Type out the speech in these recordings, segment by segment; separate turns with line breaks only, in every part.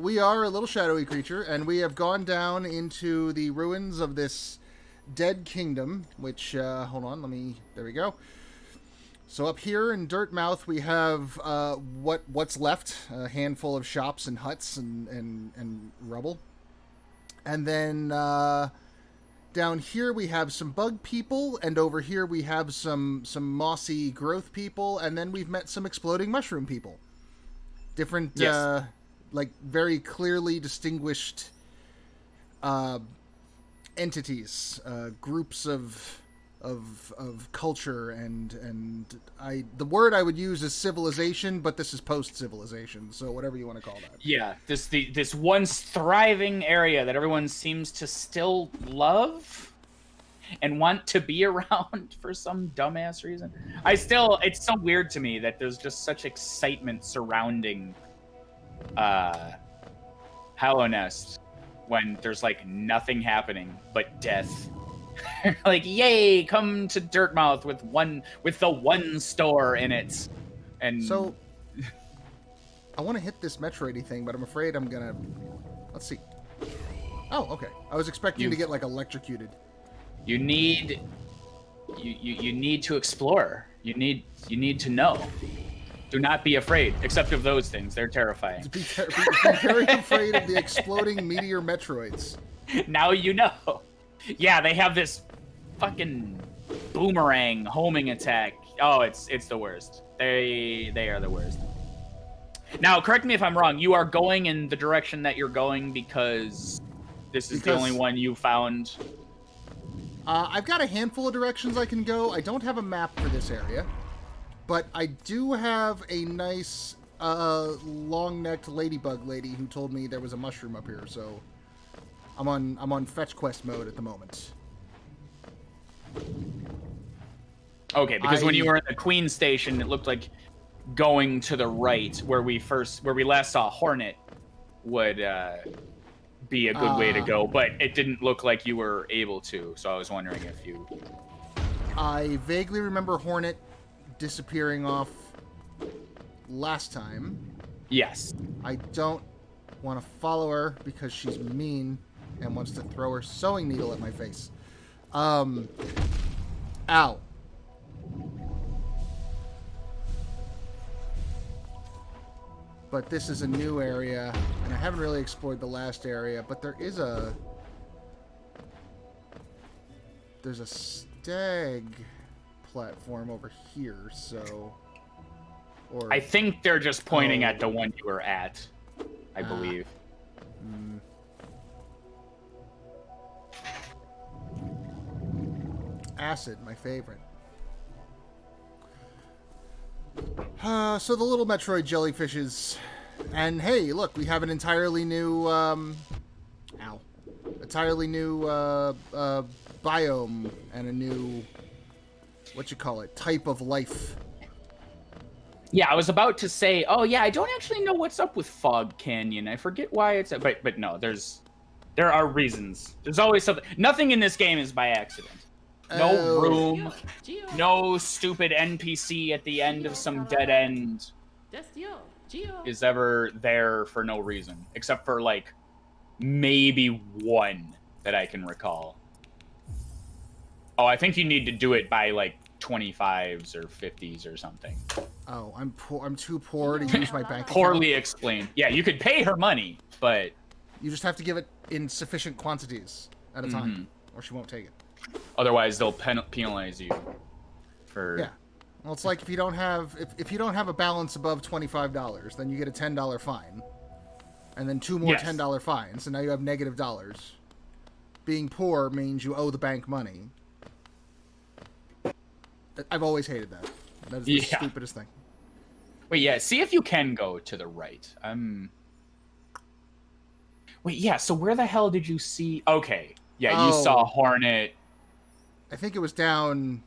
we are a little shadowy creature, and we have gone down into the ruins of this dead kingdom, which, hold on, there we go. So up here in Dirtmouth, we have what's left, a handful of shops and huts and rubble. And then down here we have some bug people, and over here we have some mossy growth people, and then we've met some exploding mushroom people. Different,
yes.
like, very clearly distinguished entities, groups of culture, and the word I would use is civilization, but this is post-civilization, so whatever you want to call that.
Yeah, this once thriving area that everyone seems to still love and want to be around for some dumbass reason. It's so weird to me that there's just such excitement surrounding Hallownest when there's like nothing happening but death. Like, yay, come to Dirtmouth with the one store in it. And
so I want to hit this Metroidy thing, but I'm afraid I'm gonna. Let's see. Oh, okay. I was expecting to get like electrocuted.
You need to explore. You need to know. Do not be afraid, except of those things. They're terrifying.
Be very afraid of the exploding meteor Metroids.
Now you know. Yeah, they have this fucking boomerang homing attack. Oh, it's the worst. They are the worst. Now, correct me if I'm wrong. You are going in the direction that you're going because this is the only one you found.
I've got a handful of directions I can go. I don't have a map for this area, but I do have a nice long-necked ladybug lady who told me there was a mushroom up here. So I'm on fetch quest mode at the moment.
Okay, because when you were in the Queen Station, it looked like going to the right, where we last saw Hornet, would be a good way to go, but it didn't look like you were able to. So I was wondering if you.
I vaguely remember Hornet disappearing off last time.
Yes.
I don't want to follow her because she's mean and wants to throw her sewing needle at my face. Ow. But this is a new area, and I haven't really explored the last area, but there's a stag platform over here, so... Or...
I think they're just pointing at the one you were at, I believe.
Acid, my favorite. So the little Metroid jellyfishes. And hey, look, we have an entirely new, biome and a new, type of life.
Yeah, I was about to say, oh yeah, I don't actually know what's up with Fog Canyon. I forget why it's, but no, there are reasons. There's always something. Nothing in this game is by accident. No room, no stupid NPC at the end of some dead end is ever there for no reason, except for like maybe one that I can recall. Oh, I think you need to do it by like 25s or 50s or something.
Oh, I'm poor. I'm too poor to use my bank account.
Poorly explained. Yeah, you could pay her money, but
you just have to give it in sufficient quantities at a time, or she won't take it.
Otherwise, they'll penalize you for.
Yeah, well, it's like if you don't have a balance above $25, then you get a $10 fine, and then two more $10 fines, and now you have negative dollars. Being poor means you owe the bank money. I've always hated that. That is the stupidest thing.
Wait, yeah. See if you can go to the right. Wait, yeah. So where the hell did you see? Okay, yeah, you saw Hornet.
I think it was down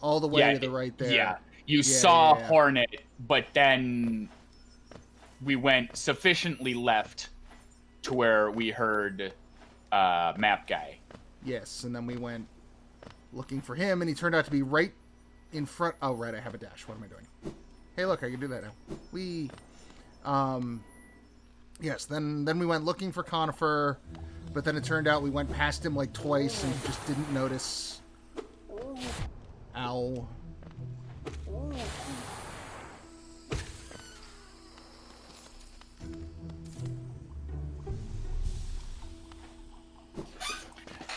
all the way to the right there.
Yeah, you saw Hornet, but then we went sufficiently left to where we heard Map Guy.
Yes, and then we went looking for him, and he turned out to be right in front. Oh, right, I have a dash. What am I doing? Hey, look, I can do that now. Yes, then we went looking for Conifer, but then it turned out we went past him like twice and just didn't notice. Ow.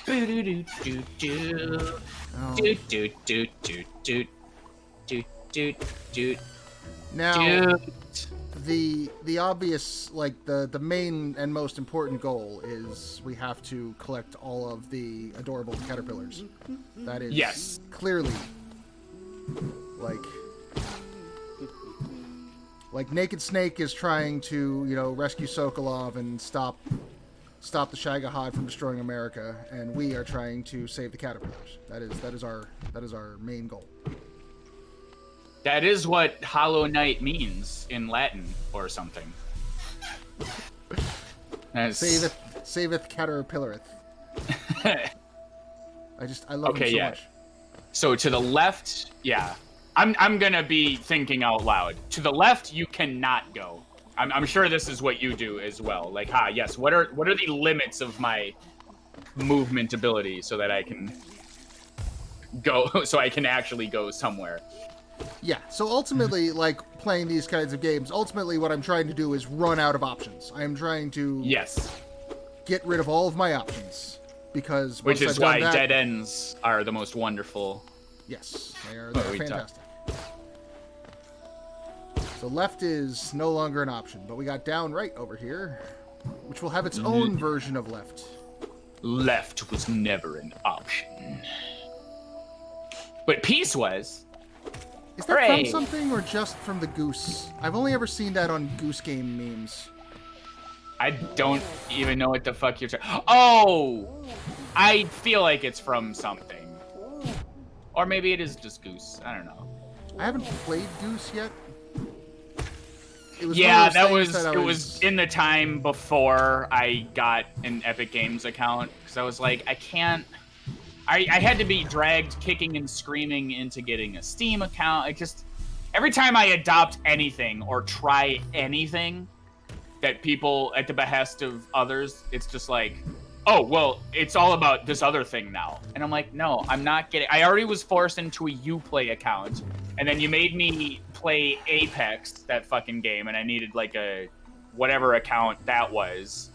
Do do do do do. Do do do do do do do do.
Now, the obvious, like the main and most important goal is we have to collect all of the adorable caterpillars. That is clearly like Naked Snake is trying to, you know, rescue Sokolov and stop the Shagahad from destroying America, and we are trying to save the caterpillars. That is our main goal.
That is what Hollow Knight means in Latin or something.
Saveth caterpillareth. I love him so much.
So to the left, yeah. I'm gonna be thinking out loud. To the left, you cannot go. I'm sure this is what you do as well. Like, yes. What are the limits of my movement ability so that I can go, so I can actually go somewhere?
Yeah. So ultimately, like playing these kinds of games, ultimately what I'm trying to do is run out of options. I am trying to get rid of all of my options because
which is why dead ends are the most wonderful.
Yes, they're fantastic. So left is no longer an option, but we got down right over here, which will have its own version of left.
Left was never an option. But peace was.
Is that from something or just from the goose? I've only ever seen that on Goose Game memes.
I don't even know what the fuck you're talking. Oh! I feel like it's from something. Or maybe it is just Goose. I don't know.
I haven't played Goose yet.
It was in the time before I got an Epic Games account, because I was like, I had to be dragged kicking and screaming into getting a Steam account. Every time I adopt anything or try anything that people at the behest of others, it's just like, oh, well, it's all about this other thing now. And I'm like, no, I'm not getting... I already was forced into a Uplay account, and then you made me play Apex, that fucking game, and I needed, like, a whatever account that was.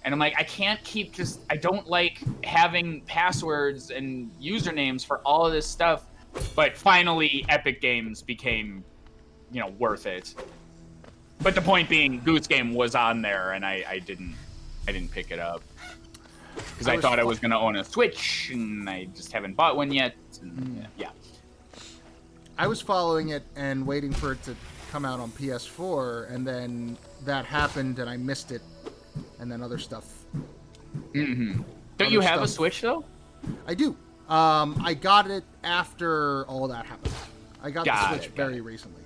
And I'm like, I can't keep I don't like having passwords and usernames for all of this stuff. But finally, Epic Games became, worth it. But the point being, Goose Game was on there, and I didn't pick it up. Because I thought I was going to own a Switch, and I just haven't bought one yet. And, yeah.
I was following it and waiting for it to come out on PS4, and then that happened, and I missed it, and then other stuff.
Mm-hmm. Don't you have a Switch, though?
I do. I got it after all that happened. I got the Switch very recently.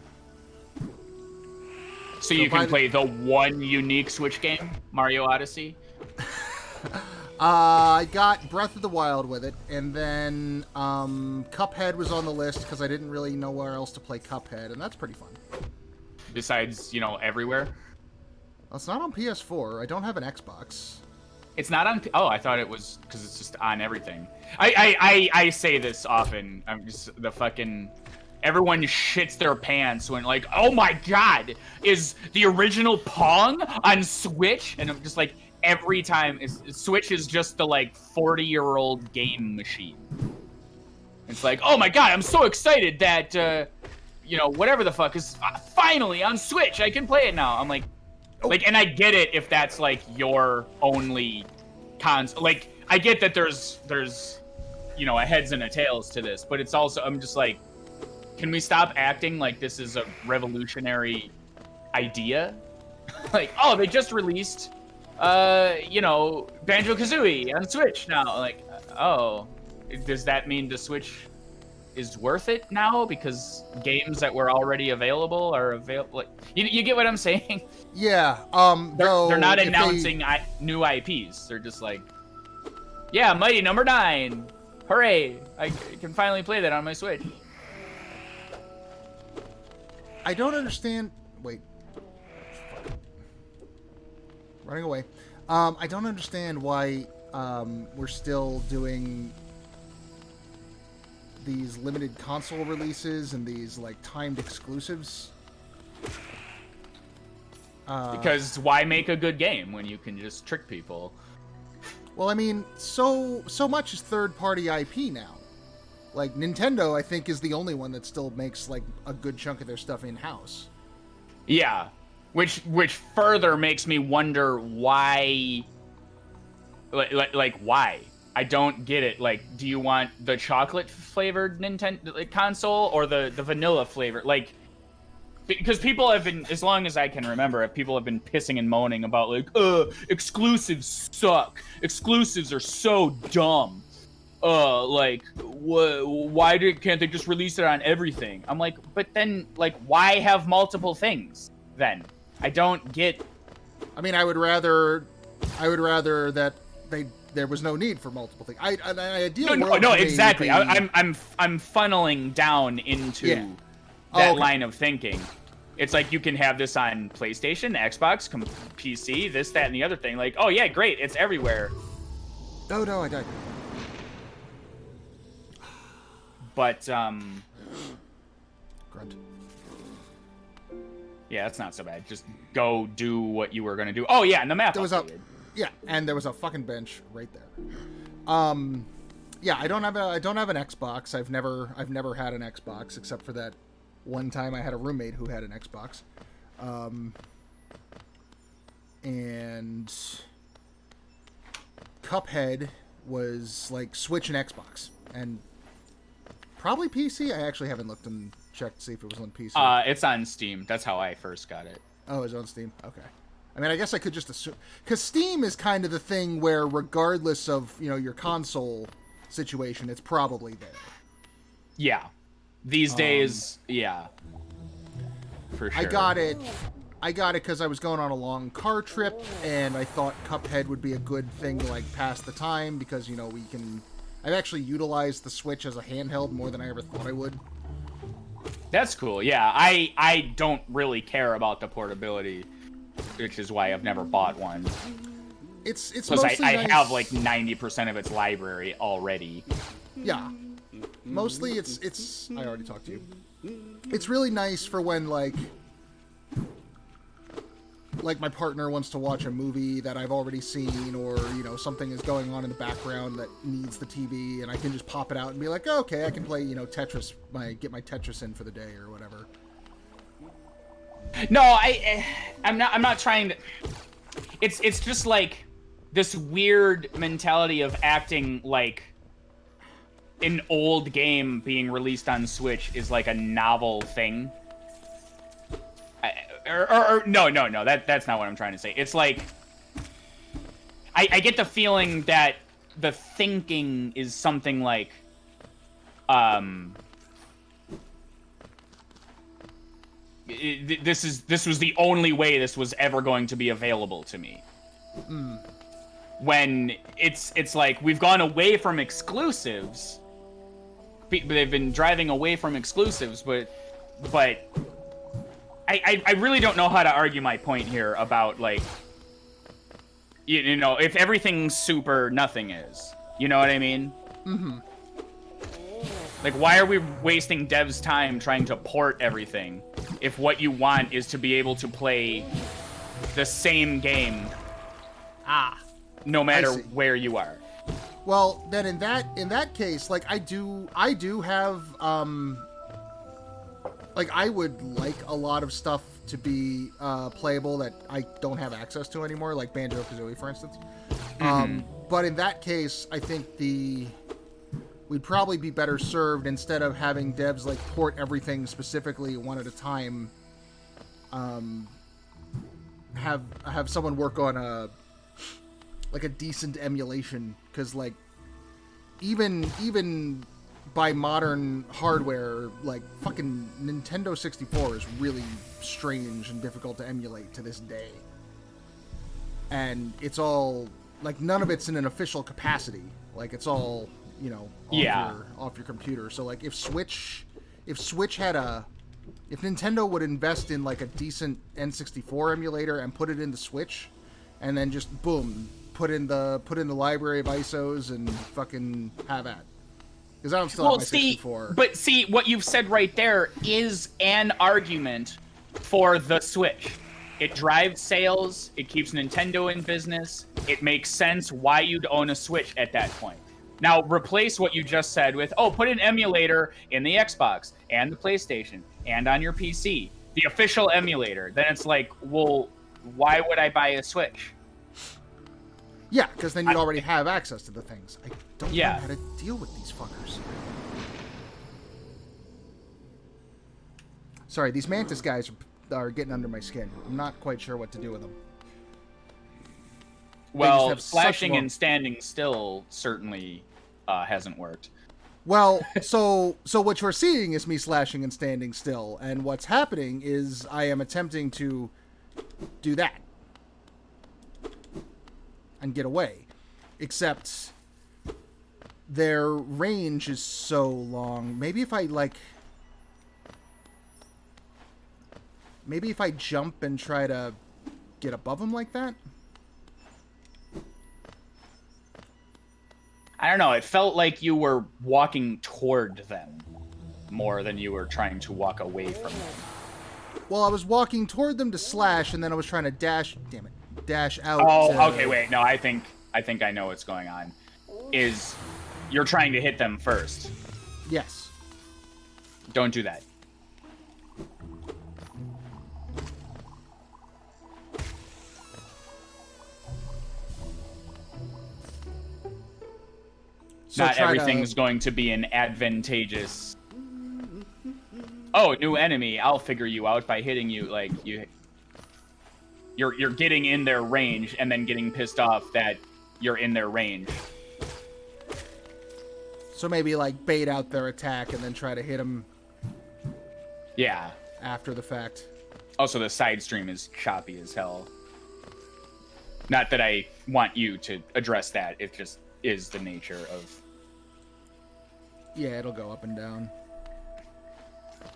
So you can play the one unique Switch game, Mario Odyssey?
I got Breath of the Wild with it, and then Cuphead was on the list because I didn't really know where else to play Cuphead, and that's pretty fun.
Besides, everywhere?
Well, it's not on PS4. I don't have an Xbox.
It's not on... Oh, I thought it was because it's just on everything. I say this often. I'm just the fucking... Everyone shits their pants when, like, oh my god, is the original Pong on Switch? And I'm just like... Every time, Switch is just the, 40-year-old game machine. It's like, oh my god, I'm so excited that, whatever the fuck is finally on Switch. I can play it now. I'm like, and I get it if that's, your only console. I get that there's, a heads and a tails to this, but it's also, I'm just like, can we stop acting like this is a revolutionary idea? Oh, they just released... Banjo-Kazooie on Switch now. Does that mean the Switch is worth it now because games that were already available are available? You get what I'm saying?
Yeah.
They're not announcing new IPs. They're just like, yeah, Mighty Number 9. Hooray! I can finally play that on my Switch.
I don't understand. Wait. running away. I don't understand why we're still doing these limited console releases and these like timed exclusives.
Because why make a good game when you can just trick people?
Well, I mean, so much is third-party IP now. Like, Nintendo, I think, is the only one that still makes, like, a good chunk of their stuff in-house.
Yeah. Which further makes me wonder why... Like, why? I don't get it. Like, do you want the chocolate-flavored Nintendo console or the vanilla flavor? Like... Because people have been, as long as I can remember, people have been pissing and moaning about, like, exclusives suck. Exclusives are so dumb. Like, why can't they just release it on everything? I'm like, but then, like, why have multiple things, then? I don't get...
I mean, I would rather that there was no need for multiple things.
No, exactly. I'm funneling down into... that line of thinking. It's like you can have this on PlayStation, Xbox, PC, this, that, and the other thing. Like, oh yeah, great, it's everywhere.
Oh no, I died.
But
Grunt.
Yeah, that's not so bad. Just go do what you were gonna do. Oh yeah, and the map.
There was and there was a fucking bench right there. Yeah, I don't have an Xbox. I've never had an Xbox except for that one time I had a roommate who had an Xbox. And Cuphead was like Switch and Xbox. And probably PC. I actually haven't looked and checked to see if it was on PC.
It's on Steam. That's how I first got it.
Oh, it's on Steam? Okay. I mean, I guess I could just assume... Because Steam is kind of the thing where regardless of, your console situation, it's probably there.
Yeah. These days, yeah. For sure.
I got it because I was going on a long car trip, and I thought Cuphead would be a good thing to, like, pass the time, because, we can... I've actually utilized the Switch as a handheld more than I ever thought I would.
That's cool, yeah. I don't really care about the portability, which is why I've never bought one.
It's
Plus,
mostly
I
nice.
have, like, 90% of its library already.
Yeah. Mostly it's... I already talked to you. It's really nice for when, like my partner wants to watch a movie that I've already seen, or, something is going on in the background that needs the TV, and I can just pop it out and be like, oh, okay, I can play, Tetris, get my Tetris in for the day, or whatever.
No, I'm not trying to... It's just, like, this weird mentality of acting like an old game being released on Switch is like a novel thing. No, that's not what I'm trying to say. It's like, I get the feeling that the thinking is something like, this was the only way this was ever going to be available to me. When it's like, we've gone away from exclusives. They've been driving away from exclusives, but I really don't know how to argue my point here about, like, if everything's super, nothing is. You know what I mean?
Mm-hmm.
Like, why are we wasting devs' time trying to port everything if what you want is to be able to play the same game no matter where you are?
Well, then in that case, like, I do have like, I would like a lot of stuff to be playable that I don't have access to anymore, like Banjo-Kazooie, for instance.
Mm-hmm.
But in that case, I think we'd probably be better served, instead of having devs like port everything specifically one at a time. Have someone work on a decent emulation, because, like, even by modern hardware, like, fucking Nintendo 64 is really strange and difficult to emulate to this day. And it's all, like, none of it's in an official capacity. Like, it's all, off your computer. So, like, if Nintendo would invest in, like, a decent N64 emulator and put it in the Switch, and then just boom, put in the library of ISOs and fucking have at. Because I don't still have my 64.
But see, what you've said right there is an argument for the Switch. It drives sales. It keeps Nintendo in business. It makes sense why you'd own a Switch at that point. Now, replace what you just said with, put an emulator in the Xbox and the PlayStation and on your PC. The official emulator. Then it's like, well, why would I buy a Switch?
Yeah, because then you already have access to the things. I don't know how to deal with these fuckers. Sorry, these Mantis guys are getting under my skin. I'm not quite sure what to do with them.
Well, slashing and standing still certainly hasn't worked.
Well, so what you're seeing is me slashing and standing still, and what's happening is I am attempting to do that and get away. Except their range is so long. Maybe if I jump and try to get above them like that?
I don't know. It felt like you were walking toward them more than you were trying to walk away from them.
Well, I was walking toward them to slash, and then I was trying to dash out.
Oh, okay, wait. No, I think I know what's going on. Is you're trying to hit them first.
Yes.
Don't do that. So not everything's going to be an advantageous. Oh, new enemy! I'll figure you out by hitting you. Like you're getting in their range and then getting pissed off that you're in their range.
So maybe like bait out their attack and then try to hit them.
Yeah.
After the fact.
Also, the side stream is choppy as hell. Not that I want you to address that. It just is the nature of.
Yeah, it'll go up and down.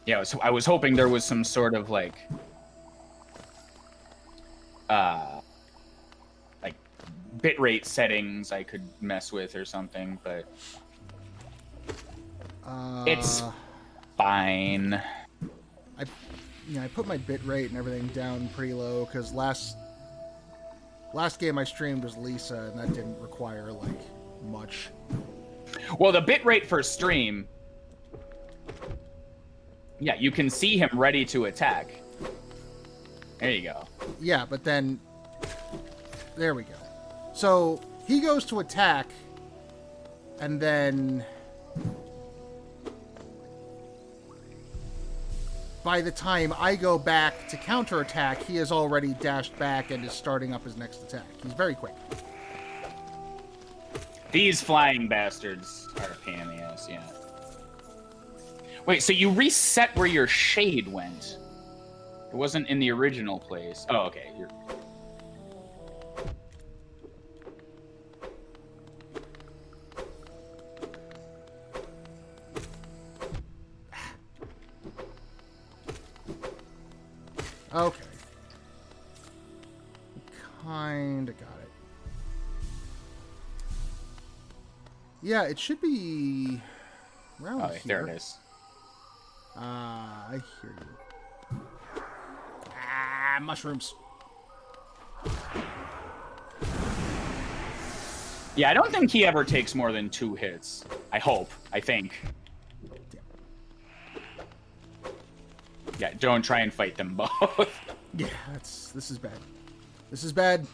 Yeah, so I was hoping there was some sort of like bitrate settings I could mess with or something, but it's fine.
I put my bitrate and everything down pretty low because last game I streamed was Lisa, and that didn't require like much.
Well, the bitrate for stream, yeah, you can see him ready to attack. There you go.
Yeah, but then there we go. So he goes to attack, and then by the time I go back to counterattack, he has already dashed back and is starting up his next attack. He's very quick.
These flying bastards are a pain in the ass, yeah. Wait, so you reset where your shade went? It wasn't in the original place. Oh, okay.
Okay. Kinda got it. Yeah, it should be around here.
There it is.
I hear you. Mushrooms.
Yeah, I don't think he ever takes more than 2 hits. I hope. I think. Yeah, don't try and fight them both.
Yeah, this is bad. This is bad.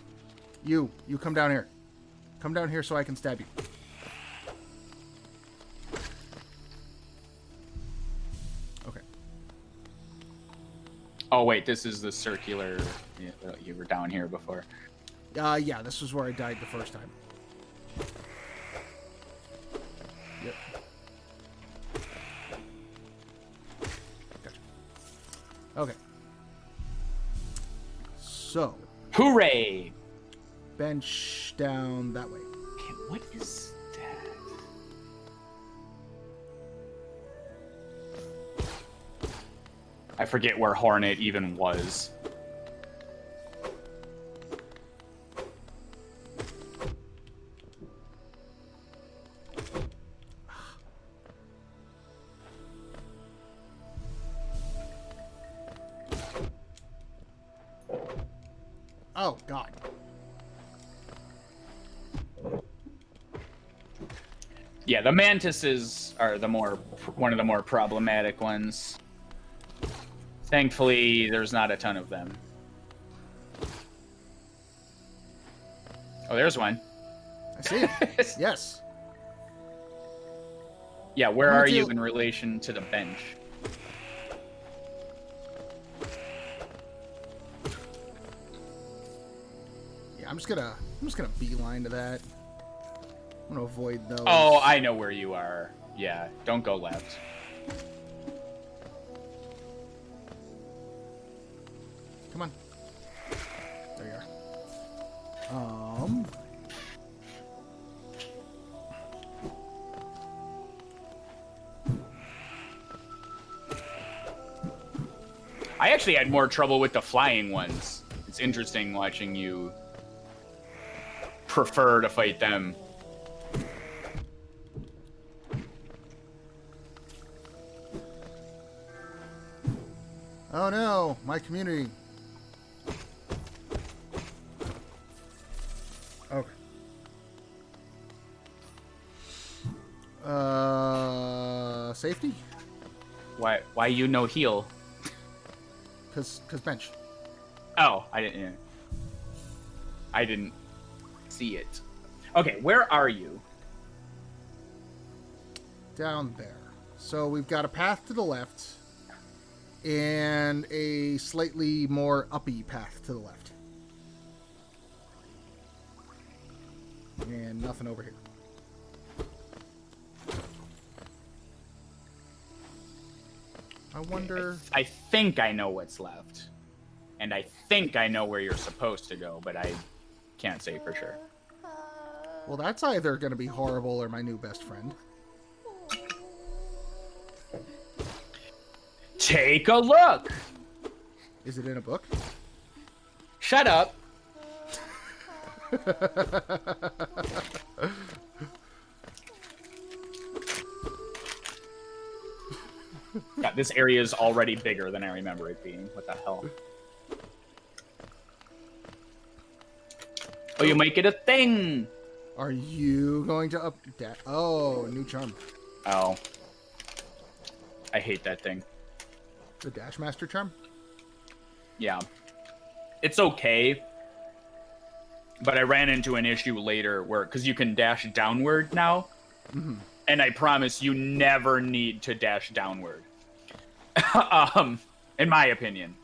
You come down here. Come down here so I can stab you. Okay.
Oh wait, this is the circular. Yeah, you were down here before.
Yeah, this was where I died the first time. Yep. Gotcha. Okay. So.
Hooray!
Bench down that way.
Okay, what is that? I forget where Hornet even was.
Oh, God.
Yeah, the mantises are one of the more problematic ones. Thankfully, there's not a ton of them. Oh, there's one.
I see him. Yes.
Yeah, where are you in relation to the bench?
Yeah, I'm just gonna beeline to that. I'm gonna avoid those.
Oh, I know where you are. Yeah, don't go left.
Come on. There you are.
I actually had more trouble with the flying ones. It's interesting watching you prefer to fight them.
Oh no, my community. Okay. Safety?
Why you no heal?
Cause bench.
Oh, I didn't see it. Okay, where are you?
Down there. So we've got a path to the left and a slightly more uppy path to the left. And nothing over here. I wonder...
I think I know what's left. And I think I know where you're supposed to go, but I can't say for sure.
Well, that's either going to be horrible or my new best friend.
Take a look!
Is it in a book?
Shut up! Yeah, this area is already bigger than I remember it being. What the hell? Oh, you make it a thing!
Are you going to up... Oh, new charm.
Oh. I hate that thing.
The Dash Master charm?
Yeah. It's okay. But I ran into an issue later where... Because you can dash downward now.
Mm-hmm.
And I promise you never need to dash downward. In my opinion.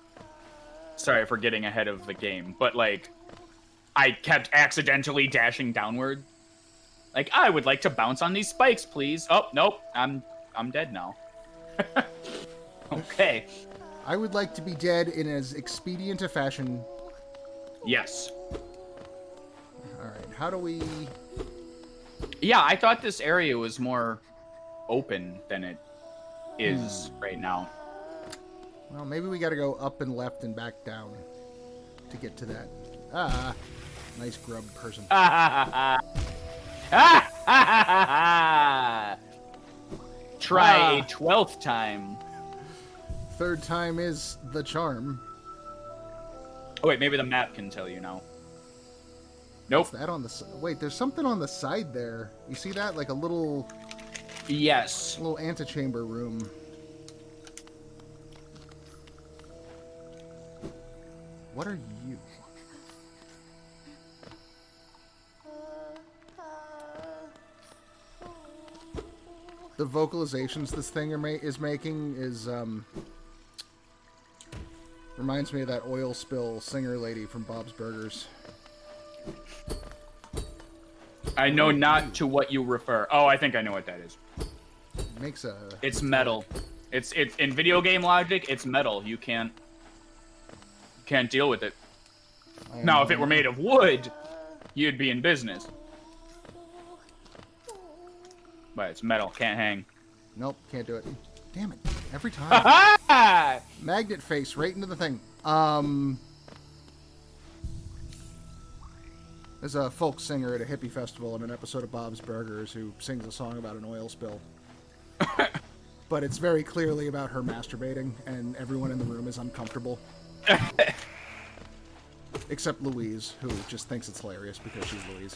Sorry for getting ahead of the game. But, like... I kept accidentally dashing downward. Like, I would like to bounce on these spikes, please. Oh, nope. I'm dead now. Okay.
I would like to be dead in as expedient a fashion.
Yes.
Alright, how do we...
Yeah, I thought this area was more open than it is right now.
Well, maybe we gotta go up and left and back down to get to that. Ah, nice grub person.
Try a 12th time.
Third time is the charm.
Oh, wait, maybe the map can tell you now. Nope.
What's that on the... Wait, there's something on the side there. You see that? Like a little...
Yes.
Little antechamber room. What are you? The vocalizations this thing is making is, reminds me of that oil spill singer lady from Bob's Burgers.
I know not to what you refer. Oh, I think I know what that is.
It makes a...
It's metal. It's in video game logic, it's metal. You can't deal with it. Now, if it were made of wood, you'd be in business. But it's metal, can't hang.
Nope, can't do it. Damn it. Every time. Magnet face right into the thing. There's a folk singer at a hippie festival in an episode of Bob's Burgers who sings a song about an oil spill. But it's very clearly about her masturbating, and everyone in the room is uncomfortable. Except Louise, who just thinks it's hilarious because she's Louise.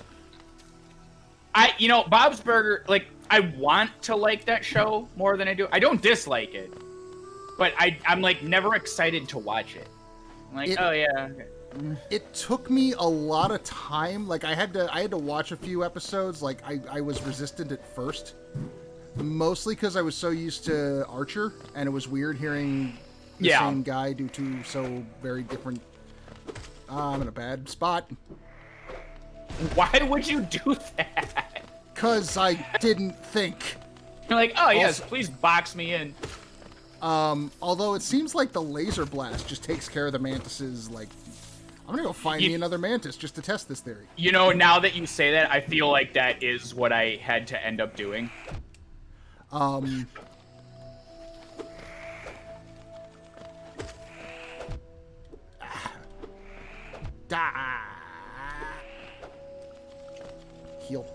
Bob's Burger, like, I want to like that show more than I do. I don't dislike it, but I'm like never excited to watch it. I'm like, oh yeah. Okay.
It took me a lot of time. Like I had to watch a few episodes. Like I was resistant at first, mostly because I was so used to Archer, and it was weird hearing the same guy do two so very different. I'm in a bad spot.
Why would you do that?
Because I didn't think.
You're like, oh yes, please box me in.
Although it seems like the laser blast just takes care of the mantises. Like, I'm gonna go find me another mantis just to test this theory.
Now that you say that, I feel like that is what I had to end up doing.
Heal.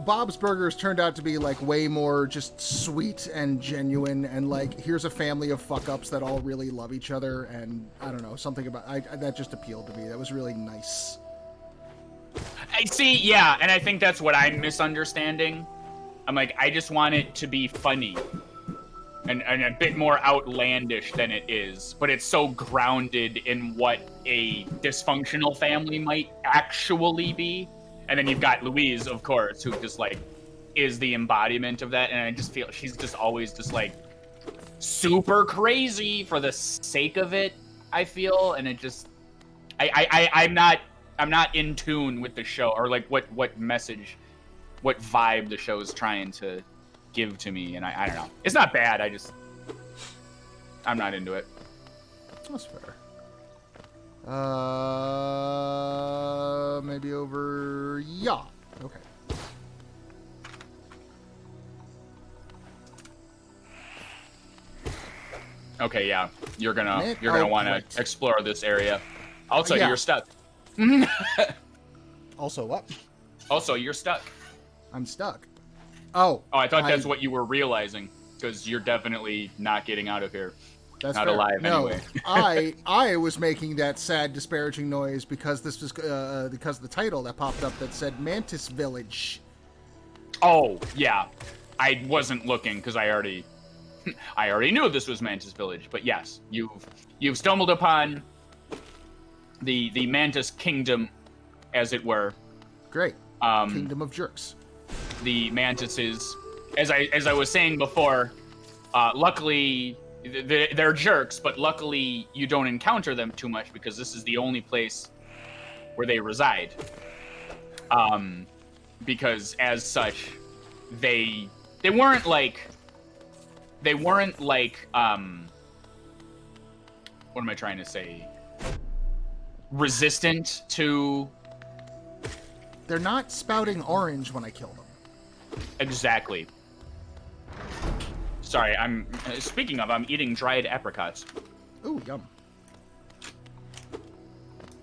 Bob's Burgers turned out to be like way more just sweet and genuine, and like here's a family of fuck-ups that all really love each other, and I don't know, something about that just appealed to me. That was really nice.
I see, yeah, and I think that's what I'm misunderstanding. I'm like, I just want it to be funny and a bit more outlandish than it is, but it's so grounded in what a dysfunctional family might actually be. And then you've got Louise, of course, who just like is the embodiment of that, and I just feel she's just always just like super crazy for the sake of it, I feel, and it just I'm not in tune with the show, or like what message, what vibe the show's trying to give to me, and I don't know. It's not bad, I'm not into it.
That's fair. Maybe over yacht. Okay.
Okay, yeah. You're gonna want to explore this area. Also,
yeah.
You're stuck.
Also what?
Also, you're stuck.
I'm stuck. Oh,
I thought that's what you were realizing, because you're definitely not getting out of here.
That's
not
fair.
alive anyway.
I was making that sad, disparaging noise because this was because of the title that popped up that said Mantis Village.
Oh yeah, I wasn't looking because I already knew this was Mantis Village. But yes, you've stumbled upon the Mantis Kingdom, as it were.
Great. Kingdom of jerks.
The mantises, as I was saying before, luckily. They're jerks, but luckily you don't encounter them too much because this is the only place where they reside. Because as such, they weren't like what am I trying to say? Resistant to.
They're not spouting orange when I kill them.
Exactly. Sorry, I'm eating dried apricots.
Ooh, yum.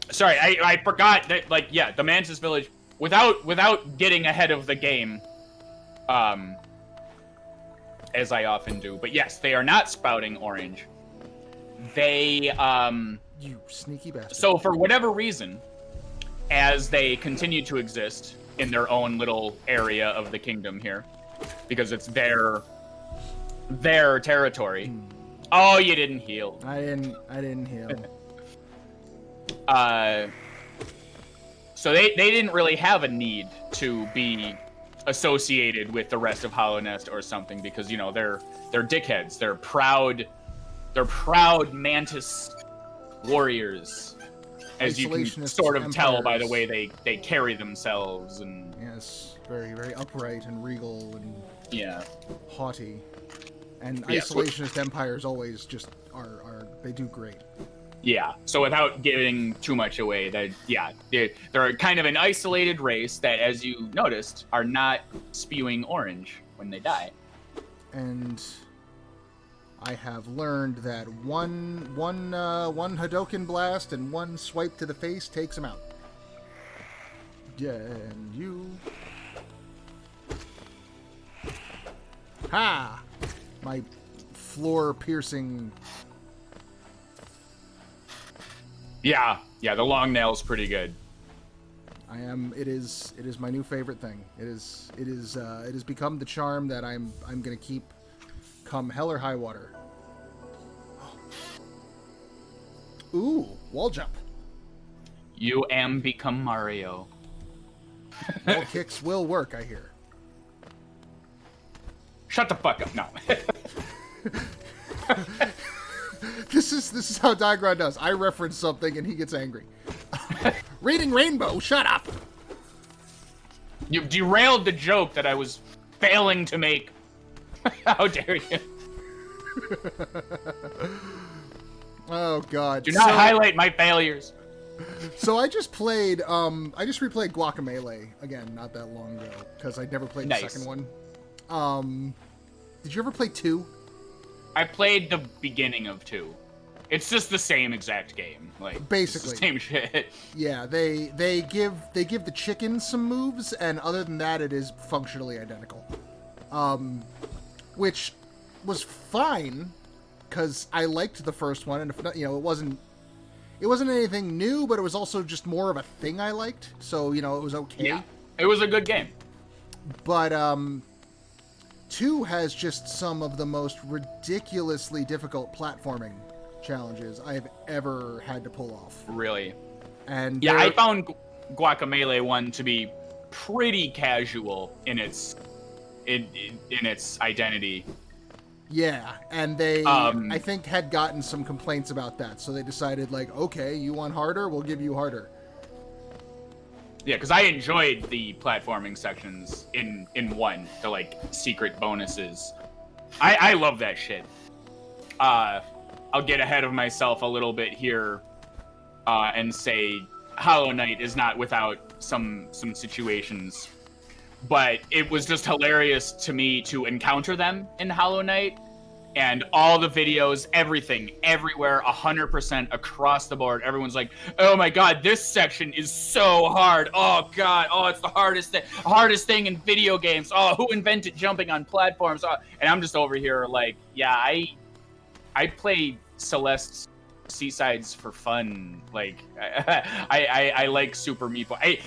Sorry, I forgot that, like, yeah, the Mantis Village, without getting ahead of the game, as I often do, but yes, they are not spouting orange. They,
You sneaky bastard.
So for whatever reason, as they continue to exist in their own little area of the kingdom here, because it's their territory. Oh, you didn't heal.
I didn't heal.
So they didn't really have a need to be associated with the rest of Hollow Nest or something, because they're dickheads. They're proud mantis warriors, as you can sort of tell by the way they carry themselves. And
yes, very, very upright and regal and haughty. And isolationist empires always just they do great.
Yeah. So without giving too much away, they're kind of an isolated race that, as you noticed, are not spewing orange when they die.
And I have learned that one Hadoken blast and one swipe to the face takes them out. Yeah, and you. Ha! my floor piercing.
Yeah, the long nail's pretty good.
It is my new favorite thing. It has become the charm that I'm gonna keep come hell or high water. Ooh, wall jump.
You am become Mario.
Wall kicks will work, I hear.
Shut the fuck up. No.
This is how Digron does. I reference something and he gets angry. Reading Rainbow, shut up!
You derailed the joke that I was failing to make. How dare you?
Oh god.
Do not highlight my failures.
So I just replayed Guacamelee again not that long ago because I'd never played the second one. Did you ever play 2?
I played the beginning of 2. It's just the same exact game, like
basically
it's the same shit.
Yeah, they give the chicken some moves, and other than that, it is functionally identical. Which was fine because I liked the first one, and if not, it wasn't anything new, but it was also just more of a thing I liked. So it was okay.
Yeah, it was a good game.
But 2 has just some of the most ridiculously difficult platforming challenges I've ever had to pull off.
Really?
And
yeah, I found Guacamelee 1 to be pretty casual in its identity.
Yeah, and they I think had gotten some complaints about that, so they decided like, okay, you want harder, we'll give you harder.
Yeah, because I enjoyed the platforming sections in 1, the like secret bonuses. I love that shit. I'll get ahead of myself a little bit here and say Hollow Knight is not without some situations, but it was just hilarious to me to encounter them in Hollow Knight, and all the videos, everything, everywhere, 100% across the board. Everyone's like, "Oh my god, this section is so hard! Oh god, oh it's the hardest thing in video games! Oh, who invented jumping on platforms?" Oh. And I'm just over here like, yeah, I play Celeste's Seasides for fun. Like, I like Super Meat Boy.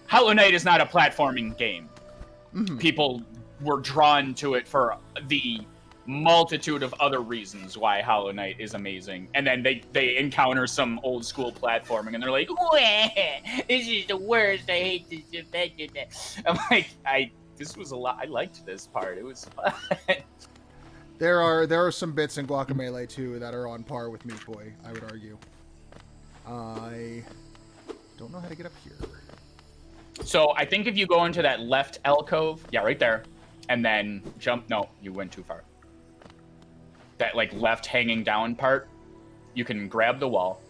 Hollow Knight is not a platforming game. Mm-hmm. People were drawn to it for the multitude of other reasons why Hollow Knight is amazing. And then they encounter some old school platforming and they're like, this is the worst. I hate this invention. I'm like, this was a lot. I liked this part. It was fun.
There are some bits in Guacamelee 2 that are on par with Meat Boy, I would argue. I don't know how to get up here.
So I think if you go into that left alcove, yeah, right there, and then jump. No, you went too far. That like left hanging down part, you can grab the wall.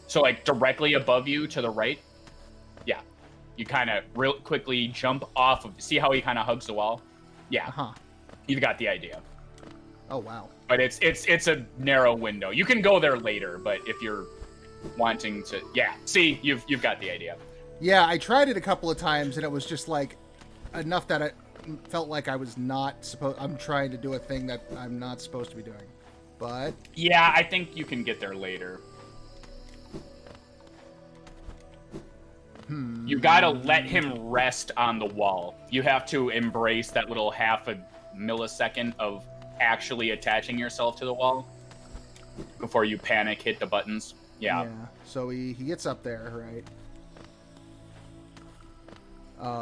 So like directly above you to the right, yeah, you kind of real quickly jump off of. See how he kind of hugs the wall? Yeah, you've got the idea.
Oh wow!
But it's a narrow window. You can go there later, but if you're wanting to, yeah. See, you've got the idea.
Yeah, I tried it a couple of times, and it was just like enough that I felt like I was not supposed. I'm trying to do a thing that I'm not supposed to be doing. But
yeah, I think you can get there later. You gotta let him rest on the wall. You have to embrace that little half a millisecond of actually attaching yourself to the wall before you panic, hit the buttons. Yeah.
So he gets up there, right?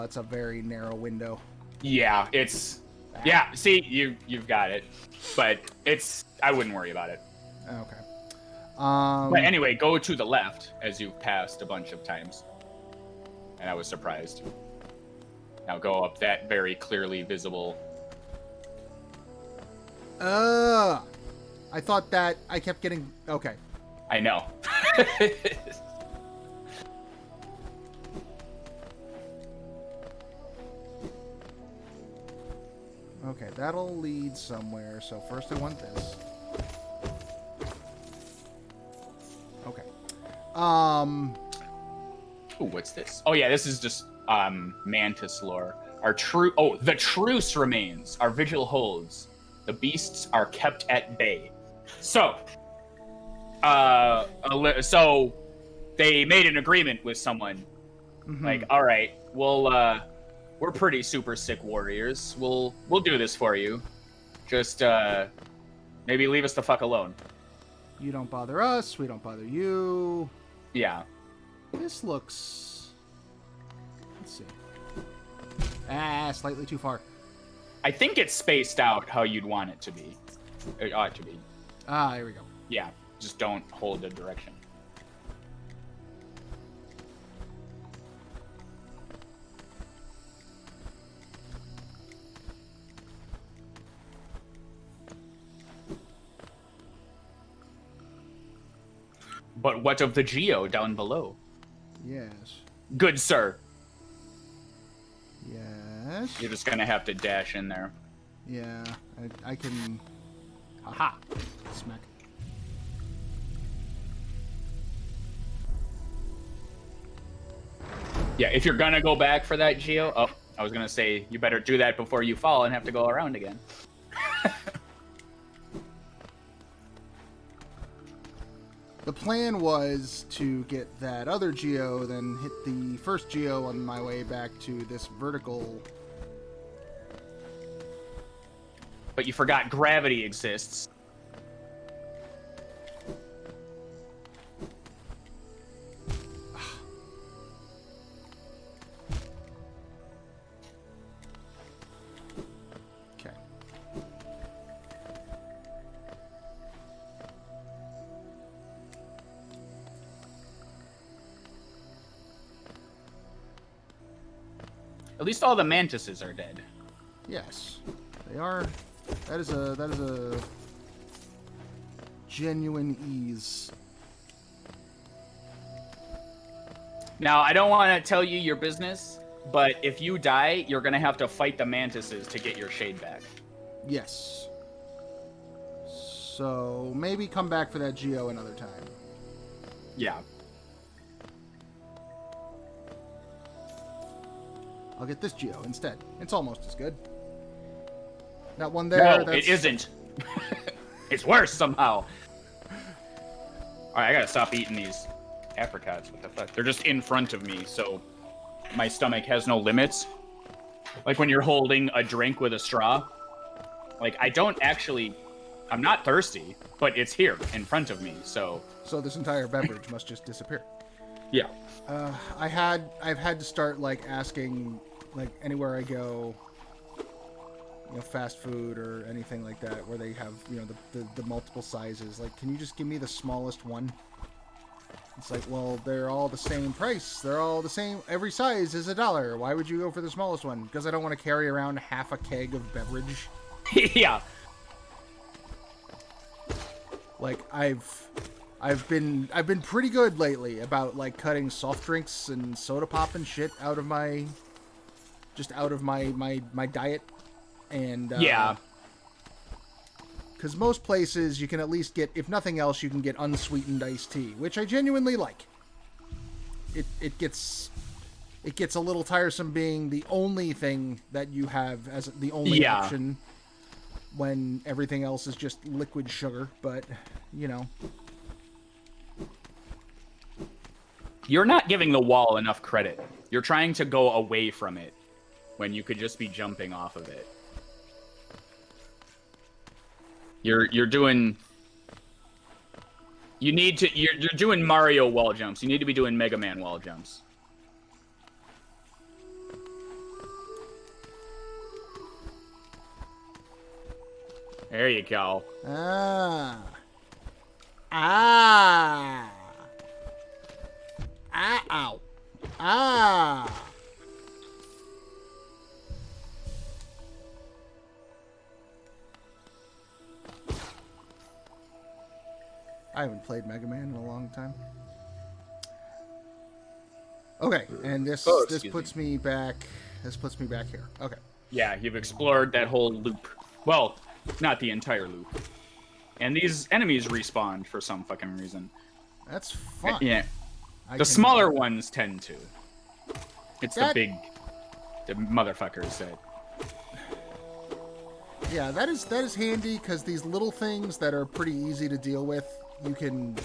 It's a very narrow window.
Yeah, it's... Yeah, see, you've got it. But I wouldn't worry about it.
Okay.
But anyway, go to the left as you've passed a bunch of times. And I was surprised. Now go up that very clearly visible...
I thought that I kept getting... Okay.
I know.
Okay, that'll lead somewhere. So first I want this. Okay.
Ooh, what's this? Oh yeah, this is just Mantis lore. The truce remains. Our vigil holds. The beasts are kept at bay. So, so they made an agreement with someone.
Mhm.
Like, all right, we're pretty super sick warriors. We'll do this for you. Just maybe leave us the fuck alone.
You don't bother us, we don't bother you.
Yeah.
This looks... Let's see. Slightly too far.
I think it's spaced out how you'd want it to be. It ought to be.
Ah, here we go.
Yeah, just don't hold the direction. But what of the geo down below?
Yes.
Good sir.
Yes.
You're just gonna have to dash in there.
Yeah, I can... Aha! Smack.
Yeah, if you're gonna go back for that geo... Oh, I was gonna say, you better do that before you fall and have to go around again.
The plan was to get that other geo, then hit the first geo on my way back to this vertical.
But you forgot gravity exists.
Okay.
At least all the mantises are dead.
Yes, they are. That is a genuine ease.
Now, I don't want to tell you your business, but if you die, you're going to have to fight the mantises to get your shade back.
Yes. So maybe come back for that geo another time.
Yeah.
I'll get this geo instead. It's almost as good. That one there.
No, it isn't. It's worse somehow. All right, I gotta stop eating these apricots. What the fuck? They're just in front of me, so my stomach has no limits. Like when you're holding a drink with a straw. Like I'm not thirsty, but it's here in front of me, so.
So this entire beverage must just disappear.
Yeah.
I've had to start like asking, like anywhere I go, you know, fast food or anything like that, where they have, you know, the multiple sizes. Like, can you just give me the smallest one? It's like, well, they're all the same price. They're all the same. Every size is $1. Why would you go for the smallest one? Because I don't want to carry around half a keg of beverage.
Yeah.
Like I've been pretty good lately about like cutting soft drinks and soda pop and shit out of my diet. And
yeah,
because most places you can at least get, if nothing else, you can get unsweetened iced tea, which I genuinely like. It gets a little tiresome being the only thing that you have as the only option when everything else is just liquid sugar, but you know.
You're not giving the wall enough credit. You're trying to go away from it when you could just be jumping off of it. You're doing Mario wall jumps. You need to be doing Mega Man wall jumps. There you go.
Ah. Ow. Ah. I haven't played Mega Man in a long time. Okay, and this puts me back. This puts me back here. Okay.
Yeah, you've explored that whole loop. Well, not the entire loop. And these enemies respawn for some fucking reason.
That's fun.
Yeah. The smaller ones tend to. It's the motherfuckers that...
Yeah, that is handy, because these little things that are pretty easy to deal with, you can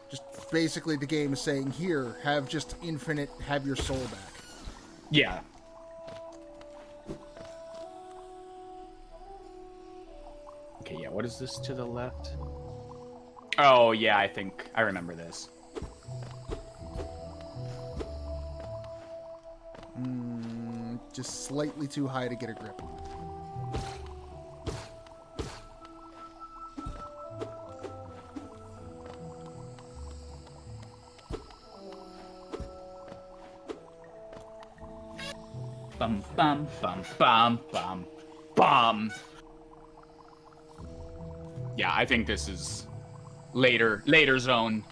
just basically, the game is saying, here, have just infinite, have your soul back.
Yeah. Okay, yeah, what is this to the left? Oh, yeah, I think I remember this.
Just slightly too high to get a grip.
Bum, bum, bum, bum, bum, bum. Yeah, I think this is later zone.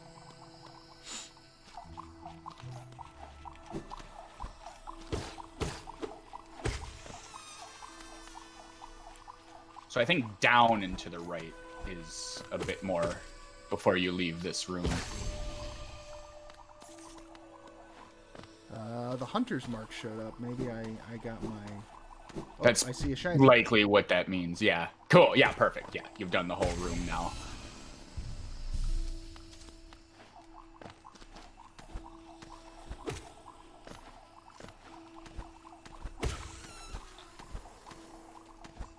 So I think down and to the right is a bit more before you leave this room.
The hunter's mark showed up. Maybe I got my... Oh,
That's
I see a shiny.
likely what that means. Yeah. Cool. Yeah, perfect. Yeah, you've done the whole room now.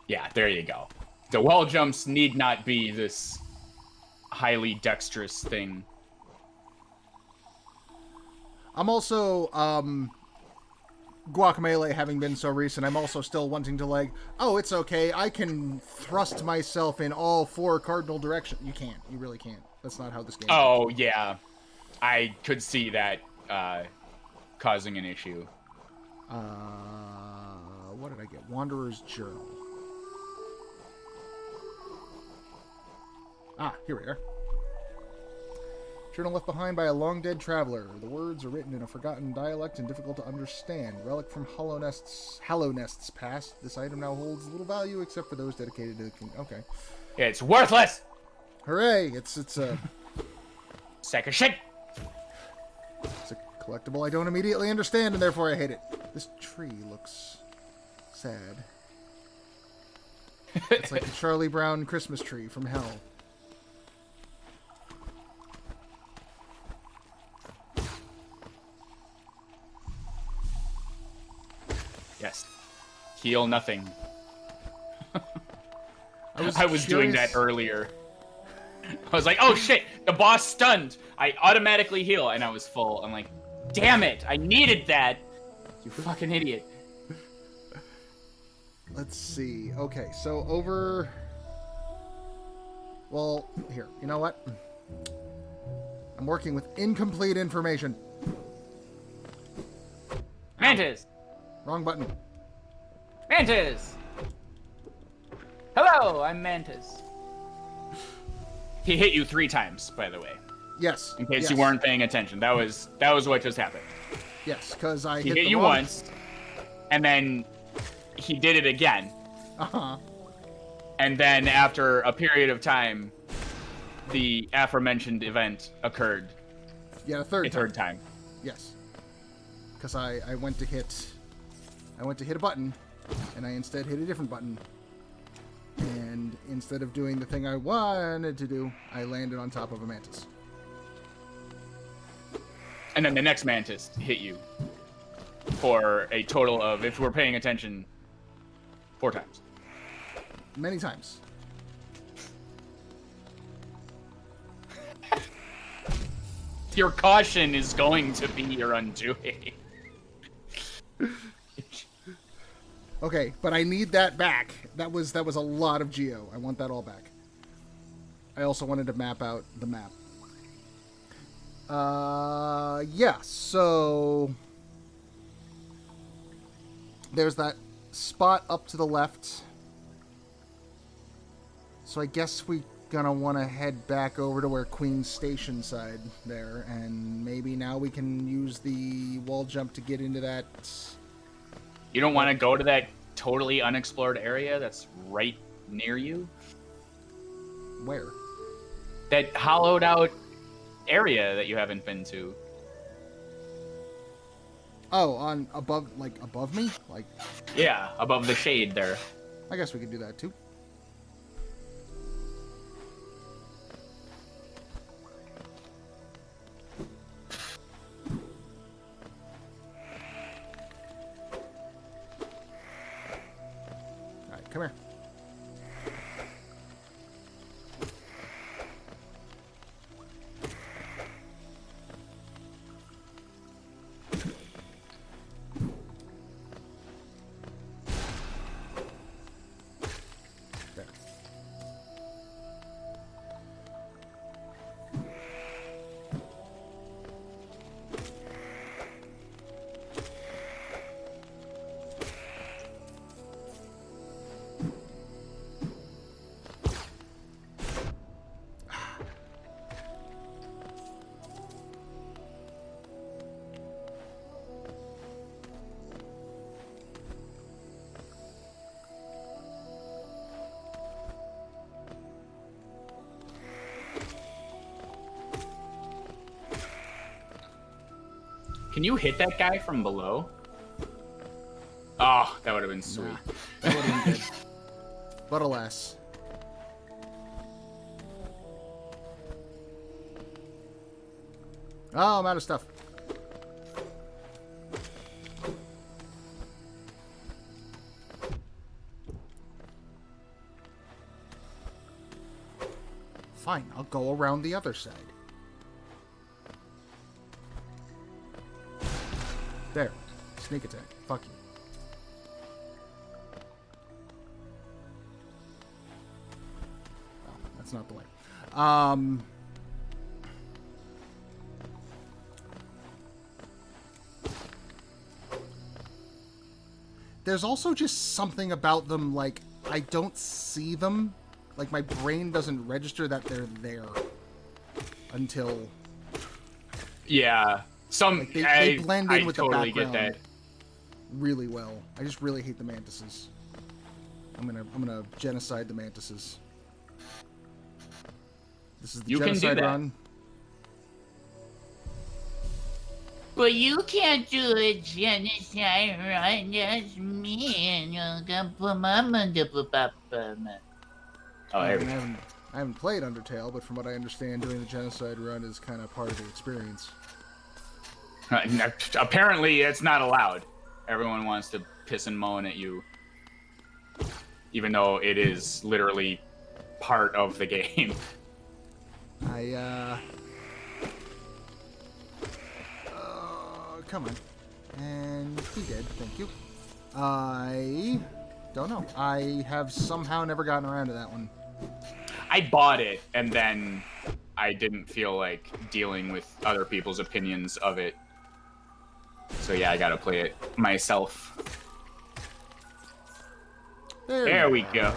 Yeah, there you go. The wall jumps need not be this highly dexterous thing.
I'm also, Guacamelee having been so recent, I'm also still wanting to, like, oh, it's okay, I can thrust myself in all 4 cardinal directions. You can't. You really can't. That's not how this game
Oh,
works.
yeah. I could see that causing an issue.
What did I get? Wanderer's Journal. Ah, here we are. Journal left behind by a long-dead traveler. The words are written in a forgotten dialect and difficult to understand. Relic from Hollow Nest's past. This item now holds little value except for those dedicated to the king. Okay.
It's worthless!
Hooray! It's a
Sack of shit!
it's a collectible I don't immediately understand, and therefore I hate it. This tree looks sad. It's like the Charlie Brown Christmas tree from hell.
Yes. Heal nothing.
I
was doing that earlier. I was like, oh shit, the boss stunned. I automatically heal, and I was full. I'm like, damn it, I needed that. You fucking idiot.
Let's see. Okay, so over... Well, here. You know what? I'm working with incomplete information.
Mantis!
Wrong button.
Mantis! Hello, I'm Mantis. He hit you 3 times, by the way.
Yes.
In case
yes.
you weren't paying attention. That was what just happened.
Yes, because I
He
hit
hit
the
you
wrong...
once, and then he did it again.
Uh-huh.
And then after a period of time, the aforementioned event occurred.
Yeah, a third
time.
Yes. Because I went to hit a button, and I instead hit a different button. And instead of doing the thing I wanted to do, I landed on top of a mantis.
And then the next mantis hit you for a total of, if we're paying attention, 4 times.
Many times.
Your caution is going to be your undoing.
Okay, but I need that back. That was a lot of geo. I want that all back. I also wanted to map out the map. Yeah, so there's that spot up to the left. So I guess we gonna want to head back over to where Queen's Station side there, and maybe now we can use the wall jump to get into that.
You don't want to go to that totally unexplored area that's right near you?
Where?
That hollowed out area that you haven't been to.
Oh, on above, like above me? Like,
Yeah, above the shade there.
I guess we could do that too. Alright, come here.
Can you hit that guy from below? Oh, that would have been sweet.
Nah, that would have been good. But alas. Oh, I'm out of stuff. Fine, I'll go around the other side. There. Sneak attack. Fuck you. Oh, that's not the way. There's also just something about them, like, I don't see them. Like, my brain doesn't register that they're there until...
Yeah.
Like they blend in with
totally
the background
get that.
really well. I just really hate the mantises. I'm gonna genocide the mantises. This is the genocide run.
But you can't do a genocide run, that's me. Oh, there we go.
I haven't played Undertale, but from what I understand, doing the genocide run is kind of part of the experience.
Apparently, it's not allowed. Everyone wants to piss and moan at you, even though it is literally part of the game.
Come on. And he did, thank you. I don't know. I have somehow never gotten around to that one.
I bought it, and then I didn't feel like dealing with other people's opinions of it. So yeah, I gotta play it myself. There we go.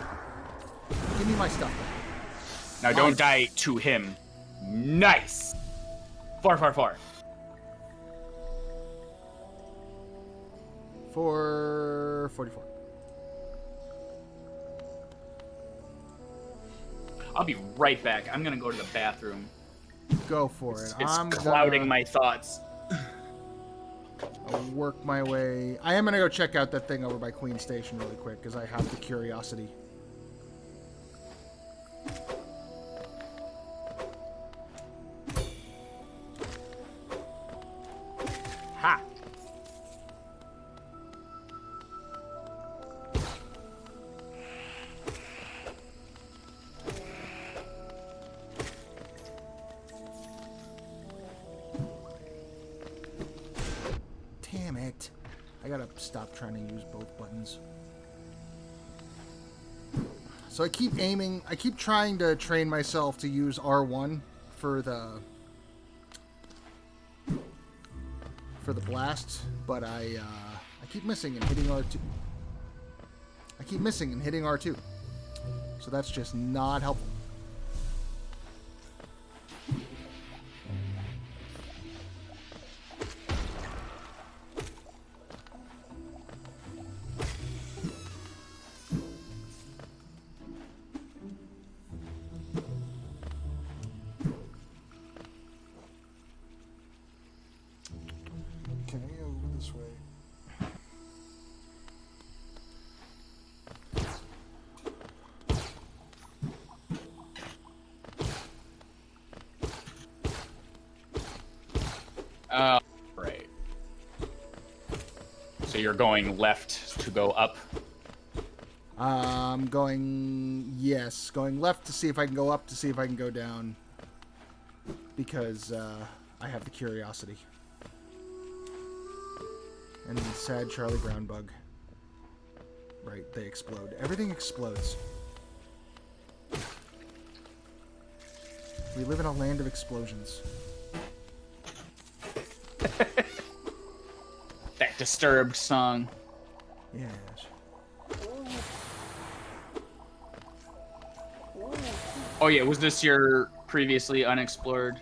Give me my stuff back.
Now don't die to him. Nice! 444.
444.
I'll be right back. I'm gonna go to the bathroom.
Go for it.
It's clouding my thoughts.
I'll work my way. I am gonna go check out that thing over by Queen Station really quick because I have the curiosity. Ha! Damn it. I gotta stop trying to use both buttons. So I keep aiming, I keep trying to train myself to use R1 for the blast, but I keep missing and hitting R2. I keep missing and hitting R2. So that's just not helpful.
Right. So you're going left to go up?
Going left to see if I can go up, to see if I can go down. Because, I have the curiosity. And the sad Charlie Brown bug. Right, they explode. Everything explodes. We live in a land of explosions.
That Disturbed song.
Yes.
Oh yeah, was this your previously unexplored?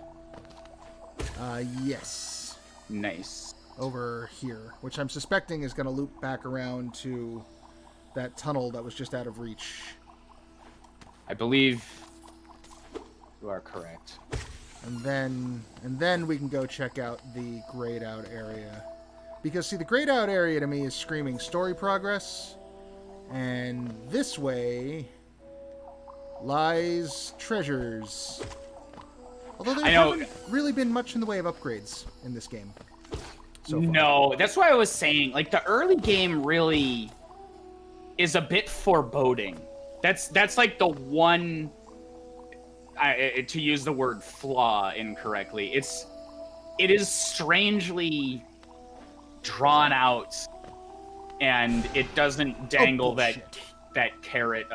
Yes.
Nice.
Over here, which I'm suspecting is going to loop back around to that tunnel that was just out of reach.
I believe you are correct.
And then we can go check out the grayed out area. Because see, the grayed out area to me is screaming story progress, and this way lies treasures. Although there haven't really been much in the way of upgrades in this game. So far.
No, that's why I was saying, like, the early game really is a bit foreboding. That's like the one, to use the word flaw incorrectly, it is strangely drawn out, and it doesn't dangle that carrot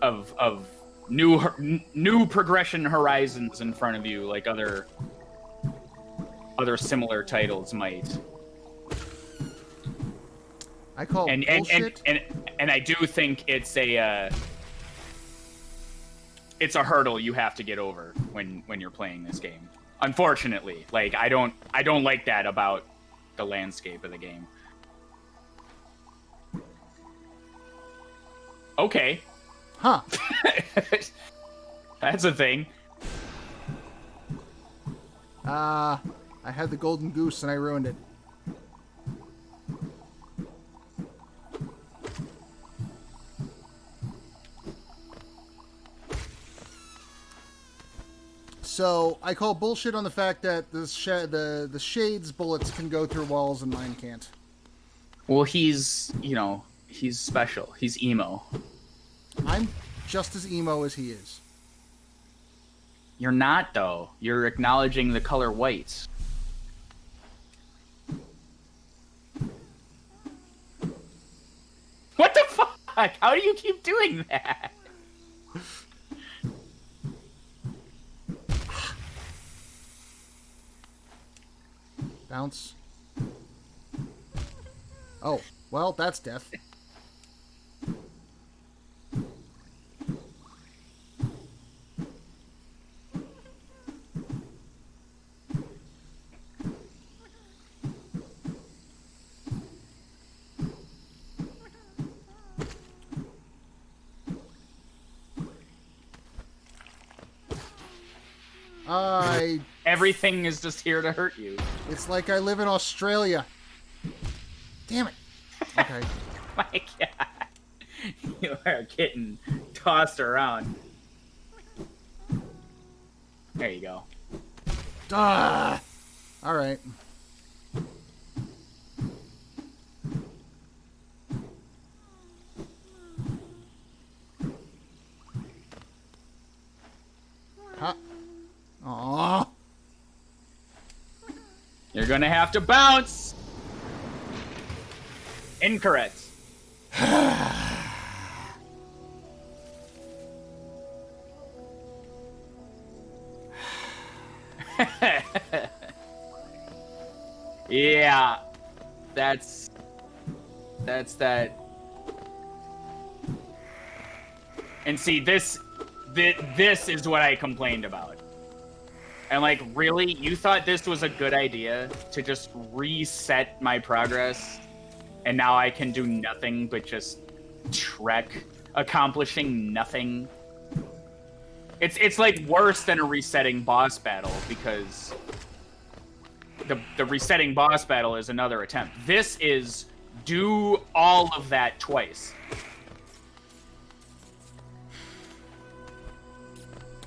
of new progression horizons in front of you like other similar titles might.
I call bullshit.
And I do think it's a hurdle you have to get over when you're playing this game. Unfortunately, like I don't like that about the landscape of the game. Okay.
Huh.
That's a thing.
I had the golden goose and I ruined it. So I call bullshit on the fact that the Shade's bullets can go through walls and mine can't.
Well, he's special. He's emo.
I'm just as emo as he is.
You're not, though. You're acknowledging the color white. What the fuck? How do you keep doing that?
Bounce. Oh, well, that's death.
Everything is just here to hurt you.
It's like I live in Australia. Damn it. Okay.
My God. You are getting tossed around. There you go.
Ah! Alright. Huh? Aww.
You're gonna have to bounce! Incorrect. Yeah. That's that. And see, this is what I complained about. And like, really? You thought this was a good idea to just reset my progress? And now I can do nothing but just trek, accomplishing nothing? It's like worse than a resetting boss battle, because the resetting boss battle is another attempt. This is do all of that twice.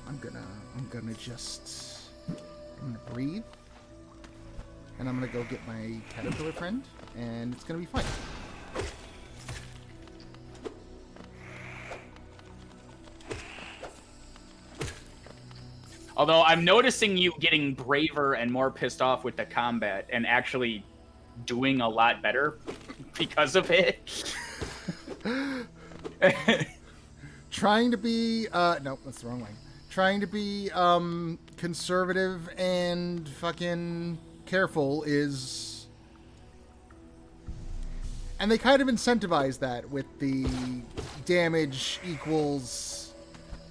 I'm gonna just I'm gonna breathe. And I'm gonna go get my caterpillar friend, and it's gonna be fine.
Although I'm noticing you getting braver and more pissed off with the combat and actually doing a lot better because of it.
Trying to be, no, that's the wrong way. Trying to be, conservative and fucking careful is... And they kind of incentivize that with the damage equals...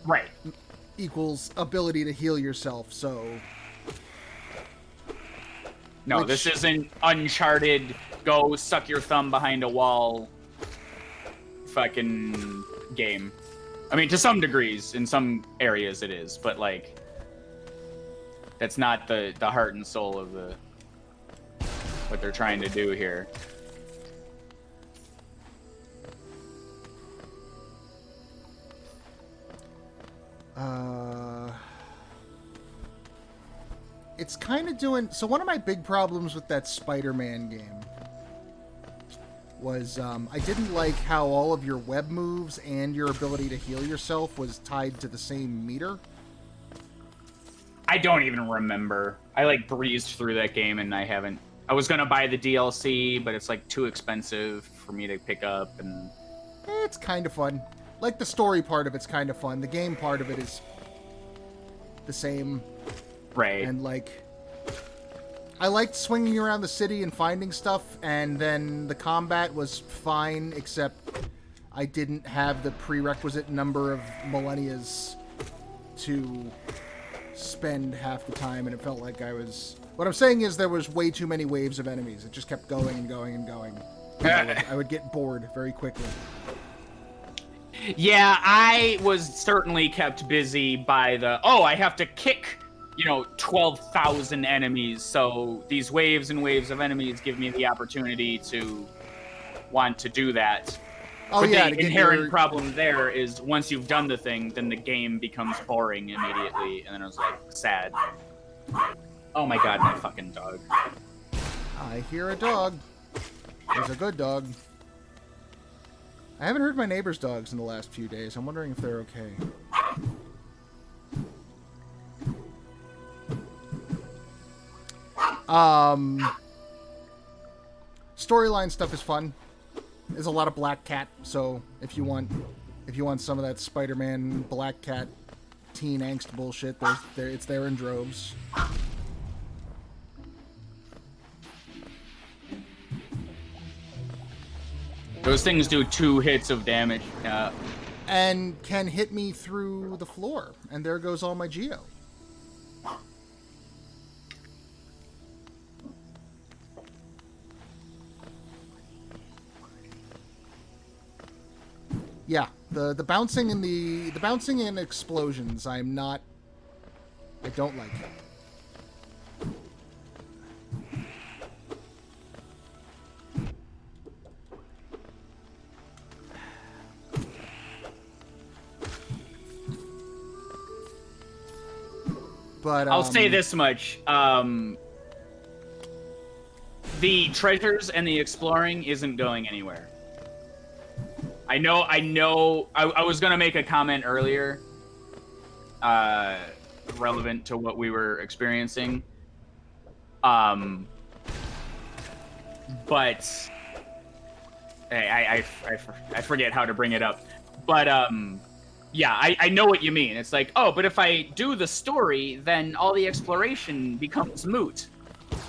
Right.
Equals ability to heal yourself, so...
No, this isn't Uncharted, go suck your thumb behind a wall fucking game. I mean, to some degrees, in some areas it is, but, like, that's not the heart and soul of what they're trying to do here.
It's kind of doing... So one of my big problems with that Spider-Man game was I didn't like how all of your web moves and your ability to heal yourself was tied to the same meter.
I don't even remember. I, like, breezed through that game and I haven't... I was gonna buy the DLC, but it's, like, too expensive for me to pick up, and...
It's kind of fun. Like, the story part of it's kind of fun. The game part of it is the same.
Right.
And, like, I liked swinging around the city and finding stuff, and then the combat was fine, except I didn't have the prerequisite number of millennias to spend half the time, and it felt like I was... What I'm saying is there was way too many waves of enemies. It just kept going and going and going. And I would get bored very quickly.
Yeah, I was certainly kept busy by I have to kick, 12,000 enemies, so these waves and waves of enemies give me the opportunity to want to do that.
Oh,
but
yeah,
the inherent problem there is once you've done the thing, then the game becomes boring immediately, and then I was like, sad. Oh my god, my fucking dog.
I hear a dog. There's a good dog. I haven't heard my neighbor's dogs in the last few days. I'm wondering if they're okay. Storyline stuff is fun. There's a lot of Black Cat, so if you want some of that Spider-Man Black Cat teen angst bullshit, it's there in droves.
Those things do 2 hits of damage.
And can hit me through the floor. And there goes all my geo. Yeah, the bouncing and the bouncing and explosions, I don't like it. But
I'll say this much. The treasures and the exploring isn't going anywhere. I know. I was going to make a comment earlier relevant to what we were experiencing. But I forget how to bring it up. But yeah, I know what you mean. It's like, but if I do the story, then all the exploration becomes moot.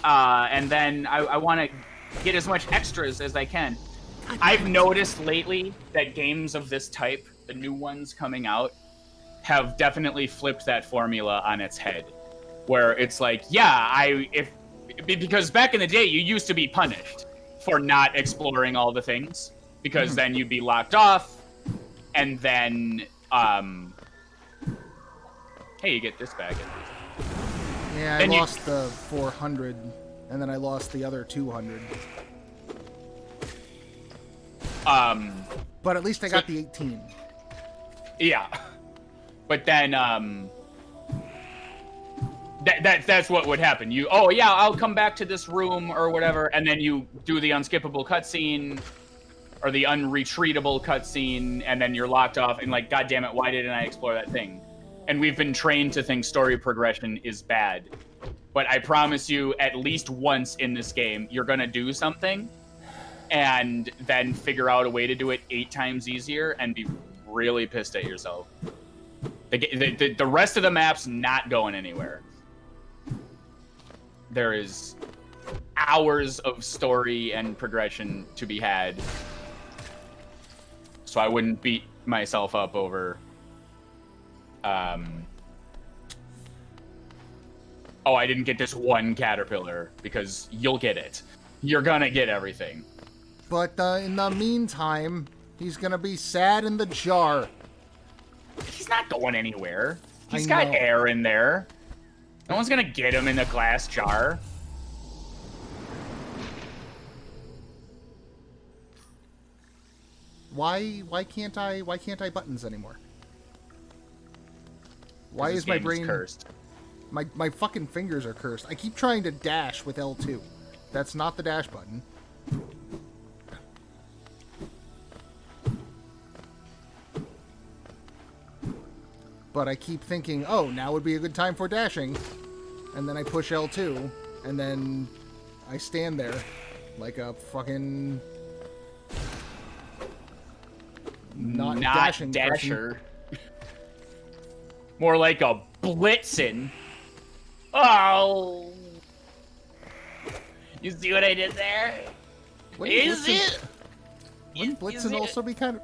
And then I want to get as much extras as I can. I've noticed lately that games of this type, the new ones coming out, have definitely flipped that formula on its head. Where it's like, because back in the day, you used to be punished for not exploring all the things. Because then you'd be locked off, and then... hey, you get this back at least.
Yeah, I lost the 400, and then I lost the other 200. But at least I got the 18.
Yeah. But then, That's what would happen. You, oh yeah, I'll come back to this room or whatever, and then you do the unskippable cutscene or the unretreatable cutscene, and then you're locked off. And like, God damn it, why didn't I explore that thing? And we've been trained to think story progression is bad, but I promise you, at least once in this game, you're gonna do something, and then figure out a way to do it 8 times easier, and be really pissed at yourself. The rest of the map's not going anywhere. There is hours of story and progression to be had. So I wouldn't beat myself up over... oh, I didn't get this one caterpillar, because you'll get it. You're gonna get everything.
But in the meantime, he's gonna be sad in the jar.
He's not going anywhere. He's
I
got
know.
air in there. No one's gonna get him in a glass jar.
Why can't I buttons anymore? Why is my
Game
brain
cursed?
My fucking fingers are cursed. I keep trying to dash with L2. That's not the dash button. But I keep thinking, oh, now would be a good time for dashing. And then I push L2, and then I stand there like a fucking... Not dashing
dasher. More like a blitzin'. Oh. You see what I did there? Is it?
Wouldn't Blitzen also be kind of...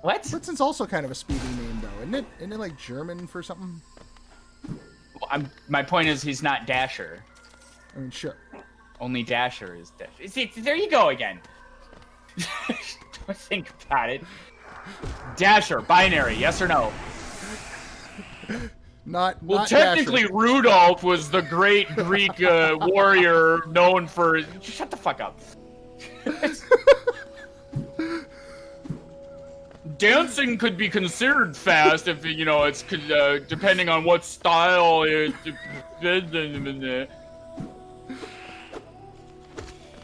What?
Blitzen's also kind of a speedy name, though, isn't it? Isn't it like German for something?
Well, my point is, he's not Dasher.
I mean, sure.
Only Dasher is Dasher. See, there you go again. Don't think about it. Dasher, binary, yes or no?
Not
Technically,
Dasher.
Rudolph was the great Greek warrior known for... Shut the fuck up. Dancing could be considered fast if, you know, it's depending on what style it...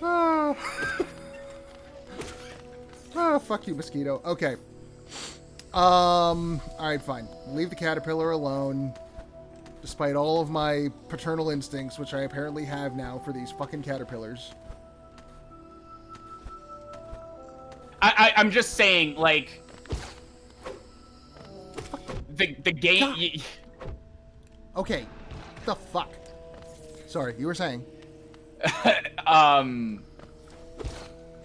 Oh. Oh, fuck you, mosquito. Okay. Alright, fine. Leave the caterpillar alone. Despite all of my paternal instincts, which I apparently have now for these fucking caterpillars.
I'm just saying, like... The game...
Okay. The fuck? Sorry, you were saying.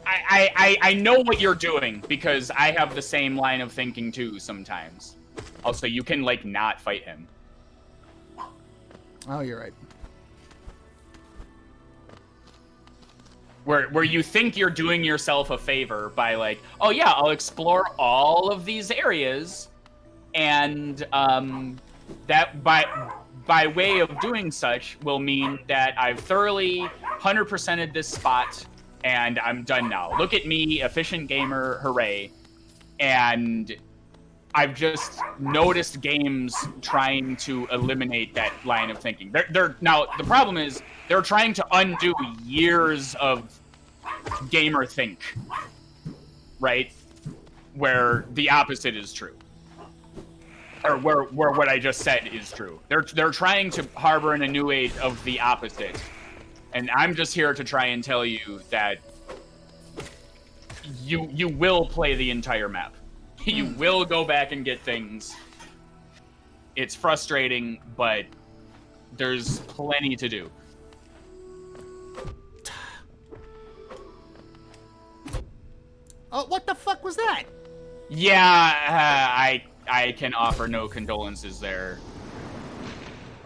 I know what you're doing, because I have the same line of thinking too sometimes. Also, you can, like, not fight him.
Oh, you're right.
Where you think you're doing yourself a favor by, like, oh yeah, I'll explore all of these areas, and that by way of doing such will mean that I've thoroughly 100%ed this spot, and I'm done now. Look at me, efficient gamer, hooray. And I've just noticed games trying to eliminate that line of thinking. Now, the problem is, they're trying to undo years of gamer think, right? Where the opposite is true. Or where what I just said is true. They're trying to harbor in a new age of the opposite. And I'm just here to try and tell you that you will play the entire map. You will go back and get things. It's frustrating, but there's plenty to do.
Oh, what the fuck was that?
Yeah, I can offer no condolences there.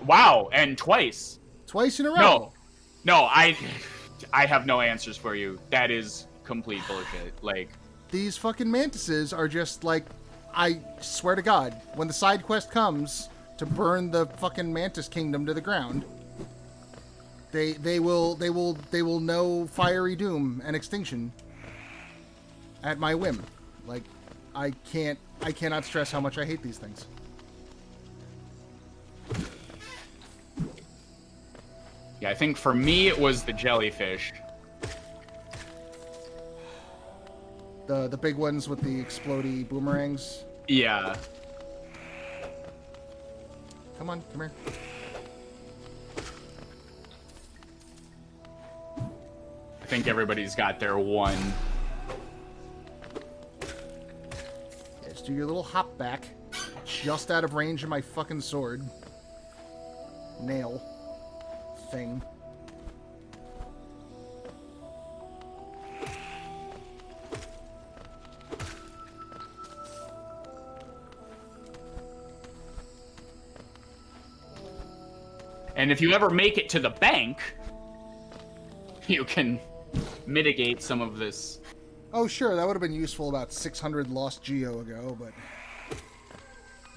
Wow, and twice.
Twice in a row.
No, I have no answers for you. That is complete bullshit. Like,
these fucking mantises are just like, I swear to God, when the side quest comes to burn the fucking mantis kingdom to the ground, they will know fiery doom and extinction at my whim. Like, I cannot stress how much I hate these things.
Yeah, I think for me it was the jellyfish.
The big ones with the explodey boomerangs.
Yeah.
Come on, come here.
I think everybody's got their one.
Yeah, just do your little hop back. Just out of range of my fucking sword. Nail. Thing.
And if you ever make it to the bank, you can mitigate some of this.
Oh, sure, that would have been useful about 600 lost geo ago, but...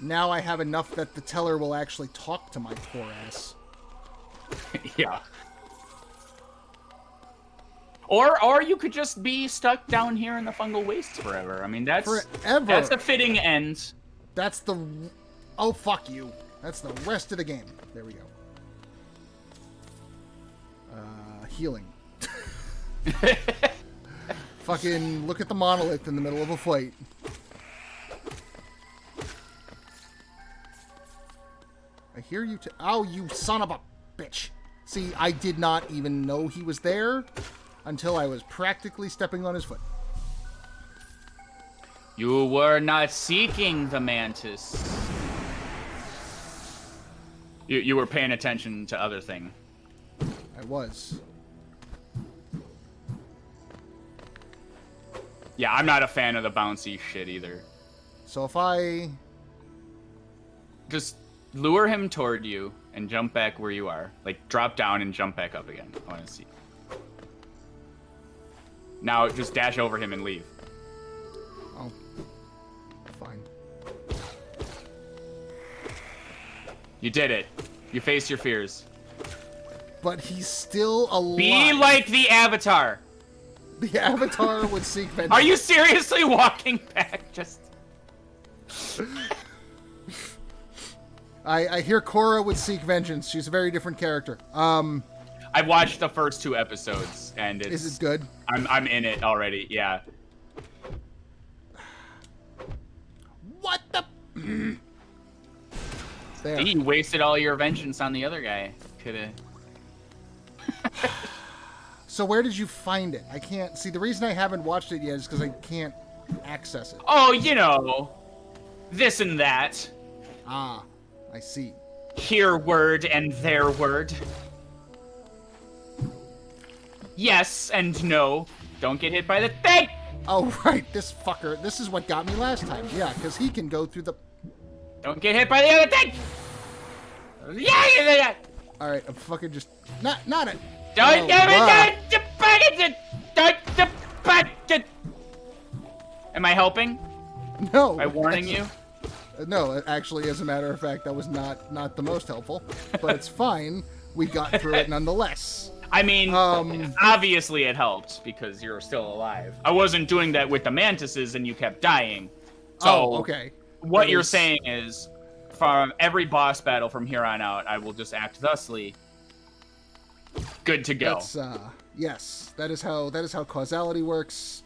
Now I have enough that the teller will actually talk to my poor ass.
Yeah. Or you could just be stuck down here in the fungal wastes forever. I mean, that's...
Forever!
That's a fitting end.
That's the... Oh, fuck you. That's the rest of the game. There we go. Healing. Fucking look at the monolith in the middle of a fight. I hear you oh, you son of a bitch. See, I did not even know he was there until I was practically stepping on his foot.
You were not seeking the mantis. You were paying attention to other thing.
I was.
Yeah, I'm not a fan of the bouncy shit either.
So if I...
Just lure him toward you and jump back where you are. Like, drop down and jump back up again. I want to see. Now, just dash over him and leave.
Oh. Fine.
You did it. You faced your fears.
But he's still alive.
Be like the Avatar.
The Avatar would seek vengeance.
Are you seriously walking back? Just...
I hear Korra would seek vengeance. She's a very different character.
I've watched the first 2 episodes, and it's...
Is it good?
I'm in it already, yeah.
What the... There.
See, you wasted all your vengeance on the other guy. Coulda...
So where did you find it? I can't... See, the reason I haven't watched it yet is because I can't access it.
Oh, you know, this and that.
Ah, I see.
Here word and there word. Yes and no. Don't get hit by the thing!
Oh, right, this fucker. This is what got me last time. Yeah, because he can go through the...
Don't get hit by the other thing! Yeah!
Alright, I'm fucking just... Not it!
Don't get it! Am I helping?
No.
By warning you?
No, actually, as a matter of fact, that was not the most helpful. But it's fine. We got through it nonetheless.
I mean, obviously it helped, because you're still alive. I wasn't doing that with the mantises, and you kept dying. So,
okay.
What you're saying is, from every boss battle from here on out, I will just act thusly. Good to go.
That's, yes, that is how causality works.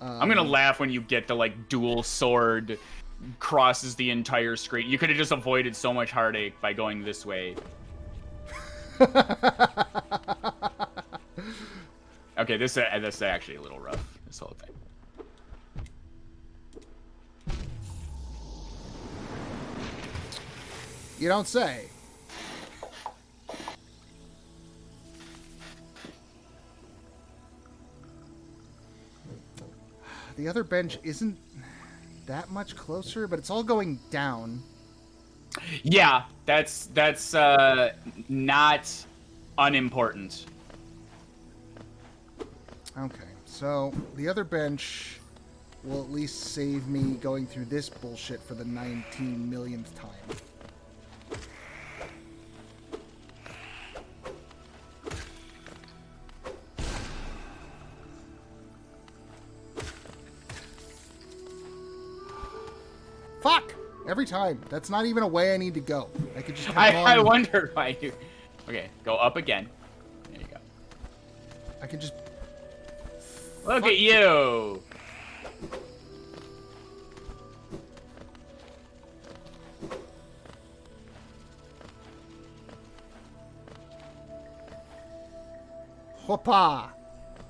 I'm gonna laugh when you get the, like, dual sword crosses the entire screen. You could have just avoided so much heartache by going this way. Okay, this is actually a little rough, this whole thing.
You don't say. The other bench isn't that much closer, but it's all going down.
Yeah, that's not unimportant.
Okay, so the other bench will at least save me going through this bullshit for the 19 millionth time. Fuck! Every time. That's not even a way I need to go. I could just have gone...
I wondered why you... Okay, go up again. There you go.
I can just...
Look at you!
Hoppa!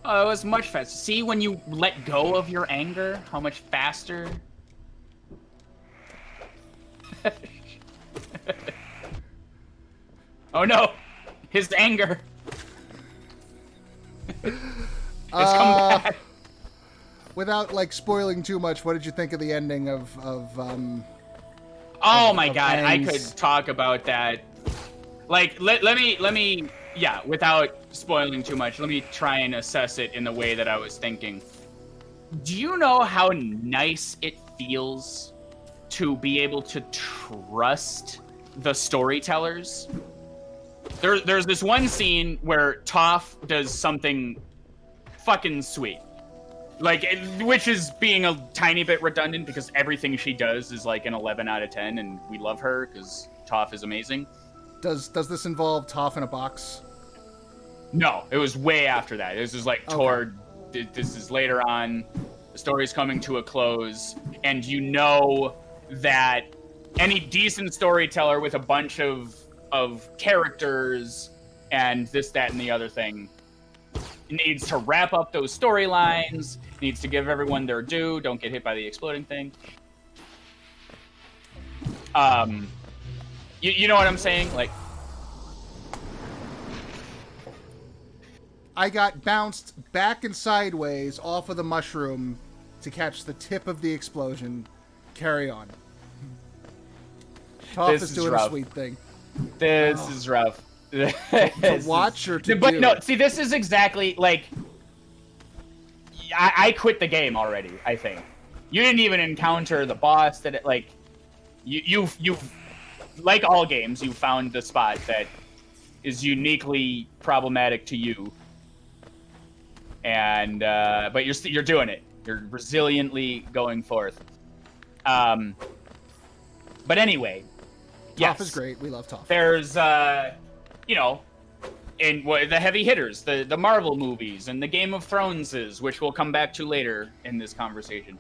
Oh, it was much faster. See, when you let go of your anger, how much faster? Oh no! His anger! It's come back!
Without, like, spoiling too much, what did you think of the ending of
Oh my god, I
Aang's...
could talk about that. Like, let me, yeah, without spoiling too much, let me try and assess it in the way that I was thinking. Do you know how nice it feels to be able to trust the storytellers? There's this one scene where Toph does something fucking sweet. Like, which is being a tiny bit redundant because everything she does is like an 11 out of 10 and we love her because Toph is amazing.
Does this involve Toph in a box?
No, it was way after that. This is like toward, this is later on, the story's coming to a close, and you know that any decent storyteller with a bunch of characters and this, that, and the other thing needs to wrap up those storylines, needs to give everyone their due, don't get hit by the exploding thing. You know what I'm saying? Like,
I got bounced back and sideways off of the mushroom to catch the tip of the explosion. Carry on. Toph is doing a sweet thing.
This is rough.
To watch or to
but
do?
No, see, this is exactly like I quit the game already. I think you didn't even encounter the boss. That like you've like all games, you found the spot that is uniquely problematic to you, and but you're doing it. You're resiliently going forth. But anyway,
Toph is great. We love Toph.
There's you know, in the heavy hitters, the Marvel movies and the Game of Throneses, which we'll come back to later in this conversation.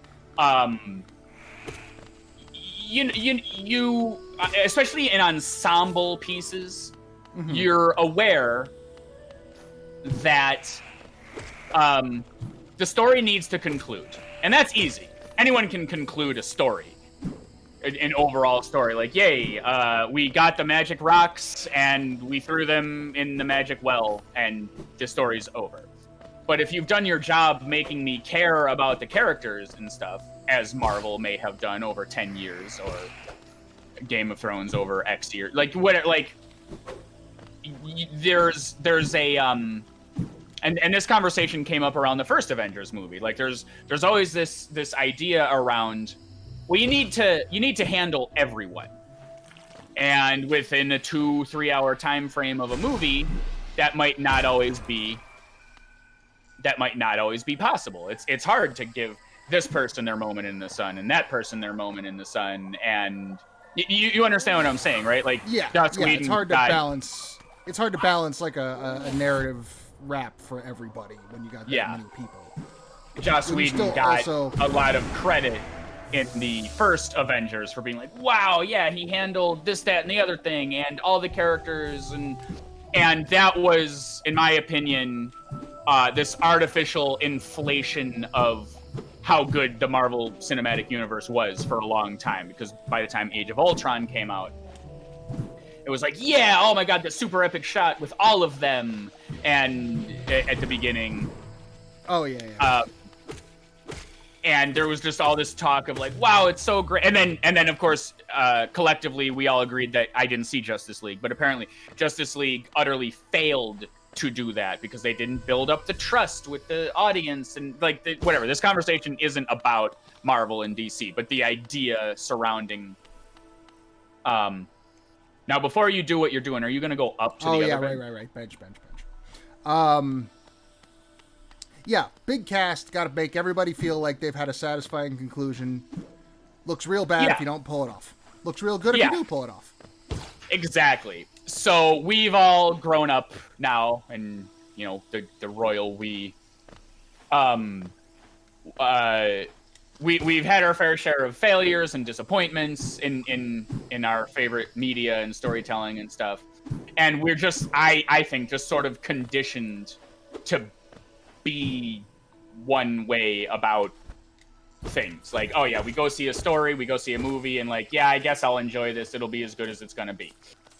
You especially in ensemble pieces, you're aware that the story needs to conclude, and that's easy. Anyone can conclude a story. An overall story, like, yay, we got the magic rocks and we threw them in the magic well and the story's over. But if you've done your job making me care about the characters and stuff, as Marvel may have done over 10 years or Game of Thrones over X years, like what, like there's a and this conversation came up around the first Avengers movie. Like there's always this idea around, well, you need to handle everyone, and within a 2-3 hour time frame of a movie, that might not always be possible. It's hard to give this person their moment in the sun and that person their moment in the sun, and you understand what I'm saying, right? Like,
yeah, it's hard to balance. It's hard to balance like a narrative wrap for everybody when you got that many people.
Joss Whedon got a lot of credit in the first Avengers for being like, wow, yeah, he handled this, that, and the other thing, and all the characters, and that was, in my opinion, this artificial inflation of how good the Marvel Cinematic Universe was for a long time, because by the time Age of Ultron came out, it was like, yeah, oh my god, the super epic shot with all of them, and at the beginning, and there was just all this talk of like, wow, it's so great. And then of course, collectively, we all agreed that I didn't see Justice League, but apparently Justice League utterly failed to do that because they didn't build up the trust with the audience and like whatever. This conversation isn't about Marvel and DC, but the idea surrounding. Now, before you do what you're doing, are you going to go up to the other bench?
Right. Bench. Yeah, big cast. Got to make everybody feel like they've had a satisfying conclusion. Looks real bad if you don't pull it off. Looks real good if you do pull it off.
Exactly. So we've all grown up now, and you know the royal we. Um, we've had our fair share of failures and disappointments in our favorite media and storytelling and stuff, and we're just I think just sort of conditioned to be one way about things. Like, oh yeah, we go see a story, we go see a movie, and like, yeah, I guess I'll enjoy this. It'll be as good as it's gonna be.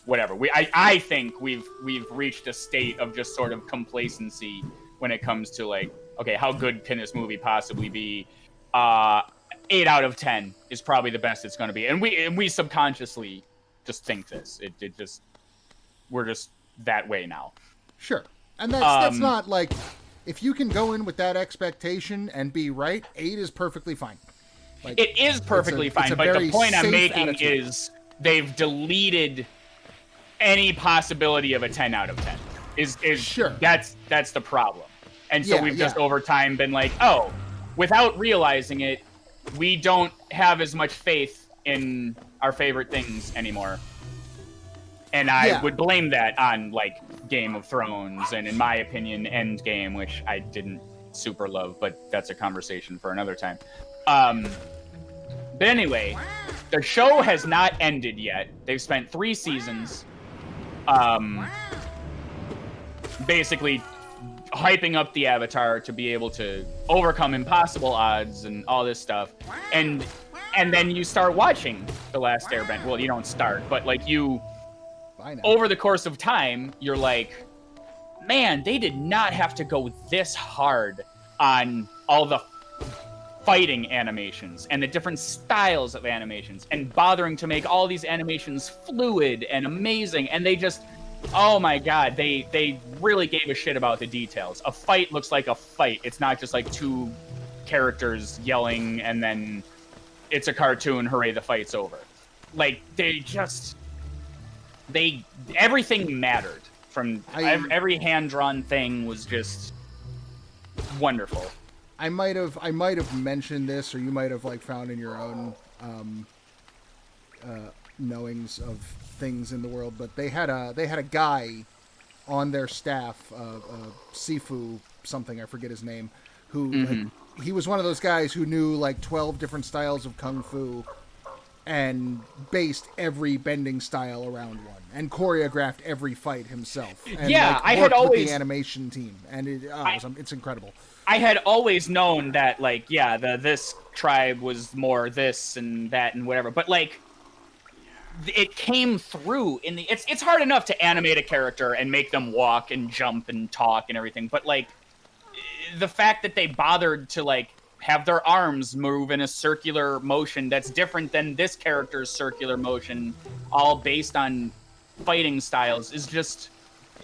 Whatever. I think we've reached a state of just sort of complacency when it comes to like, okay, how good can this movie possibly be? 8 out of 10 is probably the best it's gonna be, and we subconsciously just think this. It just we're just that way now.
Sure, and that's not like. If you can go in with that expectation and be right, 8 is perfectly fine.
Like, it is perfectly fine, but the point I'm making is they've deleted any possibility of a 10 out of 10. Is
sure.
That's the problem. And so we've just over time been like, oh, without realizing it, we don't have as much faith in our favorite things anymore. And I would blame that on, like, Game of Thrones, and in my opinion, Endgame, which I didn't super love, but that's a conversation for another time. But anyway, the show has not ended yet. They've spent 3 seasons, basically hyping up the Avatar to be able to overcome impossible odds and all this stuff. And then you start watching The Last Airbender. Well, you don't start, but, like, over the course of time, you're like, man, they did not have to go this hard on all the fighting animations and the different styles of animations and bothering to make all these animations fluid and amazing. And they just, oh my God, they really gave a shit about the details. A fight looks like a fight. It's not just like 2 characters yelling and then it's a cartoon, hooray, the fight's over. Like, everything mattered. Every hand-drawn thing was just wonderful.
I might have mentioned this, or you might have like found in your own knowings of things in the world, but they had a guy on their staff, Sifu something, I forget his name, who like, he was one of those guys who knew like 12 different styles of kung fu and based every bending style around one and choreographed every fight himself. And,
yeah,
like,
I had always
with the animation team, and it's incredible.
I had always known that, like, yeah, this tribe was more this and that and whatever, but like, it came through in the. It's hard enough to animate a character and make them walk and jump and talk and everything, but like, the fact that they bothered to like have their arms move in a circular motion that's different than this character's circular motion, all based on fighting styles, is just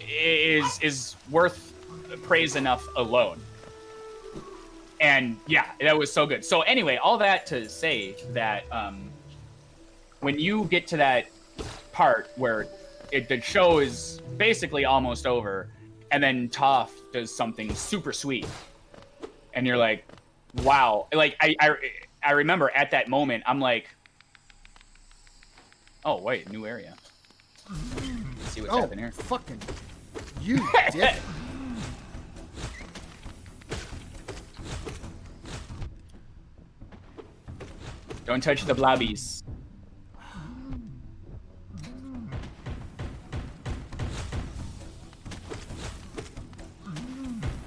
is worth praise enough alone. And yeah, that was so good. So anyway, all that to say that when you get to that part where the show is basically almost over, and then Toph does something super sweet, and you're like, wow. Like, I remember at that moment, I'm like, oh, wait, new area. Let's see what's happening here.
Fucking you dick.
Don't touch the blobbies.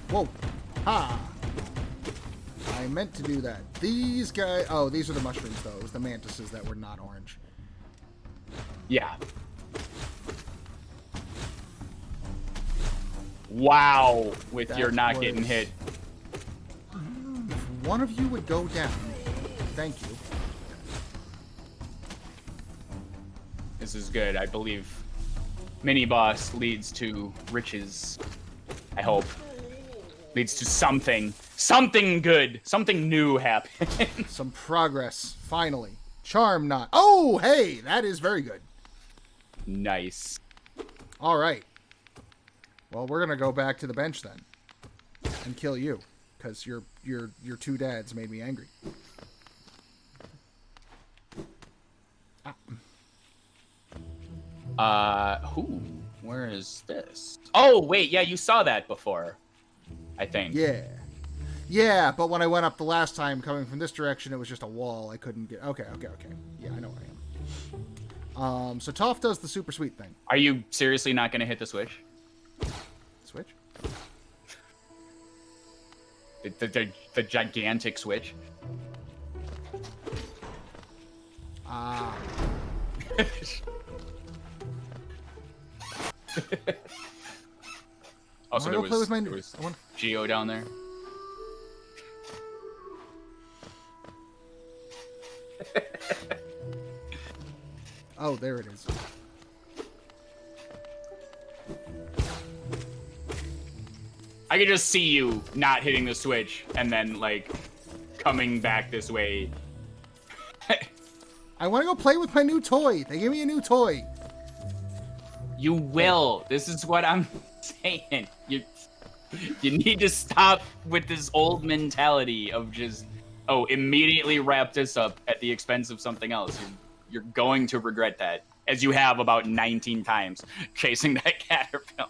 Whoa. Ha. I meant to do that. These guys... Oh, these are the mushrooms, though. It was the mantises that were not orange.
Yeah. Wow, with that your not getting hit.
If one of you would go down. Thank you.
This is good. I believe mini-boss leads to riches. I hope. Leads to something. Something good. Something new happened.
Some progress. Finally. Charm not. Oh, hey! That is very good.
Nice.
All right. Well, we're gonna go back to the bench then. And kill you. Because your 2 dads made me angry. Ah.
Who? Where is this? Oh, wait, yeah, you saw that before, I think.
Yeah. Yeah, but when I went up the last time coming from this direction, it was just a wall. I couldn't get... Okay. Yeah, I know where I am. So Toph does the super sweet thing.
Are you seriously not going to hit the switch?
Switch?
The gigantic switch?
Ah.
Oh, so there was Geo down there?
Oh, there it is.
I could just see you not hitting the switch and then, like, coming back this way.
I want to go play with my new toy. They gave me a new toy.
You will. This is what I'm saying. You need to stop with this old mentality of just, oh, immediately wrap this up at the expense of something else. You're going to regret that, as you have about 19 times chasing that caterpillar.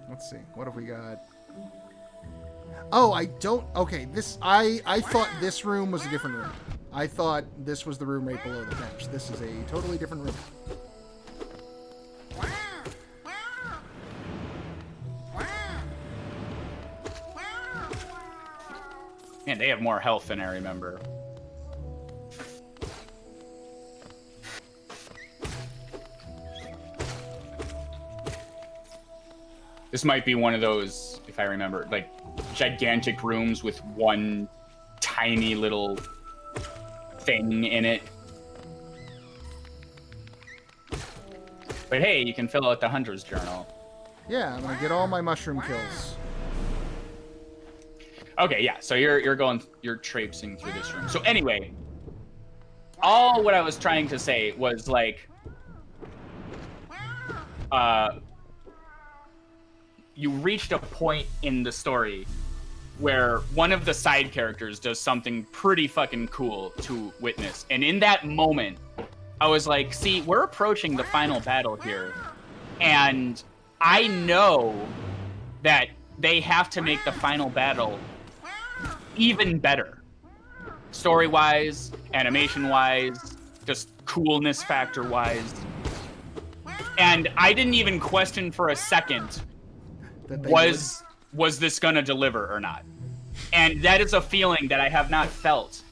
Let's see. What have we got? Oh, I don't... Okay, this... I thought this room was a different room. I thought this was the room right below the bench. This is a totally different room.
Man, they have more health than I remember. This might be one of those, if I remember, like, gigantic rooms with one tiny little thing in it. But hey, you can fill out the Hunter's Journal.
Yeah, I'm gonna get all my mushroom kills.
Okay, yeah, so you're traipsing through this room. So anyway, all what I was trying to say was, like, you reached a point in the story where one of the side characters does something pretty fucking cool to witness. And in that moment, I was like, see, we're approaching the final battle here. And I know that they have to make the final battle even better. Story-wise, animation-wise, just coolness factor-wise. And I didn't even question for a second, was this gonna deliver or not? And that is a feeling that I have not felt.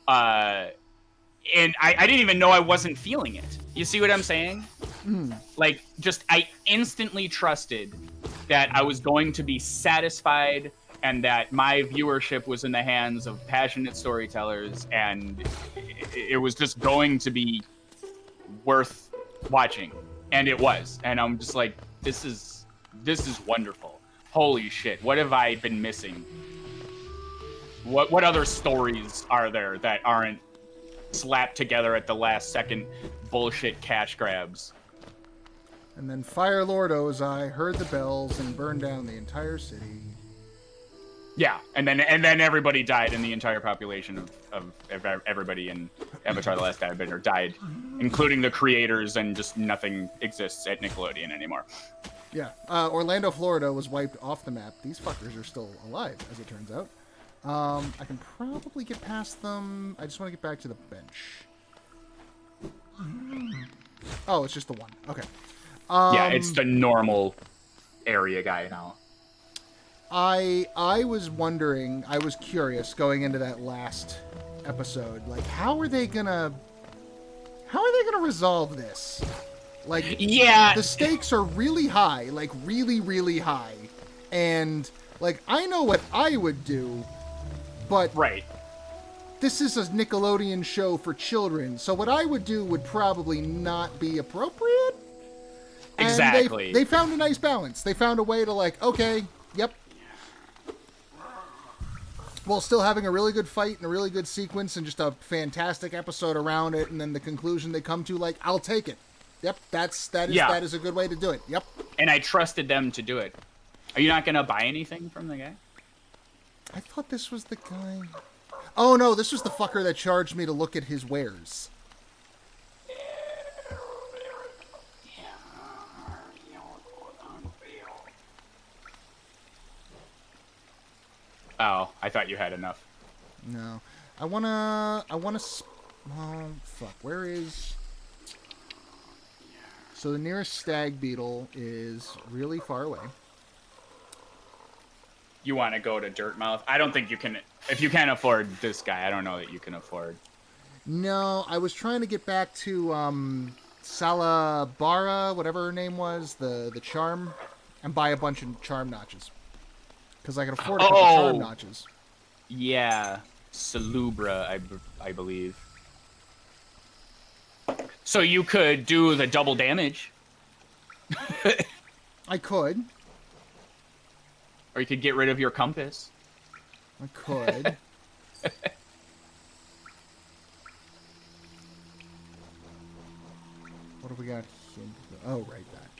And I didn't even know I wasn't feeling it. You see what I'm saying? Like, just, I instantly trusted that I was going to be satisfied and that my viewership was in the hands of passionate storytellers, and it was just going to be worth watching. And it was. And I'm just like, this is wonderful. Holy shit, what have I been missing? What other stories are there that aren't slapped together at the last second bullshit cash grabs?
And then Fire Lord Ozai heard the bells and burned down the entire city.
Yeah, and then everybody died, and the entire population of everybody in Avatar: The Last Airbender died, including the creators, and just nothing exists at Nickelodeon anymore.
Yeah, Orlando, Florida was wiped off the map. These fuckers are still alive, as it turns out. I can probably get past them. I just want to get back to the bench. Oh, it's just the one. Okay.
Yeah, it's the normal area guy now.
I was wondering, I was curious going into that last episode, like, how are they gonna resolve this? Like,
yeah,
the stakes are really high, like really, really high. And like, I know what I would do, but
right.
This is a Nickelodeon show for children, so what I would do would probably not be appropriate. And
exactly.
They found a nice balance. They found a way to, like, okay, yep. While still having a really good fight and a really good sequence and just a fantastic episode around it, and then the conclusion they come to, like, I'll take it. Yep, that is a good way to do it. Yep.
And I trusted them to do it. Are you not gonna buy anything from the guy?
I thought this was the guy. Oh no, this was the fucker that charged me to look at his wares.
Oh, I thought you had enough.
No. Oh, fuck. Where is... So the nearest stag beetle is really far away.
You want to go to Dirtmouth? I don't think you can. If you can't afford this guy, I don't know that you can afford.
No, I was trying to get back to Salabara, whatever her name was, the charm, and buy a bunch of charm notches. Because I can afford a couple charm notches.
Yeah. Salubra, I believe. So you could do the double damage.
I could.
Or you could get rid of your compass.
I could. What have we got here? Oh, right, that.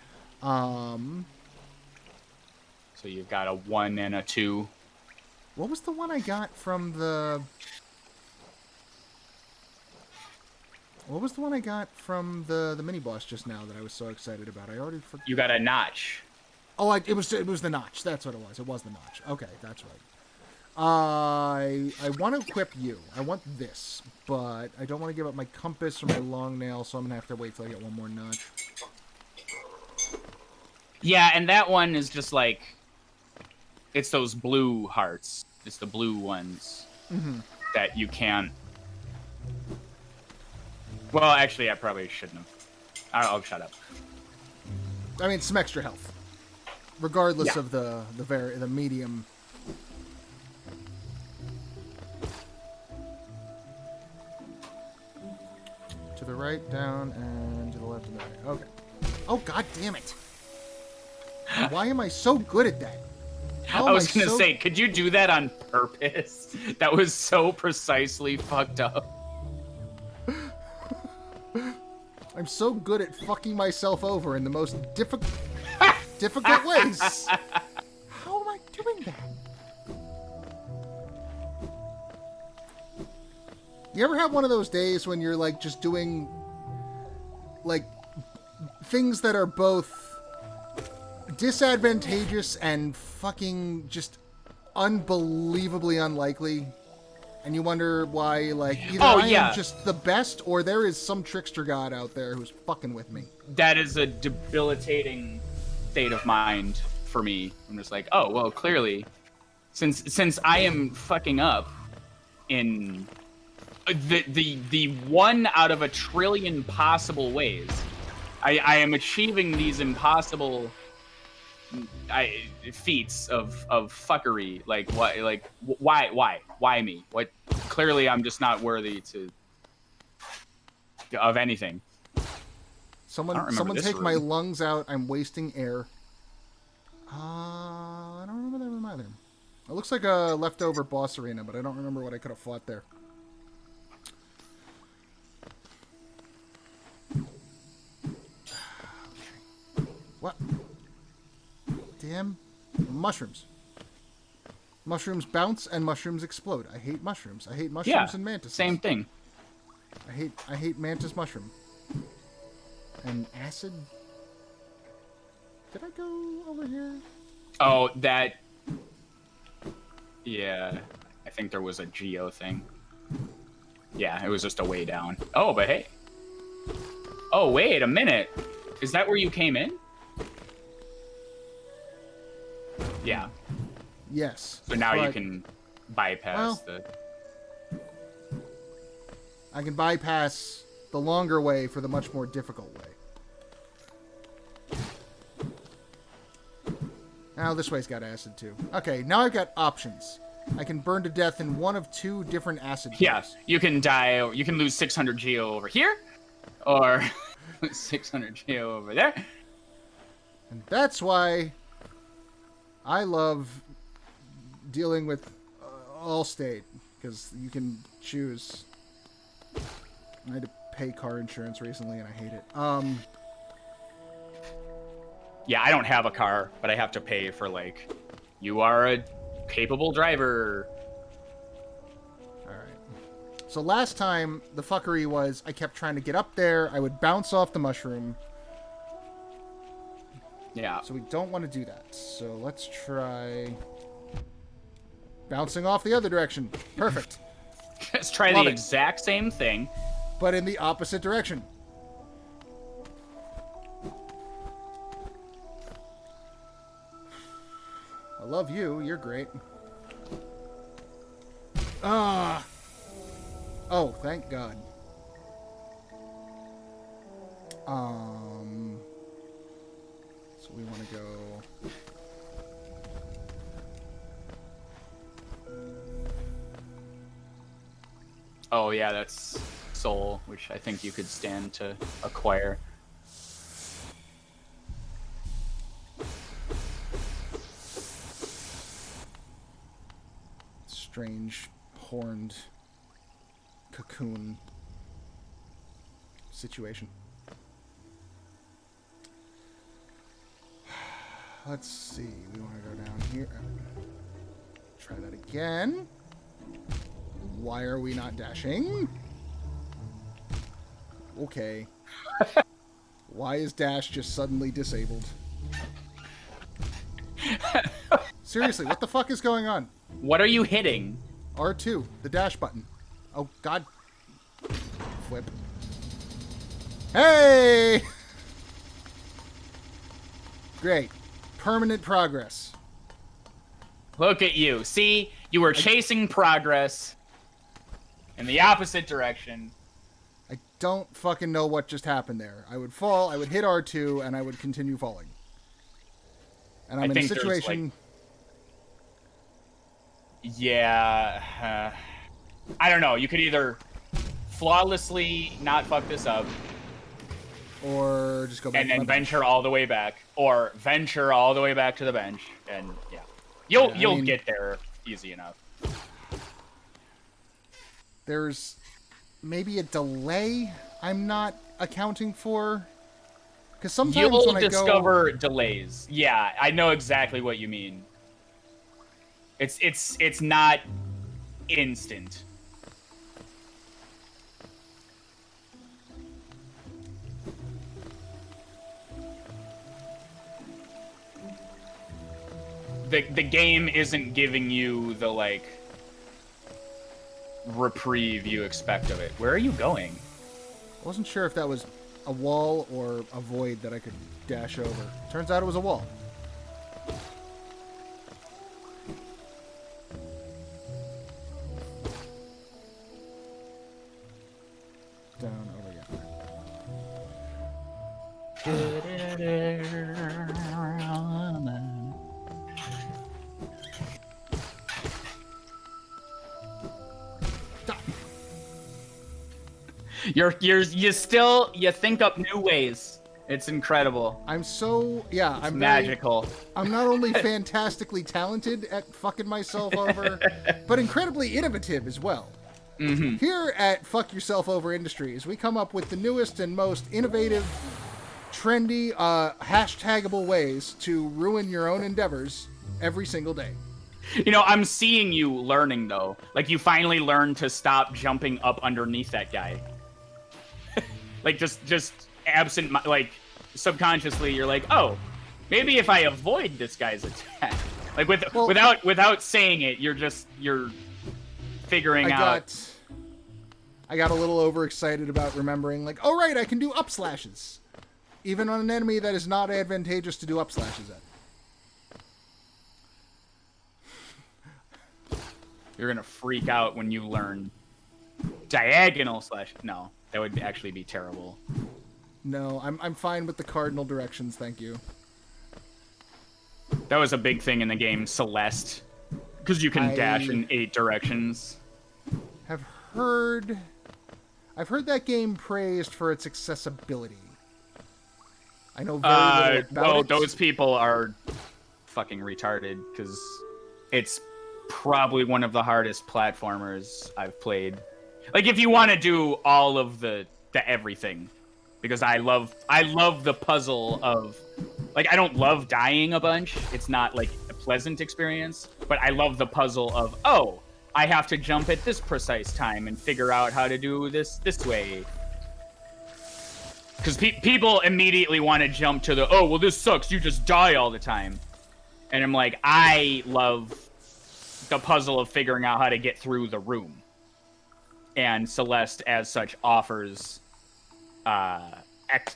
So you've got a 1 and a 2.
What was the one I got from the... What was the one I got from the mini-boss just now that I was so excited about? I already forgot.
You got a notch.
Oh, it was the notch. That's what it was. It was the notch. Okay, that's right. I want to equip you. I want this, but I don't want to give up my compass or my long nail, so I'm going to have to wait till I get one more notch.
Yeah, and that one is just like... It's those blue hearts. It's the blue ones that you can't... Well, actually, I probably shouldn't have. I'll shut up.
I mean, some extra health. Regardless of the medium... To the right, down, and to the left and the right. Okay. Oh, god damn it. Why am I so good at that?
I was going to say, could you do that on purpose? That was so precisely fucked up.
I'm so good at fucking myself over in the most difficult ways. How am I doing that? You ever have one of those days when you're like just doing like things that are both disadvantageous and fucking just unbelievably unlikely, and you wonder why, like, either I am just the best or there is some trickster god out there who's fucking with me.
That is a debilitating state of mind for me. I'm just like, oh, well, clearly, since I am fucking up in the 1 out of a trillion possible ways, I am achieving these impossible feats of fuckery. Like, what? Like, why me? What? Clearly, I'm just not worthy of anything.
Someone take my lungs out. I'm wasting air. I don't remember that room either. It looks like a leftover boss arena, but I don't remember what I could have fought there. What? Damn. Mushrooms. Mushrooms bounce and mushrooms explode. I hate mushrooms. I hate mushrooms and mantises.
Same thing.
I hate mantis mushroom. And acid? Did I go over here?
Oh, that... Yeah. I think there was a geo thing. Yeah, it was just a way down. Oh, but hey. Oh, wait a minute. Is that where you came in? Yeah.
Yes.
So now you can bypass
I can bypass the longer way for the much more difficult way. Now this way's got acid too. Okay, now I've got options. I can burn to death in one of 2 different acid types.
Yeah, you can die. You can lose 600 geo over here, or 600 geo over there.
And that's why I love dealing with Allstate, because you can choose. I had to pay car insurance recently, and I hate it.
Yeah, I don't have a car, but I have to pay for, like, you are a capable driver.
Alright. So last time, the fuckery was I kept trying to get up there, I would bounce off the mushroom.
Yeah.
So we don't want to do that. So let's try... Bouncing off the other direction. Perfect.
Let's try
Love
the
it.
exact same thing.
But in the opposite direction. I love you. You're great. Ah. Oh, thank God. So we want to go...
Oh yeah, that's soul, which I think you could stand to acquire.
Strange horned cocoon situation. Let's see. We want to go down here. Try that again. Why are we not dashing? Okay. Why is dash just suddenly disabled? Seriously, what the fuck is going on?
What are you hitting?
R2, the dash button. Oh, God. Flip. Hey! Great. Permanent progress.
Look at you. See, you were chasing progress in the opposite direction.
I don't fucking know what just happened there. I would fall, I would hit R2, and I would continue falling. And I'm in a situation...
Yeah. I don't know. You could either flawlessly not fuck this up,
or just go back
and
to
then
my bench.
venture all the way back, or venture all the way back to the bench, and yeah, you'll get there easy enough.
There's maybe a delay I'm not accounting for. Because sometimes
You'll
when I
discover delays. Yeah, I know exactly what you mean. It's not instant. The game isn't giving you the like reprieve you expect of it. Where are you going?
I wasn't sure if that was a wall or a void that I could dash over. Turns out it was a wall. Down over again.
You think up new ways. It's incredible.
I'm so I'm
magical.
I'm not only fantastically talented at fucking myself over, but incredibly innovative as well.
Mm-hmm.
Here at Fuck Yourself Over Industries, we come up with the newest and most innovative, trendy, hashtagable ways to ruin your own endeavors every single day.
You know, I'm seeing you learning though. Like you finally learned to stop jumping up underneath that guy. Like just absent, like subconsciously, you're like, oh, maybe if I avoid this guy's attack, like without saying it, you're figuring out.
I got a little overexcited about remembering, like, oh right, I can do up slashes, even on an enemy that is not advantageous to do up slashes at.
You're gonna freak out when you learn diagonal slash. No, that would actually be terrible.
No, I'm fine with the cardinal directions, thank you.
That was a big thing in the game, Celeste, because you can dash in 8 directions.
I've heard that game praised for its accessibility. I know very little about it.
Those people are fucking retarded, because it's probably one of the hardest platformers I've played. Like, if you want to do all of the everything, because I love the puzzle of, like, I don't love dying a bunch. It's not, like, a pleasant experience, but I love the puzzle of, oh, I have to jump at this precise time and figure out how to do this way. Because people immediately want to jump to the, oh, well, this sucks, you just die all the time. And I'm like, I love the puzzle of figuring out how to get through the room. And Celeste, as such, offers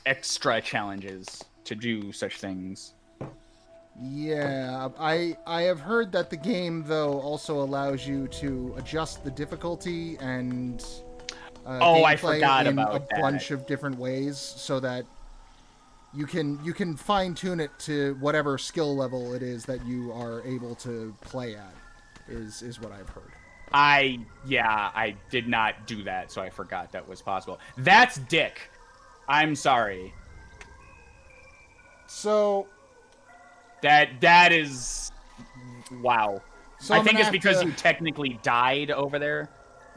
extra challenges to do such things.
Yeah, I have heard that the game, though, also allows you to adjust the difficulty and
I forgot
in
about
a
that.
bunch of different ways, so that you can fine tune it to whatever skill level it is that you are able to play at. Is what I've heard.
I did not do that, so I forgot that was possible. That's dick. I'm sorry.
So
that is wow.
So
I think it's because you technically died over there.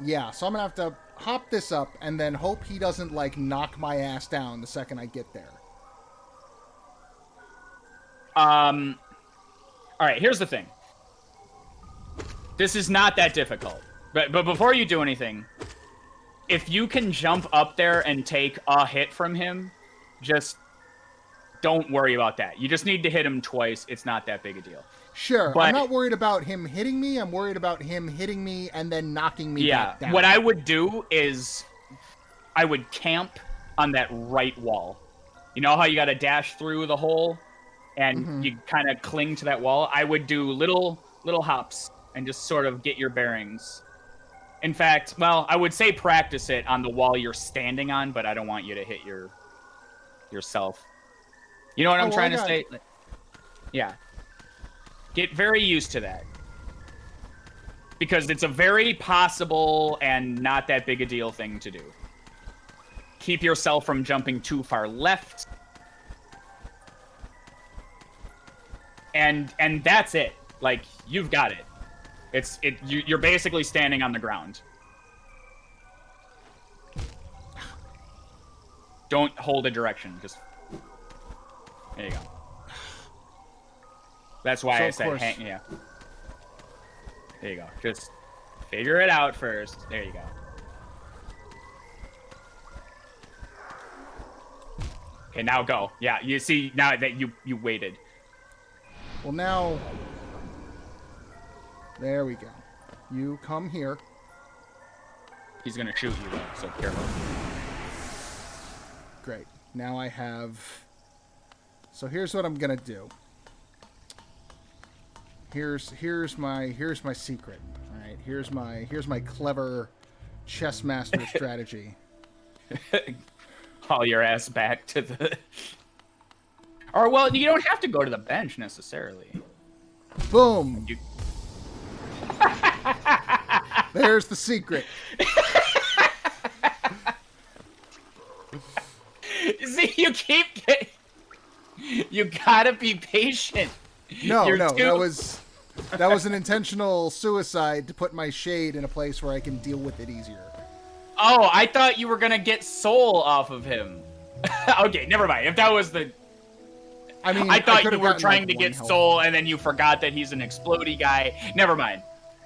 Yeah, so I'm gonna have to hop this up and then hope he doesn't like knock my ass down the second I get there.
All right, here's the thing. This is not that difficult. But before you do anything, if you can jump up there and take a hit from him, just don't worry about that. You just need to hit him twice. It's not that big a deal.
Sure,
but,
I'm not worried about him hitting me. I'm worried about him hitting me and then knocking me back down.
What I would do is I would camp on that right wall. You know how you got to dash through the hole and you kind of cling to that wall? I would do little hops and just sort of get your bearings. In fact, well, I would say practice it on the wall you're standing on, but I don't want you to hit yourself. You know what I'm trying to say? Yeah. Get very used to that. Because it's a very possible and not that big a deal thing to do. Keep yourself from jumping too far left. And that's it. Like, you've got it. You're basically standing on the ground. Don't hold a direction. Just there you go. That's why I said hang. Yeah. There you go. Just figure it out first. There you go. Okay, now go. Yeah, you see now that you waited.
Well, now there we go. You come here.
He's gonna shoot you though, so careful.
Great. Now I have. So here's what I'm gonna do. Here's my secret. All right. Here's my clever chess master strategy.
Haul your ass back to the. Or well, you don't have to go to the bench necessarily.
Boom. There's the secret.
See, you gotta be patient.
No, that was an intentional suicide to put my shade in a place where I can deal with it easier.
Oh, I thought you were gonna get soul off of him. Okay, never mind. If that was the...
I mean,
I thought you were trying to get soul and then you forgot that he's an explodey guy. Never mind.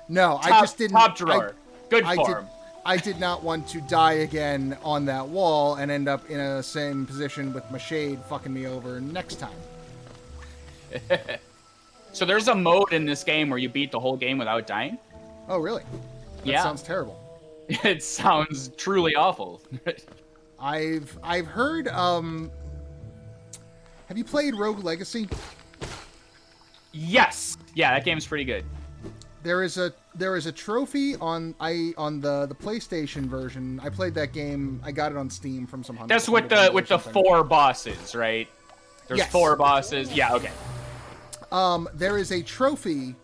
No, I just didn't...
Top drawer. Good form.
I did not want to die again on that wall and end up in a same position with my shade fucking me over next time.
So there's a mode in this game where you beat the whole game without dying?
Oh, really? That sounds terrible.
It sounds truly awful.
I've heard, have you played Rogue Legacy?
Yes. Yeah, that game's pretty good.
There is a trophy on the PlayStation version. I played that game. I got it on Steam from some.
That's with the 4 bosses, right? There's 4 bosses. Yeah, okay.
There is a trophy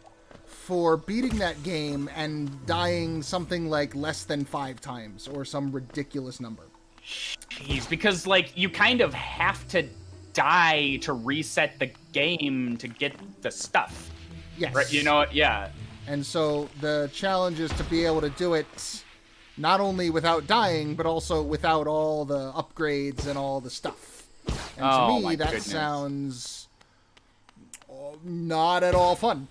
for beating that game and dying something like less than 5 times or some ridiculous number.
Jeez, because like you kind of have to die to reset the game to get the stuff.
Yes.
Right, you know, yeah.
And so the challenge is to be able to do it not only without dying, but also without all the upgrades and all the stuff. And to me, that sounds not at all fun.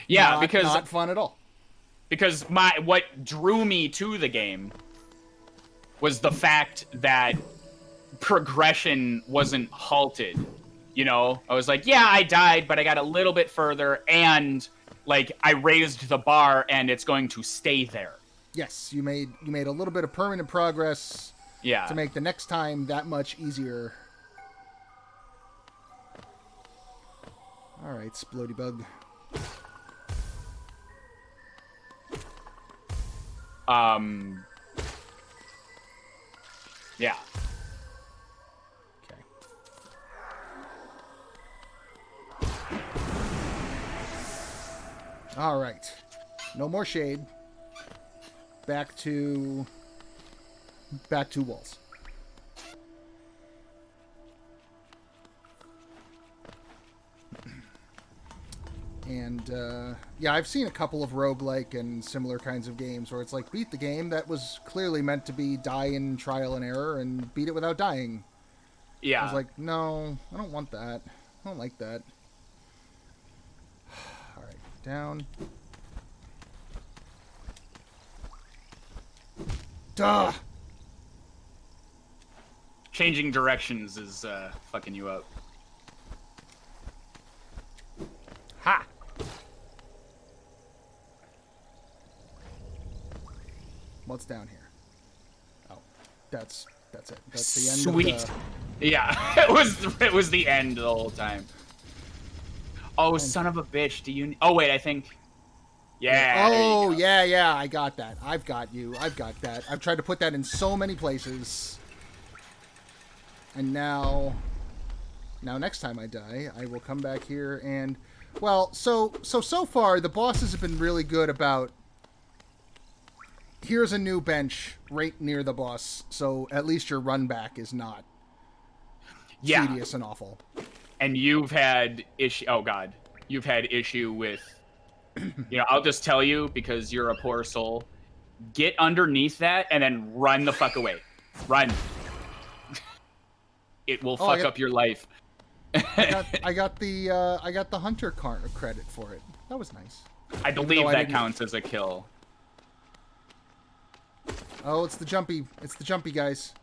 Yeah, because
not fun at all.
Because what drew me to the game was the fact that progression wasn't halted. You know, I was like, yeah, I died, but I got a little bit further, and like I raised the bar and it's going to stay there.
Yes, you made a little bit of permanent progress
Yeah.
to make the next time that much easier. All right, Splody Bug.
Yeah.
Okay. All right. No more shade. Back to walls. And yeah, I've seen a couple of roguelike and similar kinds of games where it's like, beat the game that was clearly meant to be die in trial and error and beat it without dying.
Yeah.
I was like, no, I don't want that. I don't like that. All right, down. Duh!
Changing directions is fucking you up.
Ha! What's down here? Oh, that's it. That's the end.
Sweet.
Of
Yeah, it was the end the whole time. Oh, son of a bitch! Do you? Oh wait, I think. Yeah.
Oh yeah. I got that. I've got you. I've got that. I've tried to put that in so many places, and now next time I die, I will come back here and. Well, so far the bosses have been really good about. Here's a new bench right near the boss, so at least your run back is not tedious and awful.
And you've had issue. Oh God, you've had issue with. You know, I'll just tell you because you're a poor soul. Get underneath that and then run the fuck away. Run. It will fuck up your life.
I got the hunter credit for it. That was nice.
I believe that counts as a kill.
Oh, it's the jumpy guys.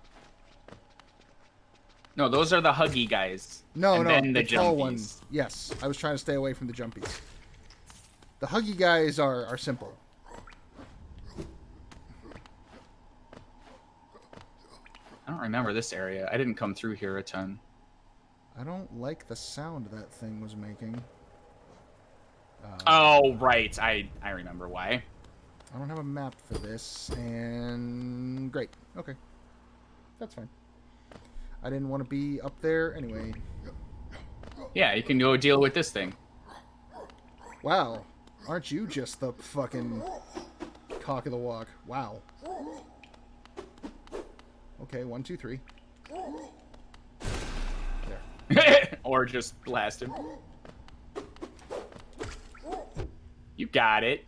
No, those are the huggy guys.
No,
then
the tall
jumpies.
one. Yes, I was trying to stay away from the jumpies. The huggy guys are simple.
I don't remember this area. I didn't come through here a ton.
I don't like the sound that thing was making.
Oh, right. I remember why.
I don't have a map for this, and great. Okay. That's fine. I didn't want to be up there anyway.
Yeah, you can go deal with this thing.
Wow. Aren't you just the fucking cock of the walk? Wow. Okay, 1, 2, 3. There.
Or just blast him. You got it.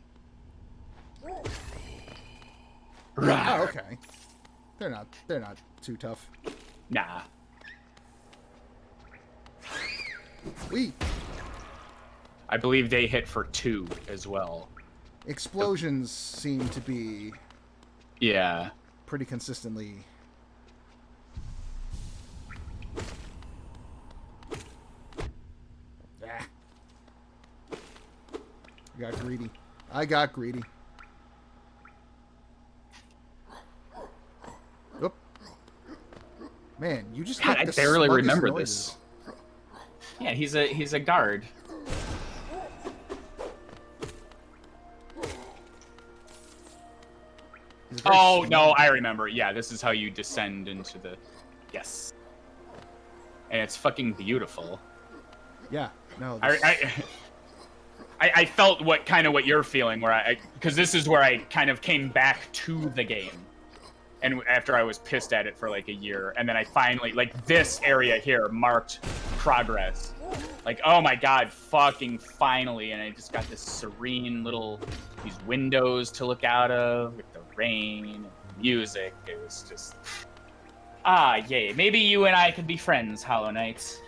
Oh, okay. They're not too tough.
Nah.
We
I believe they hit for 2 as well.
explosions seem to be
Yeah.
pretty consistently. Ah. I got greedy. Oop. Man, you just
God,
make
I
the
barely
smuggest
remember
noises.
this. Yeah, he's a guard.
He's very
Oh,
smug.
no, I remember. Yeah, this is how you descend into the... Yes. And it's fucking beautiful.
Yeah, no. This...
I felt what you're feeling, where because this is where I kind of came back to the game, and after I was pissed at it for like a year, and then I finally, like, this area here marked progress. Like, oh my god, fucking finally, and I just got this serene these windows to look out of with the rain and the music. It was just, yay. Maybe you and I could be friends, Hollow Knight.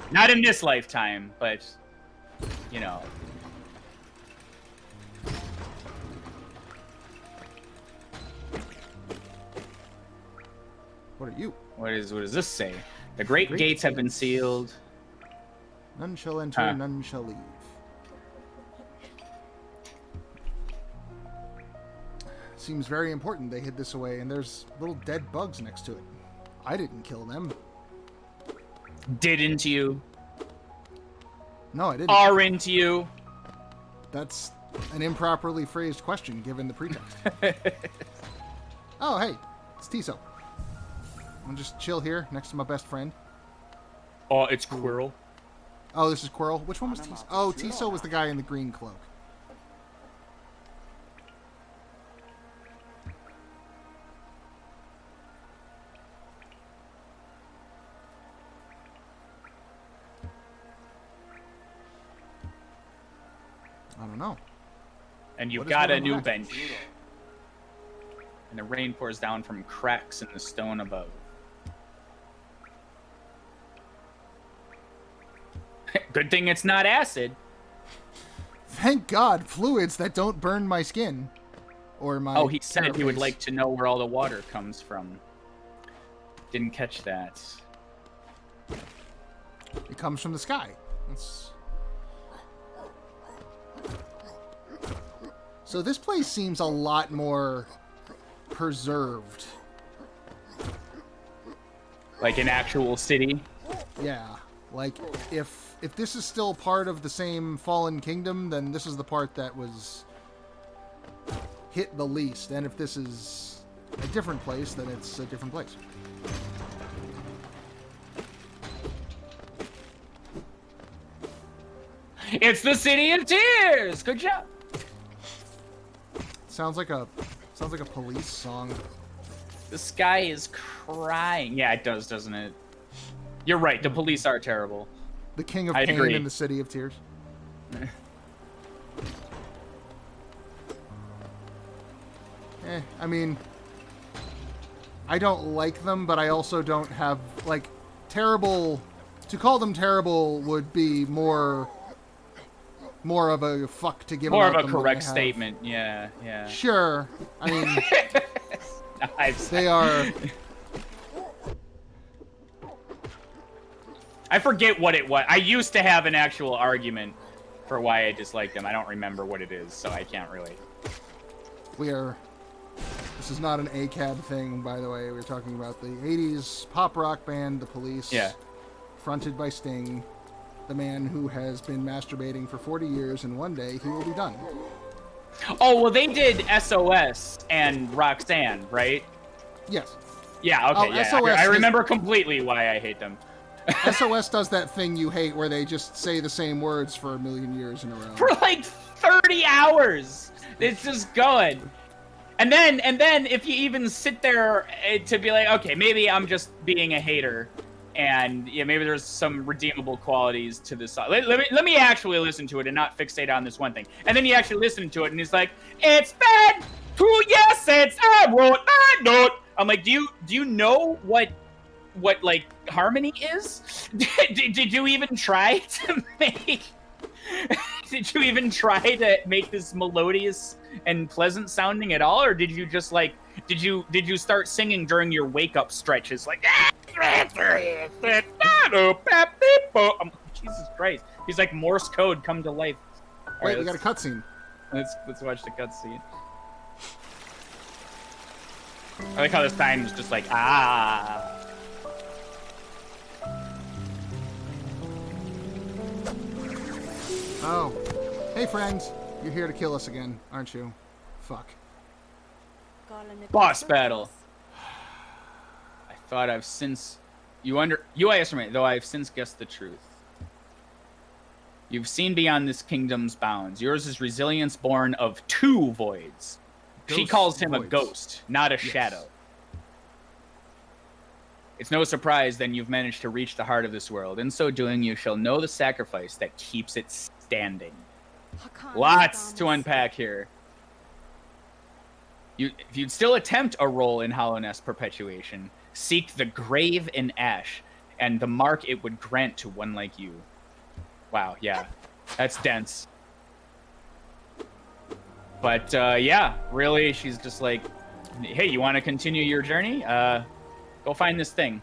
Not in this lifetime, but, you know.
What are you?
What does this say? The great gates have been sealed.
None shall enter, none shall leave. Seems very important they hid this away, and there's little dead bugs next to it. I didn't kill them.
Didn't you?
No, I didn't.
Aren't you?
That's an improperly phrased question, given the pretext. Oh, hey, it's Tiso. I'm just chill here, next to my best friend.
Oh, it's Quirrell.
Oh, this is Quirrell. Which one was Tiso? Oh, Tiso was the guy in the green cloak. I don't know.
And you've got a new bench. And the rain pours down from cracks in the stone above. Good thing it's not acid.
Thank God, fluids that don't burn my skin. Or my
Oh, he said he would
carapace.
like to know where all the water comes from. Didn't catch that.
It comes from the sky. That's... So this place seems a lot more preserved.
Like an actual city?
Yeah. Like, if this is still part of the same fallen kingdom, then this is the part that was hit the least. And if this is a different place, then it's a different place.
It's the City of Tears! Good job!
Sounds like a police song.
The sky is crying. Yeah, it does, doesn't it? You're right, the police are terrible.
The King of
I
Pain
agree.
in the City of Tears. I mean, I don't like them, but I also don't have, like, terrible... To call them terrible would be more of a fuck to give
More
them
of
out
a
than what
correct
I have.
statement, yeah, yeah.
Sure. I mean,
I've
they are...
I forget what it was. I used to have an actual argument for why I disliked them. I don't remember what it is, so I can't really.
This is not an ACAB thing, by the way. We're talking about the 80s pop rock band, The Police.
Yeah.
Fronted by Sting, the man who has been masturbating for 40 years, and one day he will be done.
Oh, well, they did SOS and Roxanne, right?
Yes.
Yeah, okay,
Oh,
yeah.
SOS
I
is-
remember completely why I hate them.
SOS does that thing you hate where they just say the same words for a million years in a row.
For like 30 hours. It's just going. And then if you even sit there to be like, okay, maybe I'm just being a hater, and yeah, maybe there's some redeemable qualities to this song. Let me actually listen to it and not fixate on this one thing. And then you actually listen to it, and he's like, it's bad to your sense. I wrote a note. I'm like, do you know what like harmony is? Did you even try to make? Did you even try to make this melodious and pleasant sounding at all, or did you just like did you start singing during your wake up stretches like Jesus Christ? He's like Morse code come to life. All
Wait,
right,
we got a cutscene.
let's watch the cutscene. I like how this time is just like
Oh. Hey, friends. You're here to kill us again, aren't you? Fuck.
Boss battle. I thought I've since you estimate, though I've since guessed the truth. You've seen beyond this kingdom's bounds. Yours is resilience born of two voids. She
Ghost
calls him
voids.
a ghost, not a shadow. It's no surprise then you've managed to reach the heart of this world. In so doing, you shall know the sacrifice that keeps it standing. Lots to unpack here. If you'd still attempt a role in Hollowness Perpetuation, seek the grave in ash, and the mark it would grant to one like you. Wow, yeah. That's dense. But, yeah, really, she's just like, hey, you want to continue your journey? Go find this thing.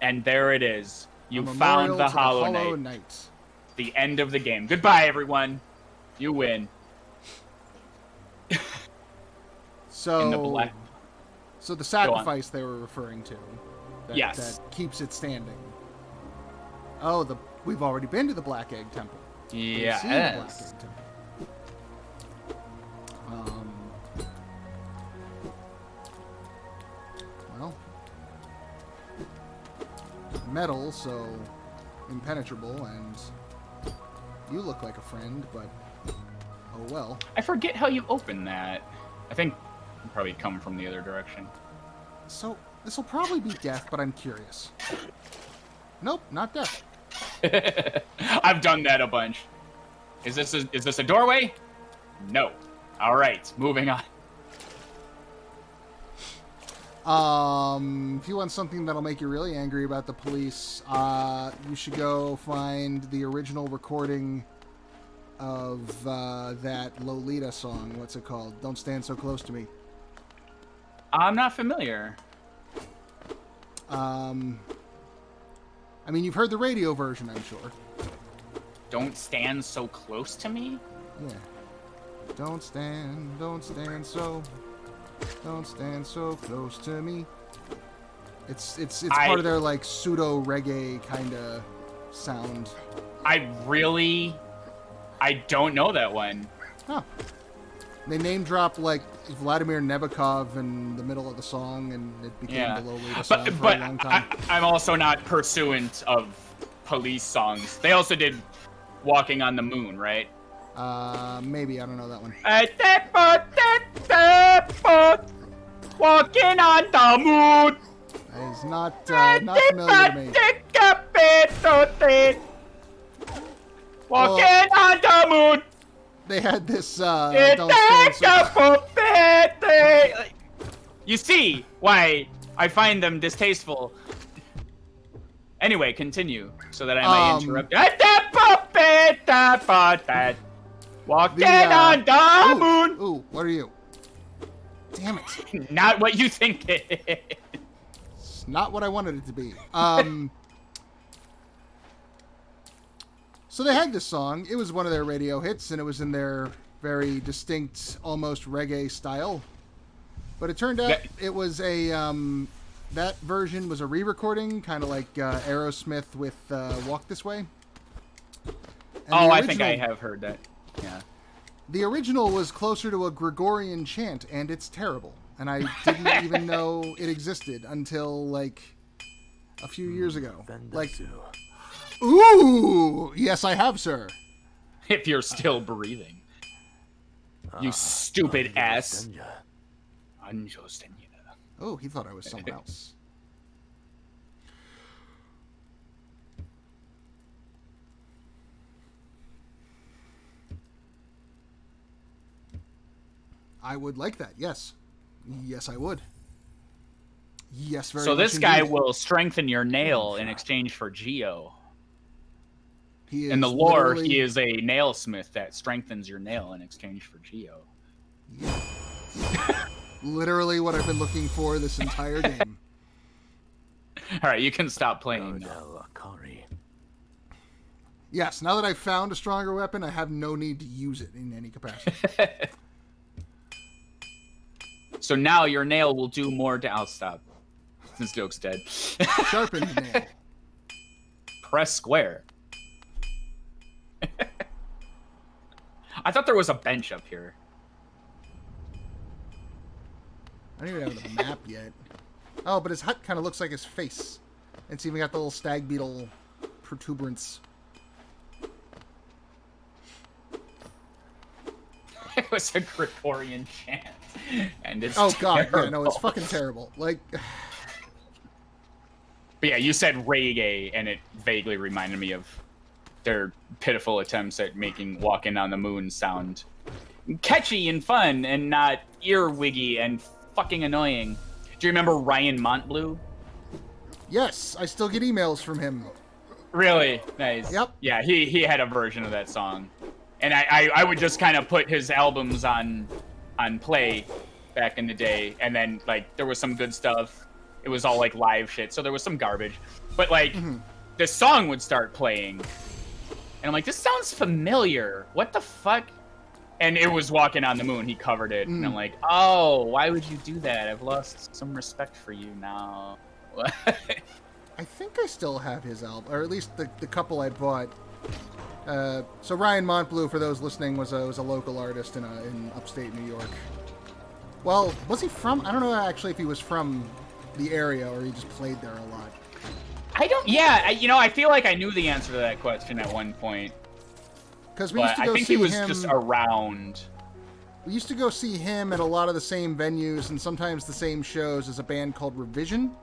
And there it is. You
A
found
memorial
the
to
Hollow Knight.
Knight.
The end of the game. Goodbye, everyone. You win.
So
in the black.
So the sacrifice they were referring to.
Yes.
That keeps it standing. Oh, we've already been to the Black Egg Temple.
Yes.
We've seen the Black Egg Temple. Well, metal, so impenetrable, and you look like a friend, but oh well.
I forget how you open that. I think you probably come from the other direction.
So this will probably be death, but I'm curious. Nope, not death.
I've done that a bunch. Is this a doorway? No. All right, moving on.
If you want something that'll make you really angry about the police, you should go find the original recording of that Lolita song. What's it called? Don't Stand So Close to Me.
I'm not familiar.
I mean, you've heard the radio version, I'm sure.
Don't stand so close to me?
Yeah. Don't stand so close to me. It's part of their like pseudo reggae kind of sound.
I don't know that one.
Huh. They name drop like Vladimir Nabokov in the middle of the song, and it became the Lolita song for a long time.
I'm also not pursuant of police songs. They also did Walking on the Moon, right?
Maybe, I don't know that one.
Walking on the moon.
That is not familiar to me.
Walking on the moon.
They had this, Don't Stand So...
You see why I find them distasteful. Anyway, continue, so that I might interrupt. Walking on the moon.
Ooh, what are you? Damn it.
Not what you think it is.
It's not what I wanted it to be. So they had this song. It was one of their radio hits, and it was in their very distinct, almost reggae style. But it turned out it was a... that version was a re-recording, kind of like Aerosmith with Walk This Way. And
I think I have heard that. Yeah.
The original was closer to a Gregorian chant, and it's terrible. And I didn't even know it existed until, like, a few years ago. Like, ooh! Yes, I have, sir.
If you're still breathing. You stupid ass.
Oh, he thought I was someone else. I would like that, yes. Yes, I would. Yes, very much.
So this guy will strengthen your nail in exchange for Geo.
He is
in the lore, he is a nailsmith that strengthens your nail in exchange for Geo.
Yeah. Literally what I've been looking for this entire game.
All right, you can stop playing now.
Yes, now that I've found a stronger weapon, I have no need to use it in any capacity.
So now your nail will do more to... I'll stop. This joke's dead.
Sharpened nail.
Press square. I thought there was a bench up here.
I don't even have the map yet. Oh, but his hut kind of looks like his face. It's even got the little stag beetle protuberance.
It was a Gregorian chant. And it's
God,
terrible.
yeah, no, it's fucking terrible. Like...
But yeah, you said reggae, and it vaguely reminded me of their pitiful attempts at making Walking on the Moon sound catchy and fun, and not earwiggy and fucking annoying. Do you remember Ryan Montbleu?
Yes, I still get emails from him.
Really? Nice.
Yep.
Yeah, he had a version of that song. And I would just kind of put his albums on play back in the day, and then, like, there was some good stuff. It was all, like, live shit, so there was some garbage. But, like, this song would start playing, and I'm like, this sounds familiar. What the fuck? And it was walking on the moon. He covered it, and I'm like, oh, why would you do that? I've lost some respect for you now.
I think I still have his album, or at least the couple I bought. So Ryan Montbleu, for those listening, was a local artist in upstate New York. Well, was he from? I don't know actually if he was from the area or he just played there a lot.
I don't. Yeah, I feel like I knew the answer to that question at one point.
Because we used to go see him.
I think he was just around.
We used to go see him at a lot of the same venues and sometimes the same shows as a band called Revision,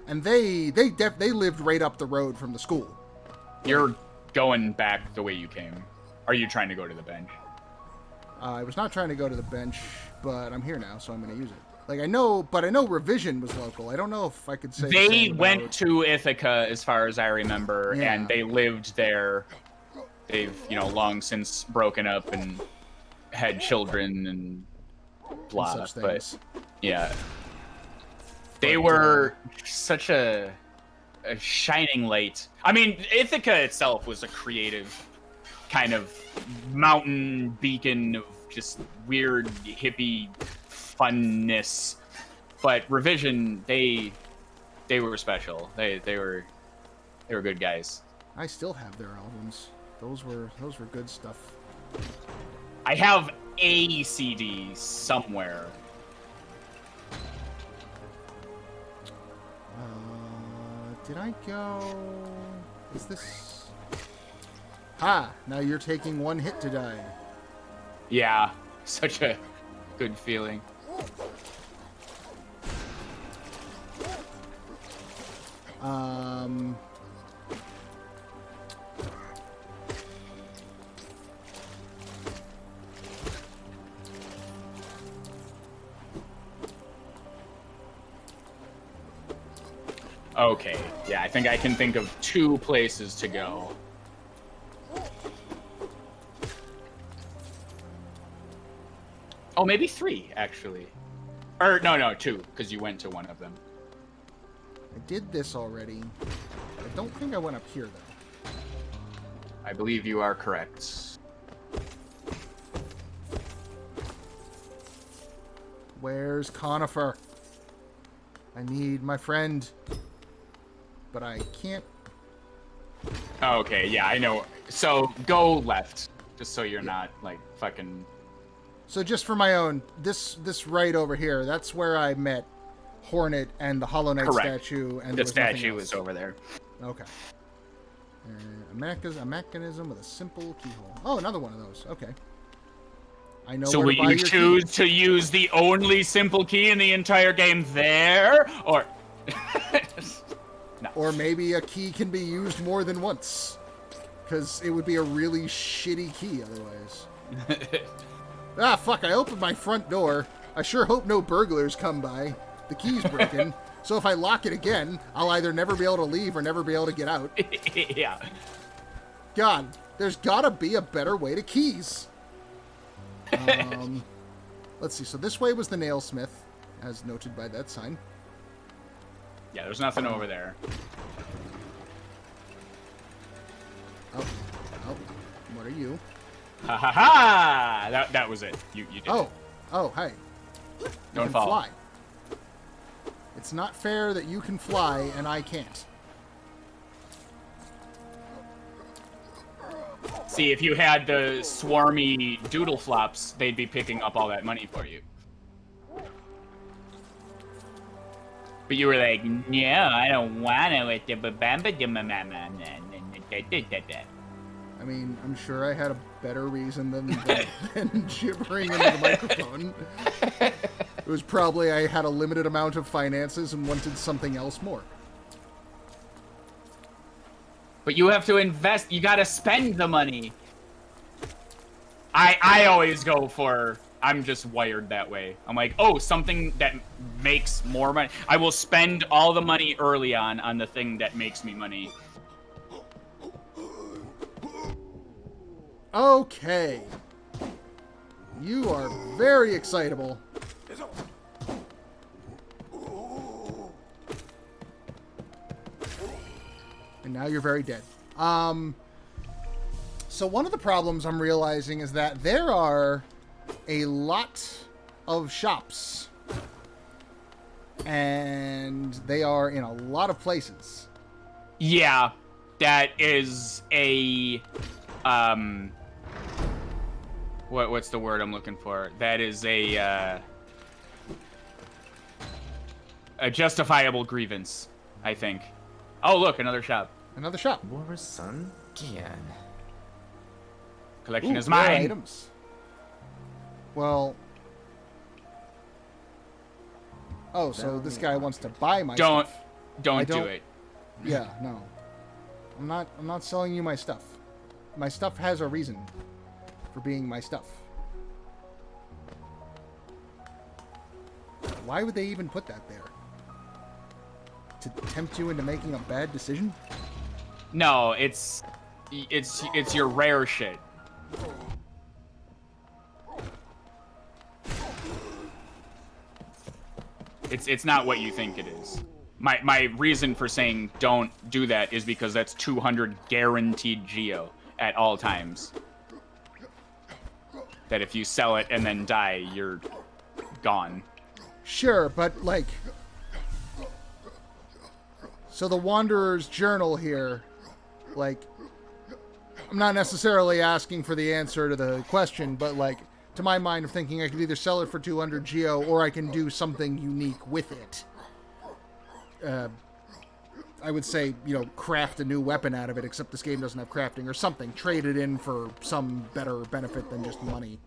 and they lived right up the road from the school.
You're going back the way you came. Are you trying to go to the bench?
I was not trying to go to the bench, but I'm here now, so I'm going to use it. Like I know Revision was local. I don't know if I could say
they went to Ithaca, as far as I remember, and they lived there. They've, long since broken up and had children and blah.
And such things.
But yeah, they were such a shining light. I mean, Ithaca itself was a creative kind of mountain beacon of just weird hippie funness. But Revision, they were special. They were good guys.
I still have their albums. Those were good stuff.
I have a CD somewhere.
Did I go? Is this? Ha! Now you're taking one hit to die.
Yeah, such a good feeling. Okay, yeah, I think I can think of 2 places to go. Oh, maybe 3, actually. Or, no, 2, because you went to one of them.
I did this already. I don't think I went up here, though.
I believe you are correct.
Where's Conifer? I need my friend. But I can't.
Okay, yeah, I know. So, go left. Just so you're not, like, fucking...
So just for my own, this right over here, that's where I met Hornet and the Hollow Knight statue. And
the statue was over there.
Okay. A mechanism with a simple keyhole. Oh, another one of those. Okay. I know.
So will you choose to use the only simple key in the entire game there, or? No.
Or maybe a key can be used more than once, because it would be a really shitty key otherwise. Ah, fuck! I opened my front door. I sure hope no burglars come by. The key's broken. So if I lock it again, I'll either never be able to leave or never be able to get out.
Yeah.
God, there's gotta be a better way to keys. Let's see. So this way was the nailsmith, as noted by that sign.
Yeah, there's nothing over there.
Oh, what are you?
Ha ha ha! That was it. You did.
Oh, hey.
Don't fall.
Fly. It's not fair that you can fly and I can't.
See, if you had the swarmy doodle flops, they'd be picking up all that money for you. But you were like, no, I don't want to.
I mean, I'm sure I had a better reason than gibbering into the microphone. It was probably I had a limited amount of finances and wanted something else more.
But you have to invest. You got to spend the money. I always go for, I'm just wired that way. I'm like, oh, something that makes more money. I will spend all the money early on the thing that makes me money.
Okay. You are very excitable. And now you're very dead. So one of the problems I'm realizing is that there are a lot of shops. And they are in a lot of places.
Yeah, that is a what's the word I'm looking for? That is a justifiable grievance, I think. Oh, look, another shop.
Another shop.
Sun Gian.
Collection is
rare
mine.
items. Well. Oh, so this guy wants to buy my stuff.
Don't do it.
Yeah, no. I'm not selling you my stuff. My stuff has a reason for being my stuff. Why would they even put that there? To tempt you into making a bad decision?
No, it's your rare shit. It's not what you think it is. My reason for saying don't do that is because that's 200 guaranteed geo at all times. That if you sell it and then die, you're gone.
Sure, but like... So the Wanderer's Journal here, like... I'm not necessarily asking for the answer to the question, but like... To my mind of thinking, I could either sell it for 200 geo, or I can do something unique with it. I would say, you know, craft a new weapon out of it, except this game doesn't have crafting, or something. Trade it in for some better benefit than just money.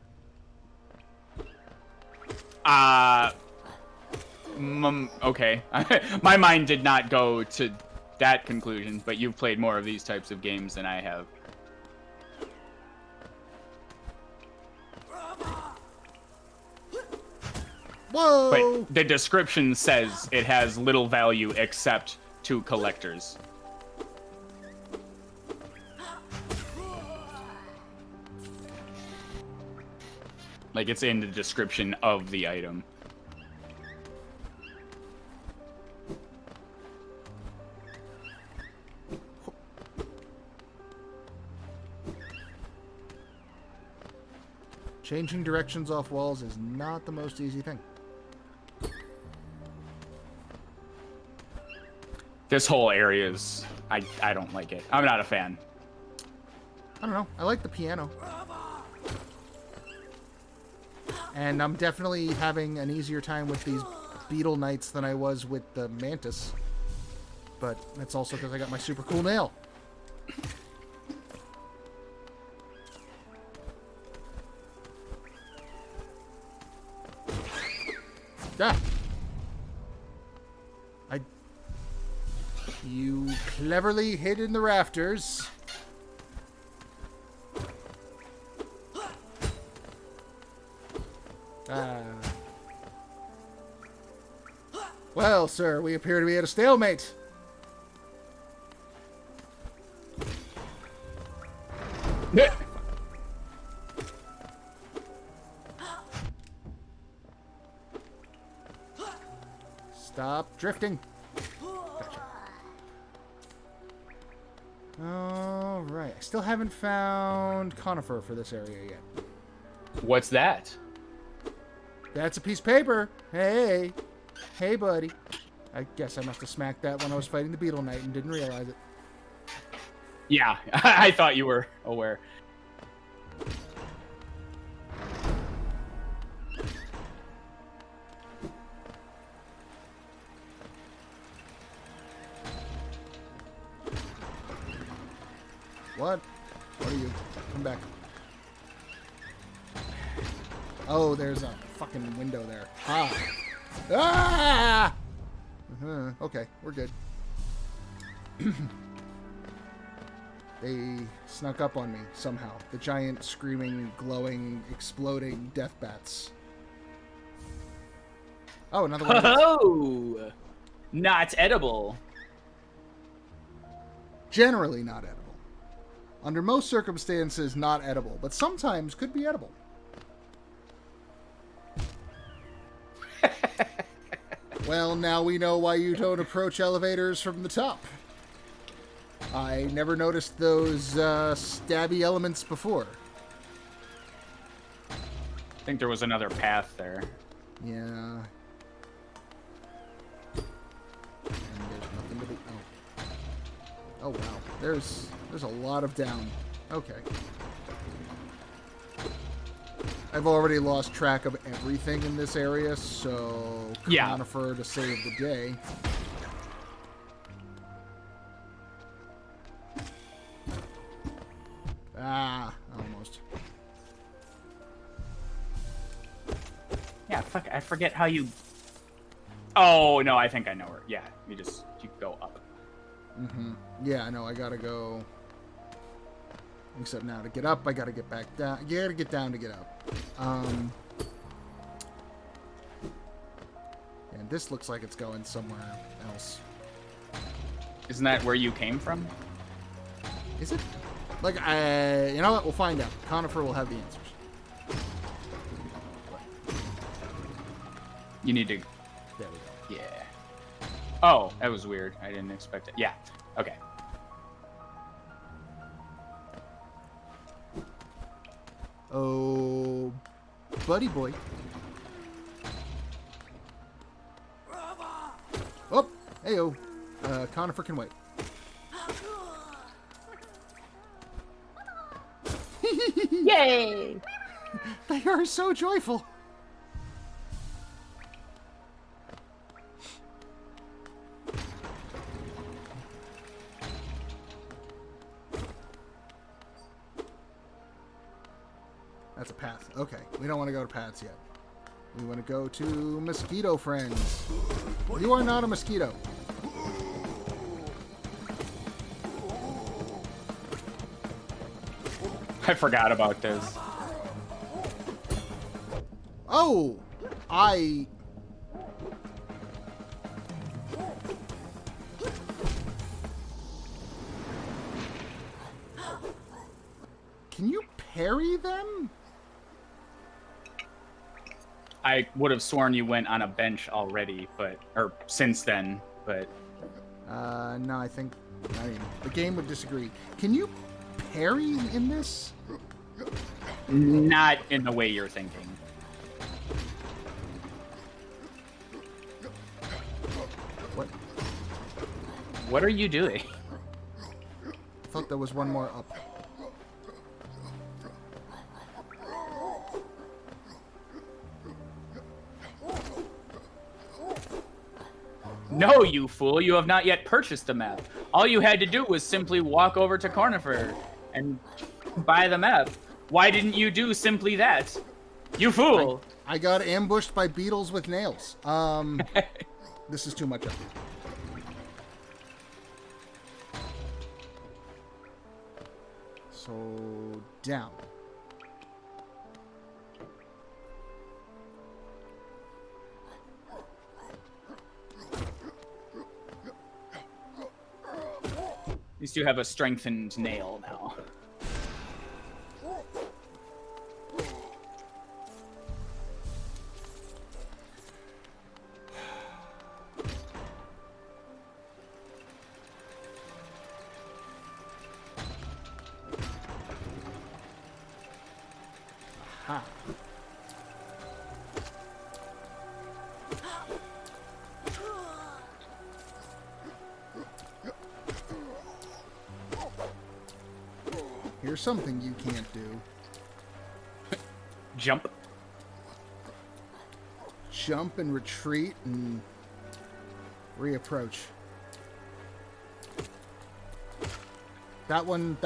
Okay. My mind did not go to that conclusion, but you've played more of these types of games than I have.
Whoa!
But the description says it has little value except to collectors. Like, it's in the description of the item.
Changing directions off walls is not the most easy thing.
This whole area is... I don't like it. I'm not a fan.
I don't know. I like the piano. And I'm definitely having an easier time with these Beetle Knights than I was with the Mantis. But that's also because I got my super cool nail. Ah! You cleverly hid in the rafters. Well, sir, we appear to be at a stalemate. Stop drifting. Gotcha. Alright, I still haven't found conifer for this area yet.
What's that?
That's a piece of paper. Hey. Hey, buddy. I guess I must have smacked that when I was fighting the Beetle Knight and didn't realize it.
Yeah, I thought you were aware.
What? What are you? Come back. Oh, there's a fucking window there. Ah! Ah! Okay, we're good. They snuck up on me somehow. The giant, screaming, glowing, exploding death bats. Oh, another one.
Oh! Not edible.
Generally not edible. Under most circumstances, not edible, but sometimes could be edible. Well, now we know why you don't approach elevators from the top. I never noticed those stabby elements before.
think there was another path there.
Yeah. And there's nothing to be... Oh. Oh, wow. There's a lot of down. Okay. I've already lost track of everything in this area, so
Yeah.
Conifer to save the day. Ah, almost.
Yeah, fuck, I forget how you... Oh, no, I think I know where. Yeah, you go up.
Mm-hmm. Yeah, I know, I gotta go... Except now, to get up, I gotta get back down. You gotta get down to get up. And this looks like it's going somewhere else.
Isn't that where you came from?
Is it? Like, you know what? We'll find out. Conifer will have the answers.
You need to...
There we go.
Yeah. Oh, that was weird. I didn't expect it. Yeah. Okay.
Oh, buddy boy. Oh, heyo. Conifer can wait.
Yay!
They are so joyful. That's a path. Okay, we don't want to go to paths yet. We want to go to mosquito friends. You are not a mosquito.
I forgot about this.
Oh, Can you parry them?
I would have sworn you went on a bench already, or since then, but...
No, I mean, the game would disagree. Can you parry in this?
Not in the way you're thinking.
What?
What are you doing?
I thought there was one more up.
No, you fool. You have not yet purchased the map. All you had to do was simply walk over to Conifer and buy the map. Why didn't you do simply that? You fool.
I got ambushed by beetles with nails. This is too much up. So, down.
At least you have a strengthened nail now.
Ha. Here's something you can't do.
Jump.
Jump and retreat and reapproach. That one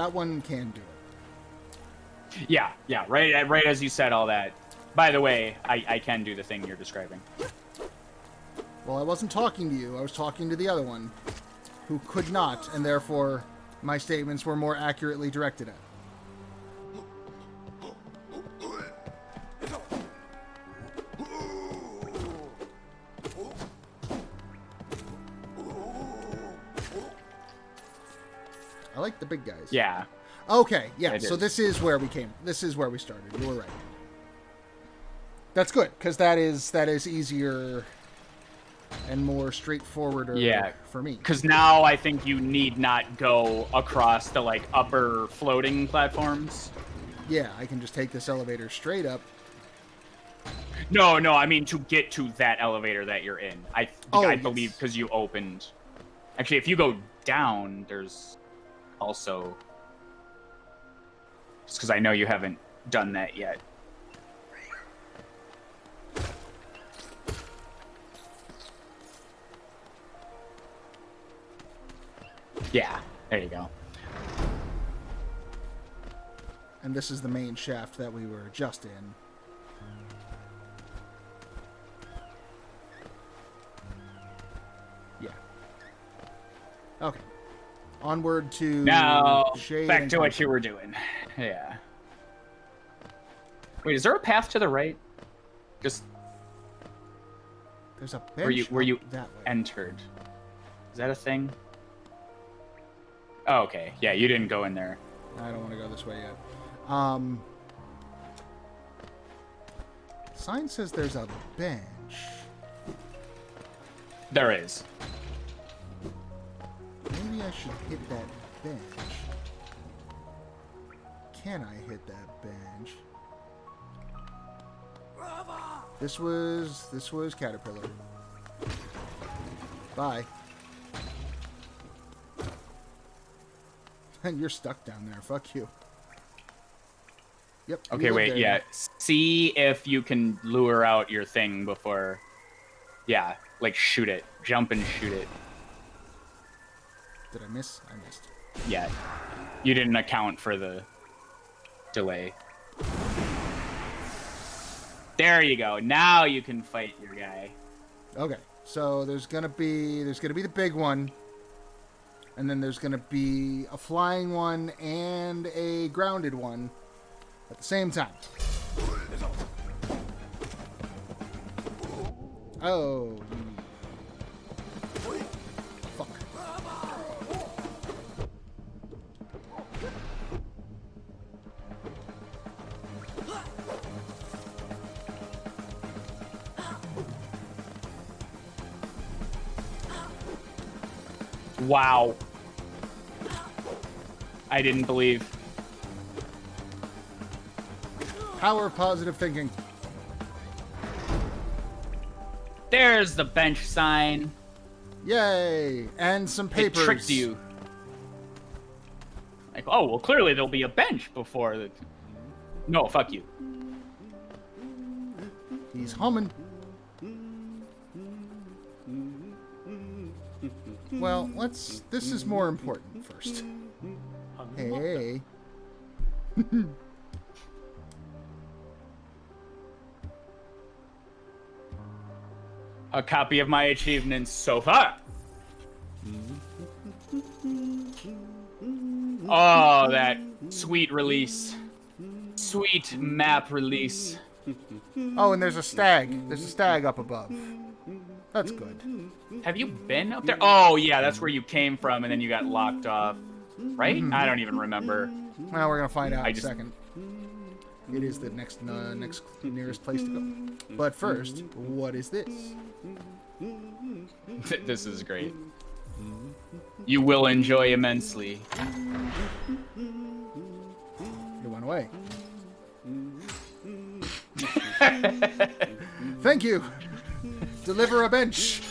can do it.
Yeah, right as you said all that. By the way, I can do the thing you're describing.
Well, I wasn't talking to you. I was talking to the other one, who could not, and therefore my statements were more accurately directed at. I like the big guys.
Yeah.
Okay, yeah,
It
so
is.
this is where we came. This is where we started. You were right. That's good, because that is easier and more straightforward for me.
Because now I think you need not go across the, like, upper floating platforms.
Yeah, I can just take this elevator straight up.
No, I mean to get to that elevator that you're in. I
Yes.
believe because you opened. Actually, if you go down, there's also. Just because I know you haven't done that yet. Yeah, there you go.
And this is the main shaft that we were just in. Yeah. Okay. Onward to
Now,
Shade
back
and
to what
Comfort.
you were doing. Yeah. Wait, is there a path to the right? Just
There's a bench
where you
up that way.
entered. Is that a thing? Oh, okay. Yeah, you didn't go in there.
I don't want to go this way yet. Sign says there's a bench.
There is.
Maybe I should hit that bench. Can I hit that bench? This was Caterpillar. Bye. And you're stuck down there. Fuck you. Yep. you
Okay,
live
wait,
there.
yeah. See if you can lure out your thing before. Yeah, like shoot it. Jump and shoot it.
Did I miss? I missed.
Yeah. You didn't account for the delay. There you go. Now you can fight your guy.
Okay. So there's gonna be the big one. And then there's gonna be a flying one and a grounded one at the same time. Oh. Fuck.
Wow. I didn't believe.
Power of positive thinking.
There's the bench sign.
Yay! And some papers.
It tricked you. Like, oh, well, clearly there'll be a bench before the... No, fuck you.
He's humming. Well, this is more important first. Hey.
A copy of my achievements so far. Oh, that sweet release. Sweet map release.
Oh, and there's a stag. There's a stag up above. That's good.
Have you been up there? Oh, yeah, that's where you came from and then you got locked off. Right? I don't even remember.
Well, we're gonna find out in a
just-
second. It is the next nearest place to go. But first, what is this?
This is great. You will enjoy immensely.
It went away. Thank you. Deliver a bench.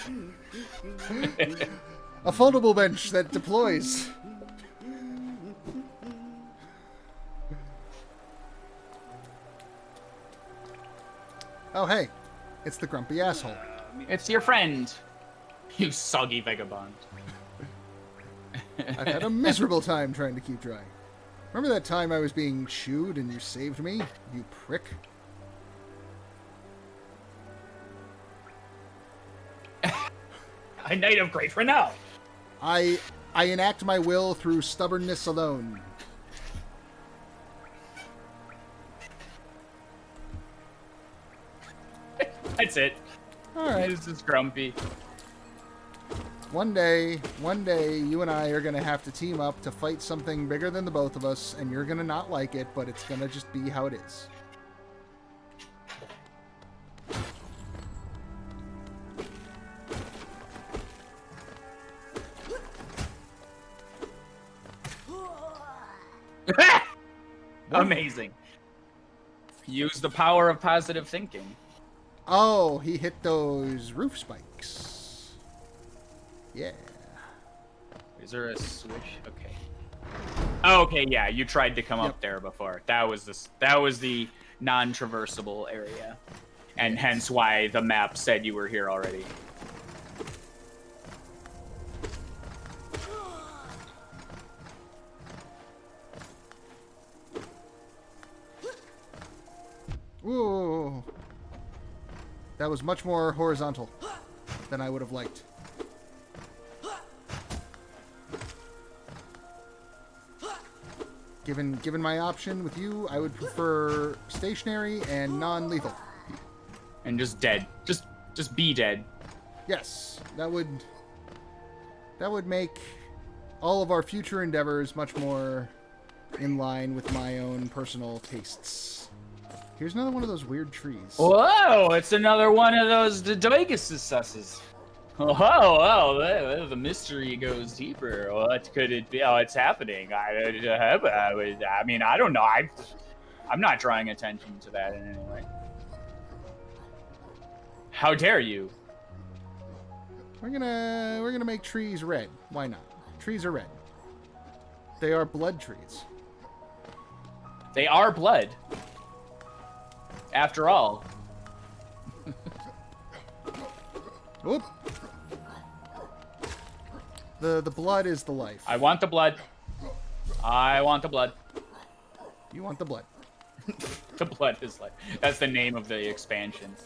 A foldable bench that deploys. Oh, hey. It's the grumpy asshole.
It's your friend. You soggy vagabond.
I've had a miserable time trying to keep dry. Remember that time I was being chewed and you saved me? You prick.
A knight of great renown.
I enact my will through stubbornness alone.
That's it.
Alright.
This is grumpy.
One day, you and I are going to have to team up to fight something bigger than the both of us, and you're going to not like it, but it's going to just be how it is.
Amazing. Use the power of positive thinking.
Oh, he hit those roof spikes. Yeah.
Is there a switch? Okay. Okay, yeah, you tried to come
Yep.
up there before. That was the non-traversable area. And hence why the map said you were here already.
Ooh. That was much more horizontal than I would have liked. Given my option with you, I would prefer stationary and non-lethal.
And just dead. Just be dead.
Yes, that would make all of our future endeavors much more in line with my own personal tastes. Here's another one of those weird trees.
Whoa, it's another one of those Doigus. Oh, the mystery goes deeper. What could it be? Oh, it's happening. I mean, I don't know. I'm not drawing attention to that in any way. How dare you?
We're gonna make trees red. Why not? Trees are red. They are blood trees.
They are blood. After all.
Whoop. The blood is the life.
I want the blood. I want the blood.
You want the blood.
The blood is life. That's the name of the expansion.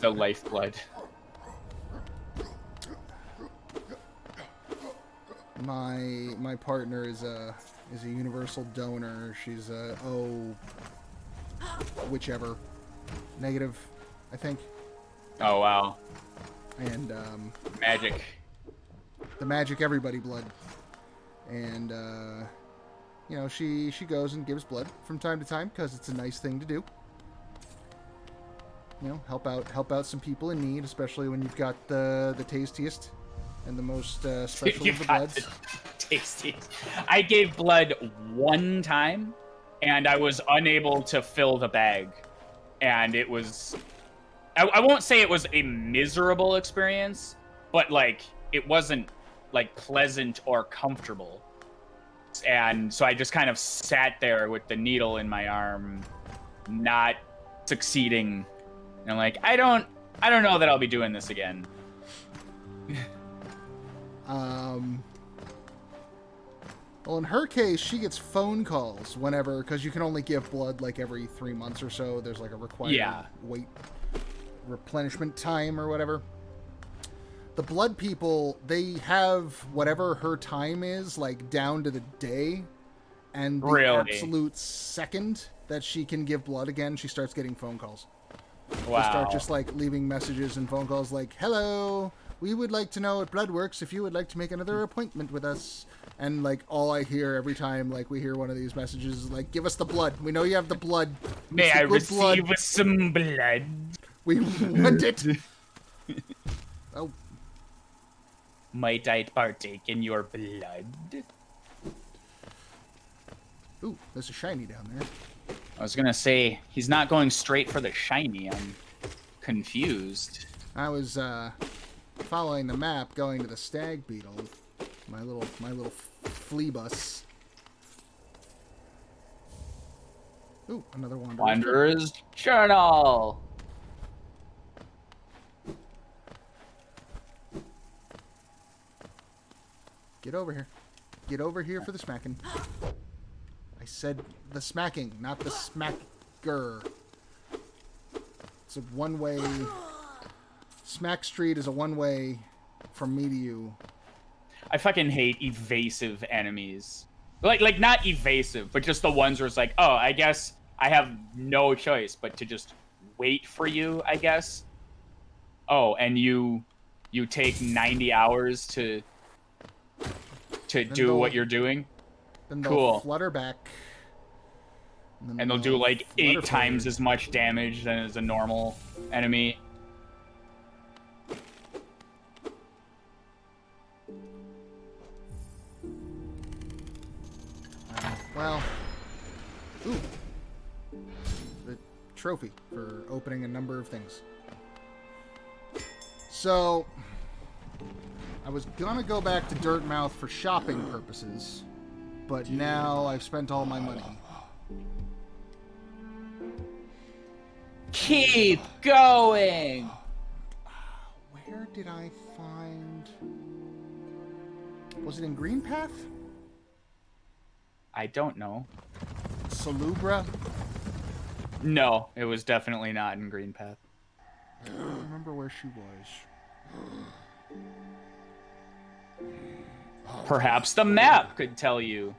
The lifeblood.
My partner is a universal donor. She's a whichever negative, I think.
Oh wow.
And
Magic.
the magic everybody blood. And you know, she goes and gives blood from time to time because it's a nice thing to do. You know, help out some people in need, especially when you've got the tastiest and the most special of the bloods.
Tastiest. I gave blood one time, and I was unable to fill the bag, and it was. I won't say it was a miserable experience, but like it wasn't like pleasant or comfortable. And so I just kind of sat there with the needle in my arm, not succeeding. And I'm like, I don't know that I'll be doing this again.
Well, in her case, she gets phone calls whenever, because you can only give blood like every 3 months or so. There's like a required wait replenishment time or whatever. The blood people, they have whatever her time is, like down to the day, and the absolute second that she can give blood again, she starts getting phone calls.
Wow.
They start just like leaving messages and phone calls like, "Hello, we would like to know at Bloodworks if you would like to make another appointment with us." And like all I hear every time like we hear one of these messages is like, "Give us the blood. We know you have the blood.
May I receive some blood?
We want it." Oh.
Might I partake in your blood?
Ooh, there's a shiny down there.
I was gonna say, he's not going straight for the shiny. I'm confused.
I was following the map, going to the stag beetle. My little flea bus. Ooh, another
Wanderer's Journal.
Get over here. Get over here for the smacking. I said the smacking, not the smacker. It's a one-way... Smack Street is a one-way from me to you.
I fucking hate evasive enemies. Like not evasive, but just the ones where it's like, oh, I guess I have no choice but to just wait for you, I guess. Oh, and you take 90 hours to do what you're doing?
Then they'll
cool.
flutter back.
And they'll do like 8 times as much damage than as a normal enemy.
Well, ooh, the trophy for opening a number of things. So, I was gonna go back to Dirtmouth for shopping purposes, but now I've spent all my money.
Keep going!
Where did I find... Was it in Green Path?
I don't know.
Salubra?
No, it was definitely not in Green Path.
I don't remember where she was.
Perhaps the map could tell you.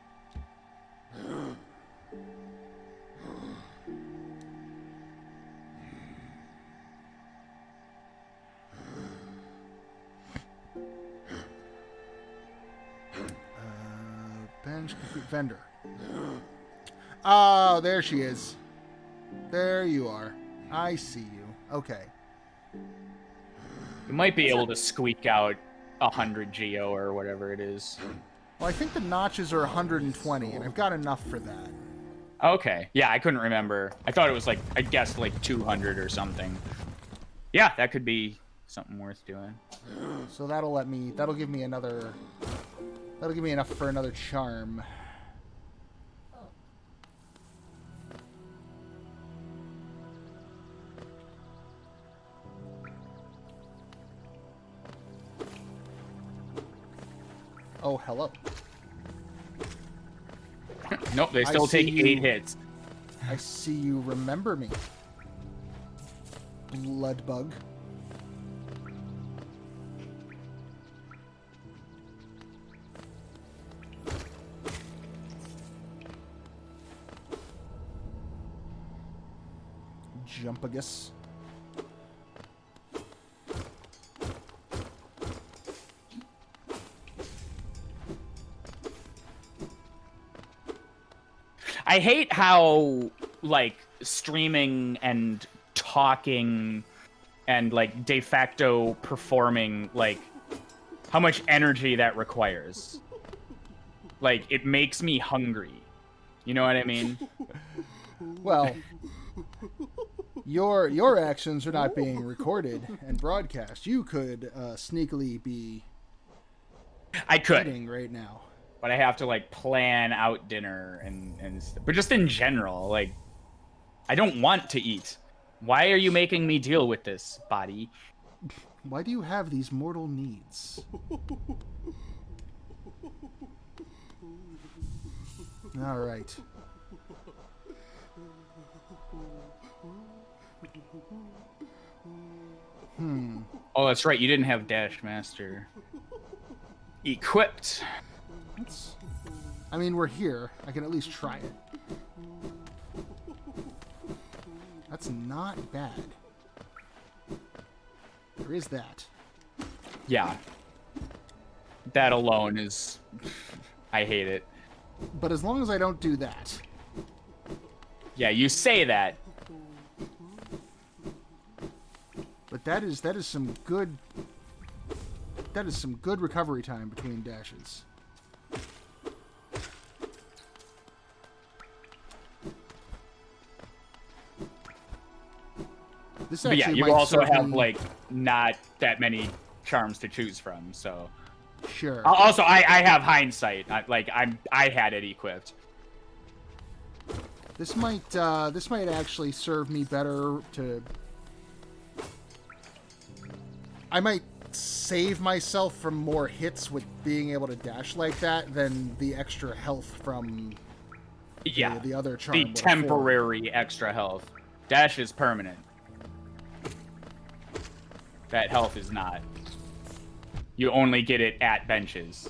Bench vendor. Oh, there she is. There you are. I see you. Okay.
You might be able to squeak out 100 geo or whatever it is.
Well, I think the notches are 120, and I've got enough for that.
Okay. Yeah, I couldn't remember. I thought it was like, I guessed like 200 or something. Yeah, that could be something worth doing.
So that'll give me enough for another charm. Oh, hello.
Nope, they still take 8 hits.
I see you remember me. Bloodbug. Jumpagus.
I hate how, like, streaming and talking and, like, de facto performing, like, how much energy that requires. Like, it makes me hungry. You know what I mean?
Well, your actions are not being recorded and broadcast. You could sneakily be
I could.
eating right now.
But I have to, like, plan out dinner and stuff. But just in general, like, I don't want to eat. Why are you making me deal with this, body?
Why do you have these mortal needs? All right.
Oh, that's right. You didn't have Dash Master equipped.
I mean, we're here. I can at least try it. That's not bad. There is that.
Yeah. That alone is... I hate it.
But as long as I don't do that.
Yeah, you say that.
But that is some good... That is some good recovery time between dashes. This
But yeah,
actually
you
might
also
serve
have,
me-
like, not that many charms to choose from, so...
Sure.
Also, I have hindsight. I had it equipped.
This might actually serve me better to... I might save myself from more hits with being able to dash like that than the extra health from
Yeah,
the other charm.
the
would afford.
temporary extra health. Dash is permanent. That health is not. You only get it at benches.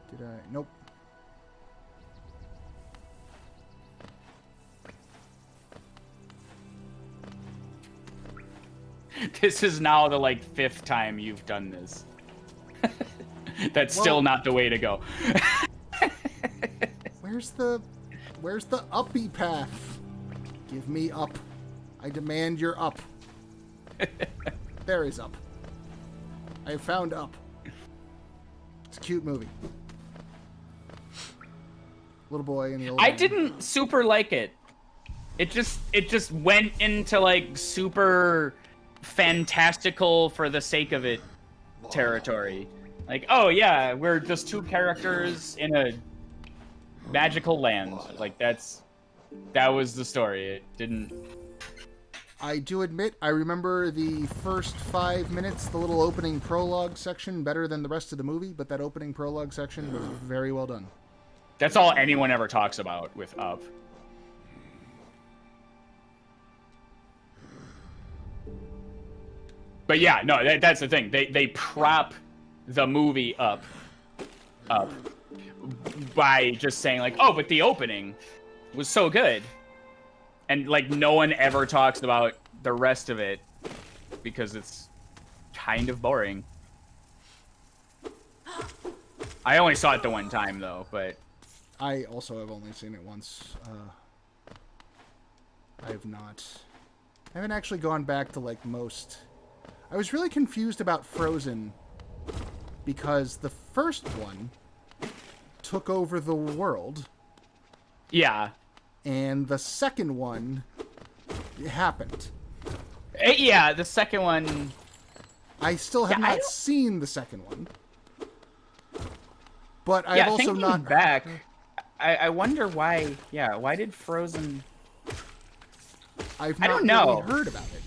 Did I? Nope.
This is now the, like, 5th time you've done this. That's still not the way to go.
Where's the uppy path? Give me up. I demand your up. There is up. I have found up. It's a cute movie. Little boy and the old
I
man.
didn't super like it. It just went into like super fantastical for the sake of it territory. Like, oh yeah, we're just two characters in a magical land. Like that was the story. It didn't.
I do admit, I remember the first 5 minutes, the little opening prologue section, better than the rest of the movie, but that opening prologue section was very well done.
That's all anyone ever talks about with Up. But yeah, no, that's the thing. They prop the movie up by just saying like, oh, but the opening was so good. And like no one ever talks about the rest of it because it's kind of boring. I only saw it the one time though, but
I also have only seen it once. I haven't actually gone back to like most. I was really confused about Frozen because the first one took over the world.
yeah.
And the second one happened.
Yeah, the second one.
I still have
Yeah,
not seen the second one. But I've also
thinking
not
back. I wonder why. Yeah, why did Frozen?
I've
I
not
don't know.
really heard about it.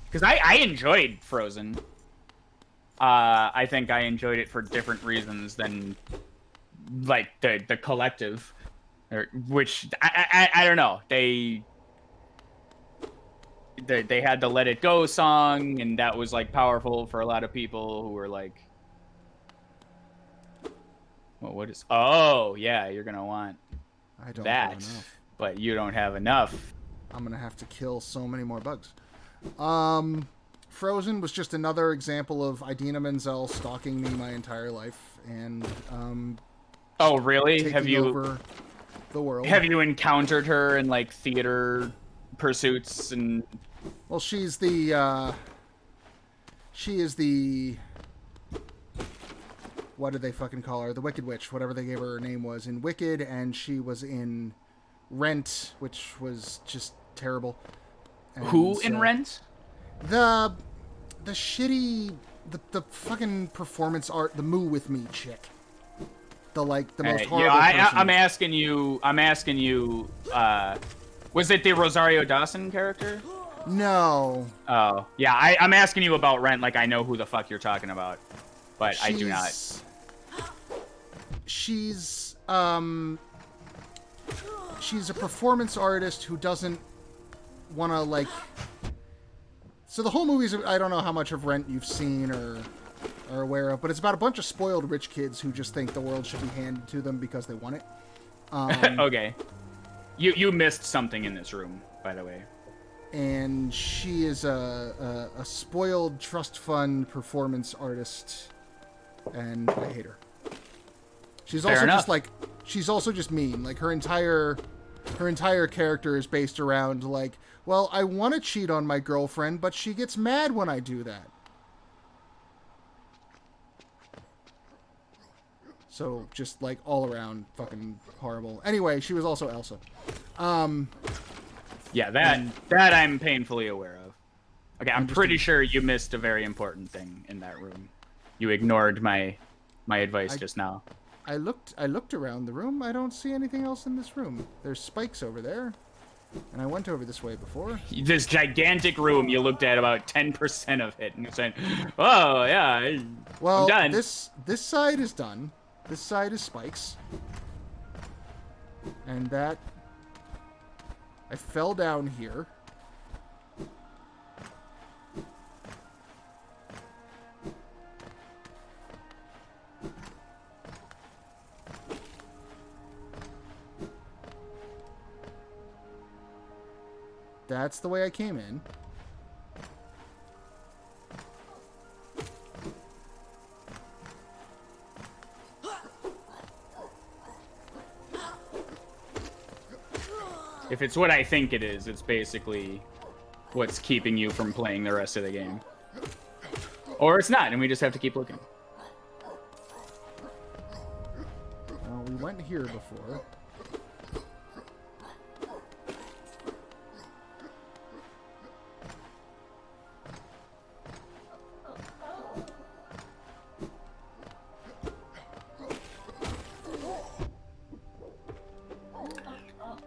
Because I enjoyed Frozen. I think I enjoyed it for different reasons than like the collective, which I don't know. They had the Let It Go song, and that was like powerful for a lot of people who were like, well, what is? Oh yeah, you're gonna want
I don't
that,
have enough.
but you don't have enough.
I'm gonna have to kill so many more bugs. Frozen was just another example of Idina Menzel stalking me my entire life and
Oh really?
taking
Have you
over the world.
have you encountered her in like theater pursuits and?
Well, she is the what did they fucking call her? The Wicked Witch, whatever they gave her name was in Wicked, and she was in Rent, which was just terrible. And,
Who in Rent?
The shitty the fucking performance art, the Moo With Me chick. The most horrible
yeah,
person.
I'm asking you. Was it the Rosario Dawson character?
No.
Oh, yeah. I'm asking you about Rent. Like I know who the fuck you're talking about, but I do not.
She's a performance artist who doesn't want to like. So the whole movie's, I don't know how much of Rent you've seen or are aware of, but it's about a bunch of spoiled rich kids who just think the world should be handed to them because they want it.
Okay. You missed something in this room, by the way.
And she is a spoiled trust fund performance artist, and I hate her. She's also just like, she's also just mean. Like her entire character is based around like, well, I want to cheat on my girlfriend, but she gets mad when I do that. So just like all around fucking horrible. Anyway, she was also Elsa.
Yeah, that I'm painfully aware of. Okay, I'm pretty sure you missed a very important thing in that room. You ignored my advice just now.
I looked around the room. I don't see anything else in this room. There's spikes over there. And I went over this way before.
This gigantic room, you looked at about 10% of it, and you're saying, "Oh yeah,
well,
I'm done."
This side is done. This side is spikes. And that... I fell down here. That's the way I came in.
If it's what I think it is, it's basically what's keeping you from playing the rest of the game. Or it's not, and we just have to keep looking.
Well, we went here before.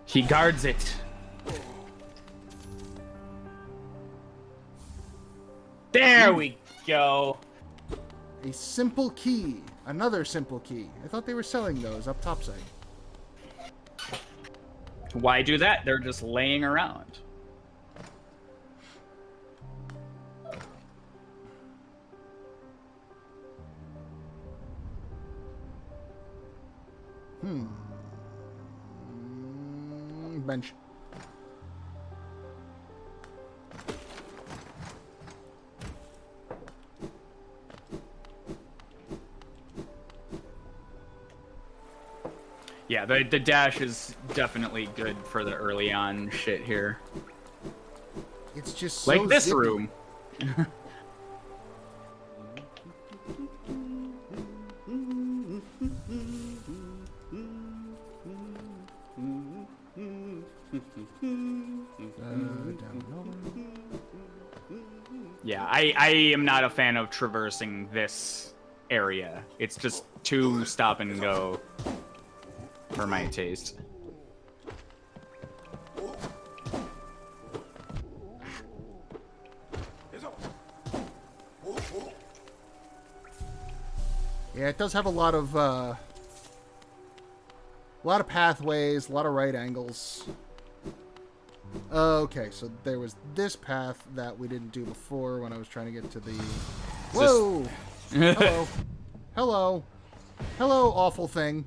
He guards it. There we go.
A simple key. Another simple key. I thought they were selling those up topside.
Why do that? They're just laying around.
Bench.
Yeah, the dash is definitely good for the early on shit here.
It's just so
Like this
zippy.
room. Yeah, I am not a fan of traversing this area. It's just too stop and go for my taste.
Yeah, it does have a lot of pathways, a lot of right angles. Okay, so there was this path that we didn't do before when I was trying to get to the... Whoa! Hello. Hello. Hello, awful thing.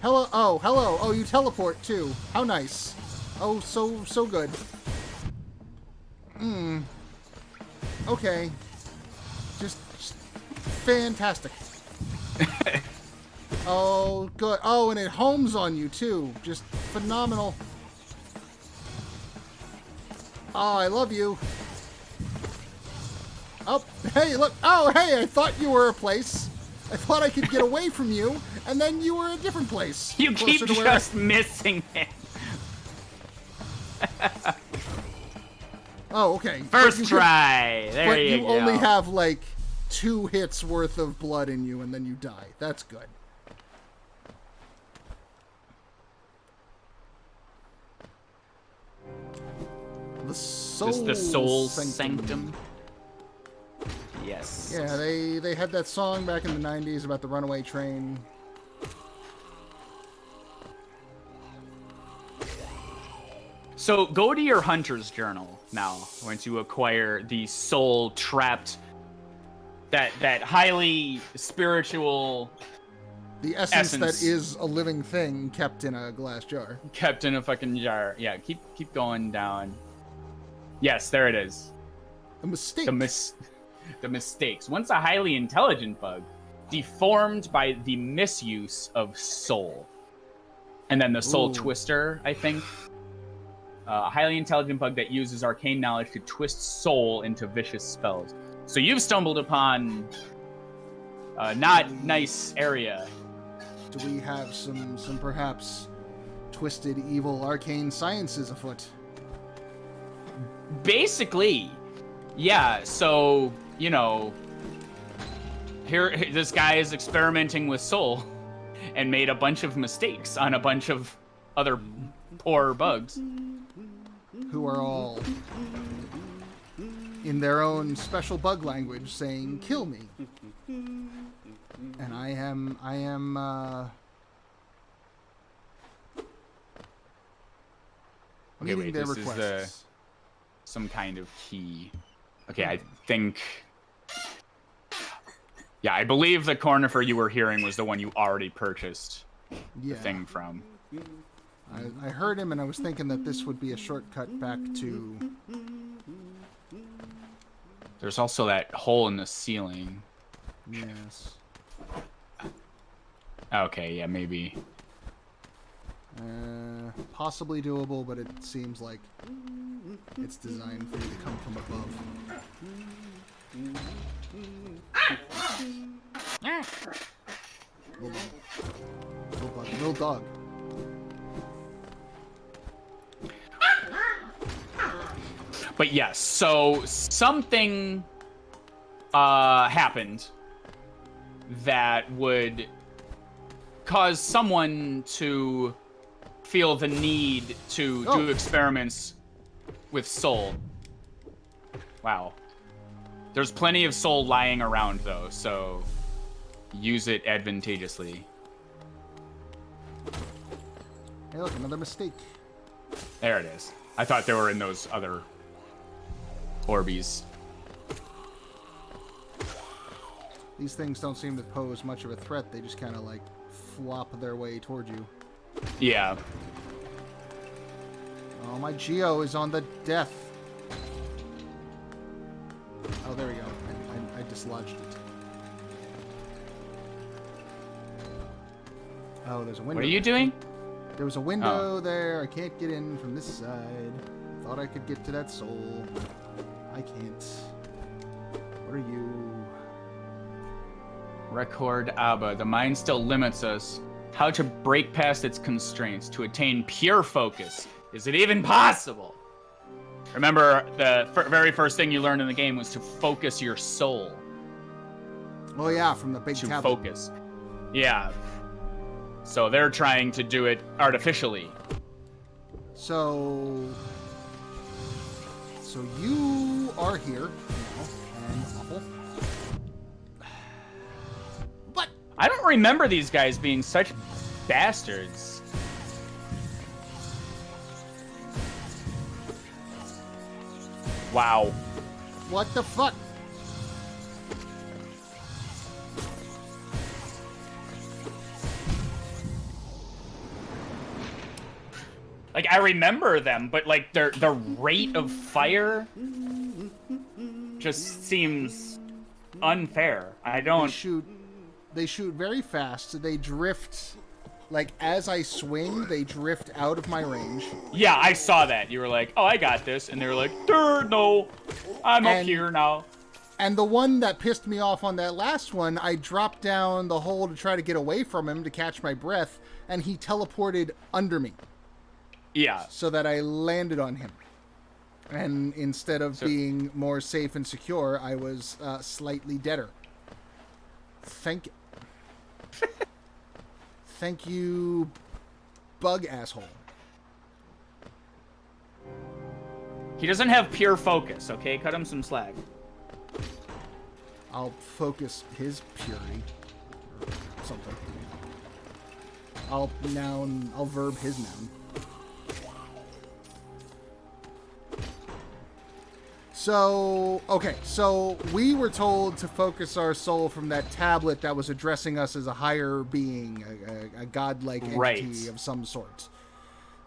Hello. Oh, hello. Oh, you teleport, too. How nice. Oh, so good. Okay. Just fantastic. Oh, good. Oh, and it homes on you, too. Just phenomenal. Oh, I love you. Oh, hey, look. Oh, hey, I thought you were a place. I thought I could get away from you, and then you were a different place.
You keep just missing it.
Oh, okay.
First try. There
but
you
you
go.
only have, like, 2 hits worth of blood in you, and then you die. That's good. The Soul
Sanctum. Yes.
Yeah, they had that song back in the 90s about the runaway train.
So go to your hunter's journal now once you acquire the soul trapped, that highly spiritual
The essence that is a living thing kept in a glass jar.
kept in a fucking jar. Yeah, keep going down. Yes, there it is.
A mistake.
The mistakes. Once a highly intelligent bug, deformed by the misuse of soul. And then the soul twister, I think. A highly intelligent bug that uses arcane knowledge to twist soul into vicious spells. So you've stumbled upon a not nice area.
Do we have some perhaps twisted evil arcane sciences afoot?
Basically, yeah. So, you know, here this guy is experimenting with soul and made a bunch of mistakes on a bunch of other poor bugs.
Who are all in their own special bug language saying, "Kill me." And I am
Okay,
meeting
wait,
their
this
requests.
is some kind of key. Okay, I think... Yeah, I believe the Cornifer you were hearing was the one you already purchased the thing from.
I heard him and I was thinking that this would be a shortcut back to...
There's also that hole in the ceiling.
Yes.
Okay, yeah, maybe.
Possibly doable, but it seems like it's designed for you to come from above. Little dog.
But yes, so something happened that would cause someone to feel the need to do experiments with soul. Wow. There's plenty of soul lying around, though, so use it advantageously.
Hey, look, another mistake.
There it is. I thought they were in those other Orbeez.
These things don't seem to pose much of a threat. They just kind of like flop their way toward you.
Yeah.
Oh, my Geo is on the death. Oh, there we go. I dislodged it. Oh, there's a window.
What are you doing?
There was a window there. I can't get in from this side. Thought I could get to that soul. I can't. What are you?
Record Abba. The mind still limits us. How to break past its constraints to attain pure focus. Is it even possible? Remember, the very first thing you learned in the game was to focus your soul.
Oh yeah, from the big
to
tablet.
Focus. Yeah. So they're trying to do it artificially.
So you are here now, and awful. But
I don't remember these guys being such bastards. Wow.
what the fuck?
Like, I remember them, but like the rate of fire just seems unfair. I don't.
They shoot very fast. They drift. Like, as I swing, they drift out of my range.
Yeah, I saw that. You were like, "Oh, I got this," and they were like, "No, I'm up here now."
And the one that pissed me off on that last one, I dropped down the hole to try to get away from him to catch my breath, and he teleported under me.
Yeah.
So that I landed on him. And instead of being more safe and secure, I was slightly deader. Thank you, bug asshole.
He doesn't have pure focus, okay? Cut him some slack.
I'll focus his purity. Or something. I'll verb his noun. So, okay, so we were told to focus our soul from that tablet that was addressing us as a higher being, a godlike entity of some sort.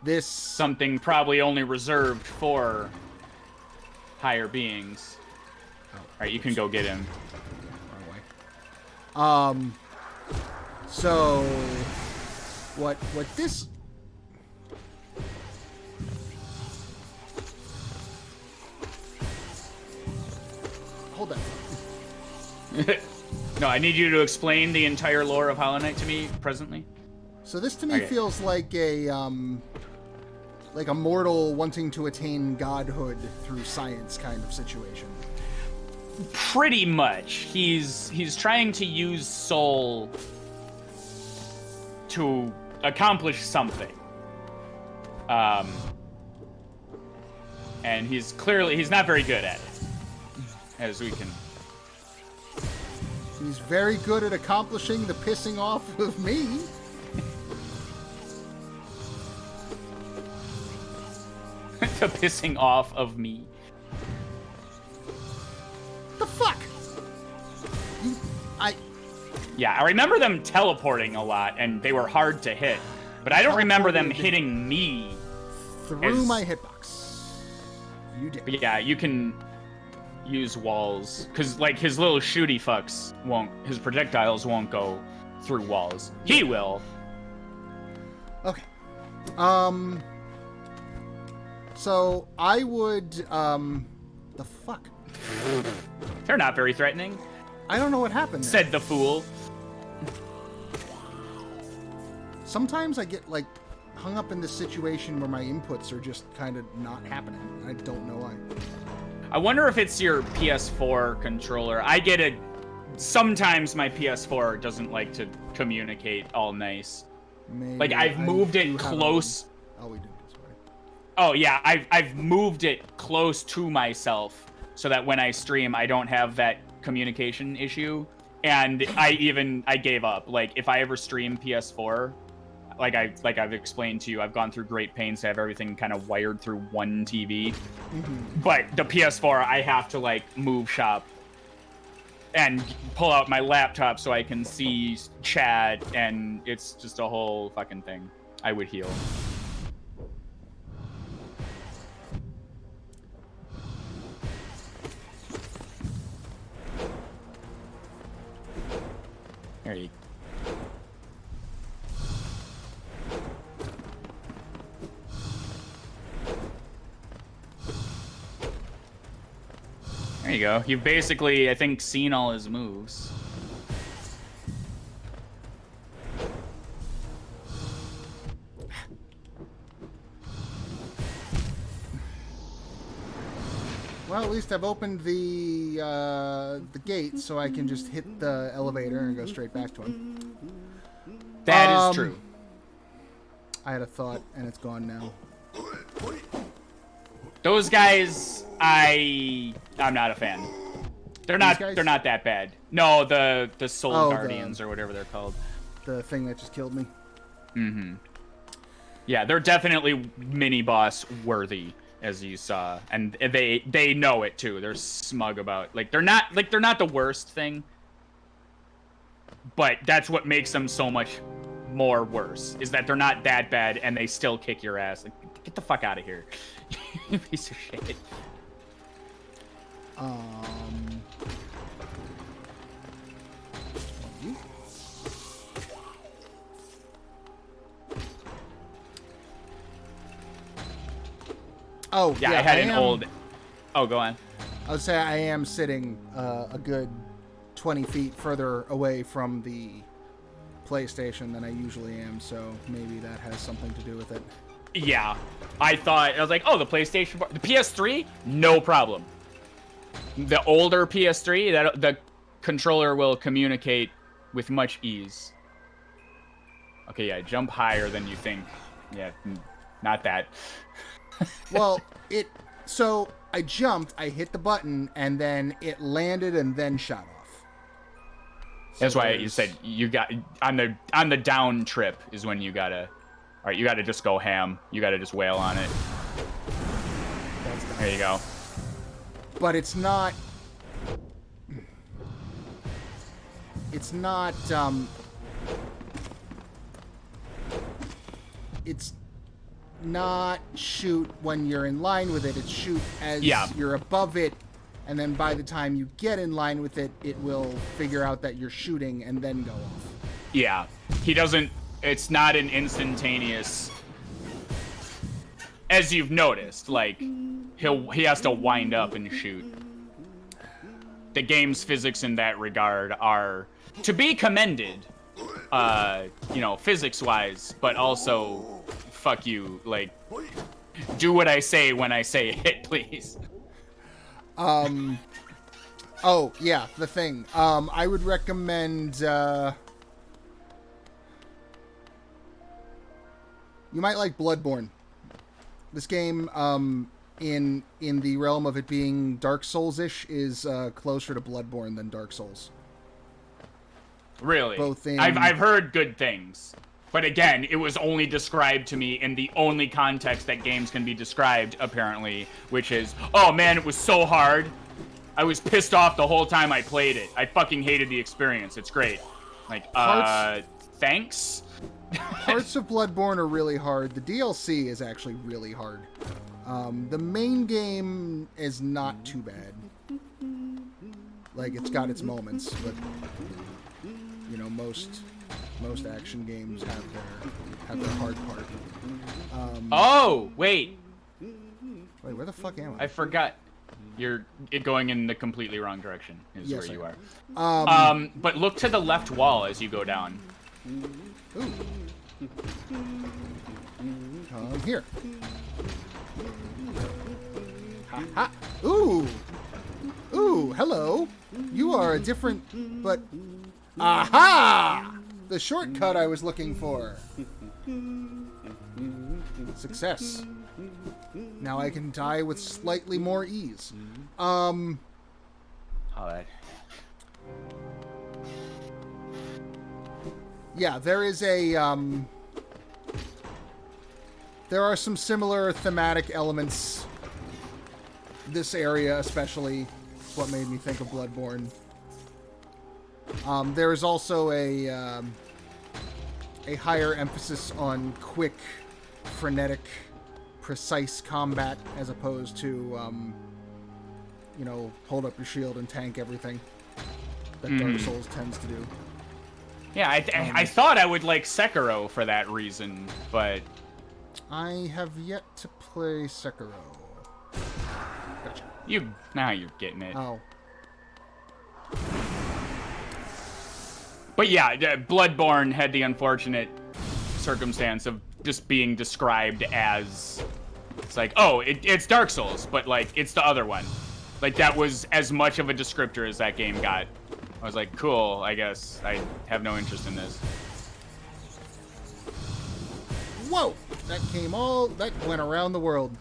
This...
Something probably only reserved for higher beings. Alright, you can go get him.
Wrong way. So, what this... Hold that.
No, I need you to explain the entire lore of Hollow Knight to me presently.
So this to me feels like a mortal wanting to attain godhood through science kind of situation.
Pretty much. He's trying to use soul to accomplish something. And he's not very good at it. As we can.
He's very good at accomplishing the pissing off of me.
The pissing off of me.
The fuck?
Yeah, I remember them teleporting a lot, and they were hard to hit. But I don't remember them hitting me.
Through my hitbox. You did.
But yeah, you can use walls, because like his little shooty fucks his projectiles won't go through walls. He will.
Okay. So I would, the fuck?
They're not very threatening,
I don't know what happened there.
said the fool.
Sometimes I get, like, hung up in this situation where my inputs are just kind of not happening. I don't know why.
I wonder if it's your PS4 controller. I get it. Sometimes my PS4 doesn't like to communicate all nice.
Maybe
Like, I've moved
do
it
have
close.
Oh, we did this way.
Oh, yeah. I've moved it close to myself so that when I stream, I don't have that communication issue. And I gave up. Like, if I ever stream PS4, like I've explained to you, I've gone through great pains to have everything kind of wired through one TV.
Mm-hmm.
But the PS4, I have to, like, move shop and pull out my laptop so I can see chat, and it's just a whole fucking thing. I would heal. There you go. There you go. You've basically, I think, seen all his moves.
Well, at least I've opened the gate, so I can just hit the elevator and go straight back to him.
That is true.
I had a thought, and it's gone now.
Those guys, I'm not a fan. They're not that bad. No, the Soul Guardians or whatever they're called.
The thing that just killed me.
Mm-hmm. Yeah, they're definitely mini boss worthy, as you saw, and they know it too. They're smug about, like, they're not the worst thing, but that's what makes them so much more worse, is that they're not that bad and they still kick your ass. Like, get the fuck out of here. You piece of shit.
Oh,
yeah, I had an old... Oh, go on.
I would say I am sitting a good 20 feet further away from the PlayStation than I usually am, so maybe that has something to do with it.
Yeah, I was like, oh, the PlayStation 4, the PS3, no problem. The older PS3, the controller will communicate with much ease. Okay, yeah, jump higher than you think. Yeah, not that.
Well, so I jumped, I hit the button, and then it landed and then shot off. So
that's why you said you got on the down trip is when you gotta. All right, you gotta just go ham. You gotta just wail on it. There you go.
But it's not. It's not. It's not shoot when you're in line with it. It's shoot as you're above it, and then by the time you get in line with it, it will figure out that you're shooting and then go off.
Yeah, he doesn't. It's not an instantaneous, as you've noticed. Like he has to wind up and shoot. The game's physics in that regard are to be commended, physics-wise, but also, fuck you, like, do what I say when I say it, please.
Oh, yeah, the thing. I would recommend, you might like Bloodborne. This game, in the realm of it being Dark Souls-ish, is closer to Bloodborne than Dark Souls.
Really?
Both in...
I've heard good things. But again, it was only described to me in the only context that games can be described, apparently, which is, oh man, it was so hard. I was pissed off the whole time I played it. I fucking hated the experience. It's great. Like, thanks?
Parts of Bloodborne are really hard. The DLC is actually really hard. The main game is not too bad. Like, it's got its moments, but you know, most action games have their hard part.
Oh, wait.
Wait, where the fuck am I?
I forgot. You're going in the completely wrong direction is
Yes,
where you
I
are. But look to the left wall as you go down.
Ooh. Here. Ha ha. Ooh. Ooh, hello. You are a different, but... Aha! The shortcut I was looking for. Success. Now I can die with slightly more ease.
All right.
Yeah, there is a, there are some similar thematic elements. This area, especially, is what made me think of Bloodborne. There is also a higher emphasis on quick, frenetic, precise combat as opposed to, you know, hold up your shield and tank everything that Dark Souls tends to do.
Yeah, I thought I would like Sekiro for that reason, but...
I have yet to play Sekiro. Gotcha.
Now you're getting it.
Oh.
But yeah, Bloodborne had the unfortunate circumstance of just being described as... It's like, oh, it's Dark Souls, but like, it's the other one. Like, that was as much of a descriptor as that game got. I was like, cool, I guess. I have no interest in this.
Whoa! That went around the world.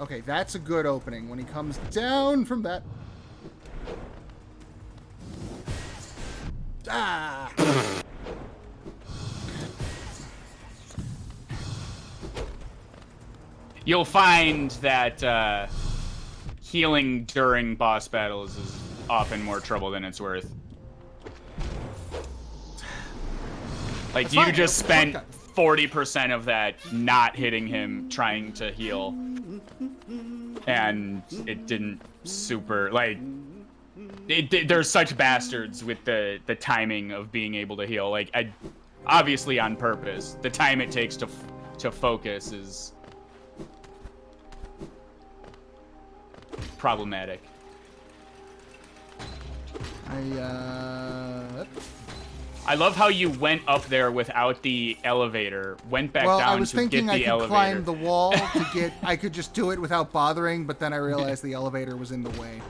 Okay, that's a good opening. When he comes down from that... Ah!
You'll find that healing during boss battles is often more trouble than it's worth. Like, you just spent 40% of that not hitting him trying to heal. And it didn't super, like... There's such bastards with the timing of being able to heal. Like, obviously on purpose. The time it takes to focus is... problematic. I love how you went up there without the elevator, went back down to get the elevator.
Well, I was thinking I could climb the wall to get... I could just do it without bothering, but then I realized the elevator was in the way.